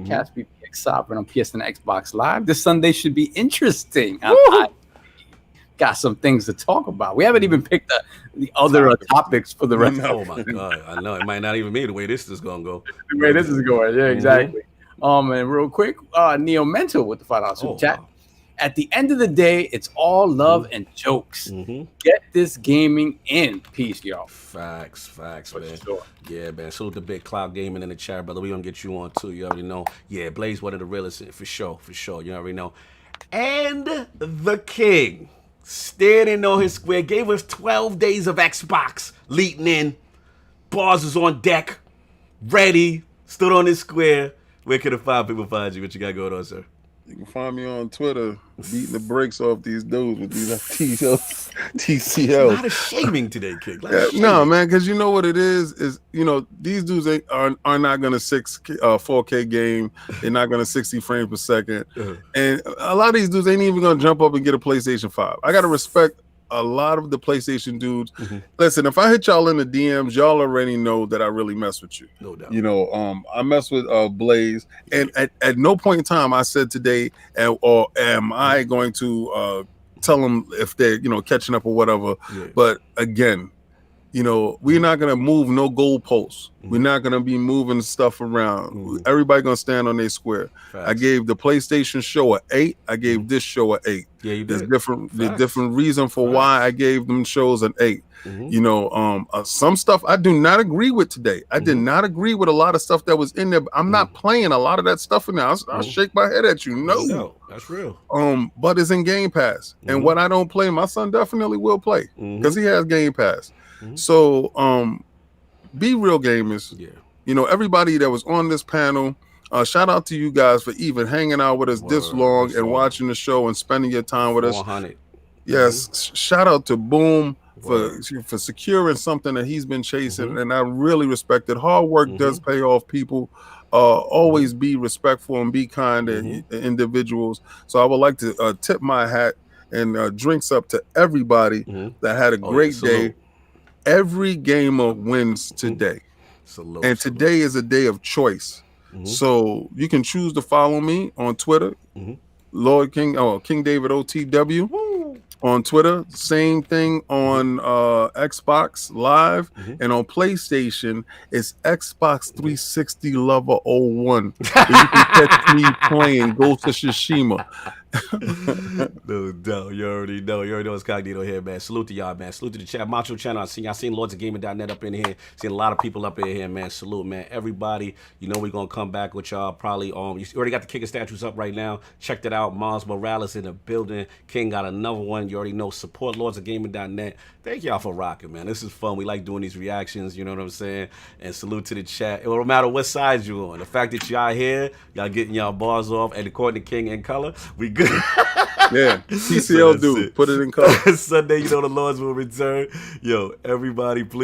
Catch me, Sovereign on PS and Xbox Live. This Sunday should be interesting. I got some things to talk about. We haven't even picked the other topics for the rest. Oh my god, I know it might not even be the way this is gonna go. The way this is going, yeah, exactly. And real quick, Neo Mental with the $5 super chat. at the end of the day, it's all love and jokes. Get this gaming in. Peace, y'all. Facts, man. Sure. Yeah, man. Salute the big cloud gaming in the chat, brother. We gonna get you on too. You already know. Yeah, Blaze, one of the realest, for sure. You already know. And the king, standing on his square, gave us 12 days of Xbox leading in. Bars was on deck, ready, stood on his square. Where can the five people find you? What you got going on, sir? You can find me on Twitter, beating the brakes off these dudes with these TCL. A lot of shaming today, kid. No, man, because you know what it is these dudes are not gonna 4K game. They're not gonna 60 frames per second, and a lot of these dudes ain't even gonna jump up and get a PlayStation 5. I gotta respect a lot of the PlayStation dudes. Listen, if I hit y'all in the DMs, y'all already know that I really mess with you. No doubt. I mess with Blaze, and at no point in time I said today, or am I going to tell them if they're catching up or whatever. Yeah. But again, we're not gonna move no goalposts. We're not gonna be moving stuff around. Everybody gonna stand on their square. Facts. I gave the PlayStation show an 8. I gave this show an 8. Yeah, you did. There's different reason for why I gave them shows an 8. Some stuff I do not agree with today. I did not agree with a lot of stuff that was in there. But I'm not playing a lot of that stuff in there. I'll shake my head at you. No, that's real. But it's in Game Pass, and what I don't play, my son definitely will play because he has Game Pass. So be real gamers. Yeah. Everybody that was on this panel, shout out to you guys for even hanging out with us this long and watching the show and spending your time with us. 400. Yes, shout out to Boom for securing something that he's been chasing, and I really respect it. Hard work does pay off, people. Always be respectful and be kind to individuals. So I would like to tip my hat and drinks up to everybody that had a great day. Every gamer wins today. And today is a day of choice. So you can choose to follow me on Twitter, Lord King, King David OTW on Twitter. Same thing on Xbox Live, and on PlayStation, it's Xbox 360 Lover 01. You can catch me playing Ghost of Tsushima. No doubt. You already know it's Cognito here, man. Salute to y'all, man. Salute to the chat. Macho channel. I seen Lords of Gaming.net up in here. Seen a lot of people up in here, man. Salute, man. Everybody, we're gonna come back with y'all probably you already got the Kicker statues up right now. Check that out. Miles Morales in the building. King got another one. You already know. Support Lords of Gaming.net. Thank y'all for rocking, man. This is fun. We like doing these reactions, you know what I'm saying? And salute to the chat. It don't matter what side you on. The fact that y'all here, y'all getting y'all bars off, and according to King in color, we good. Yeah, TCL dude, put it in color. Sunday, the Lords will return. Yo, everybody, please.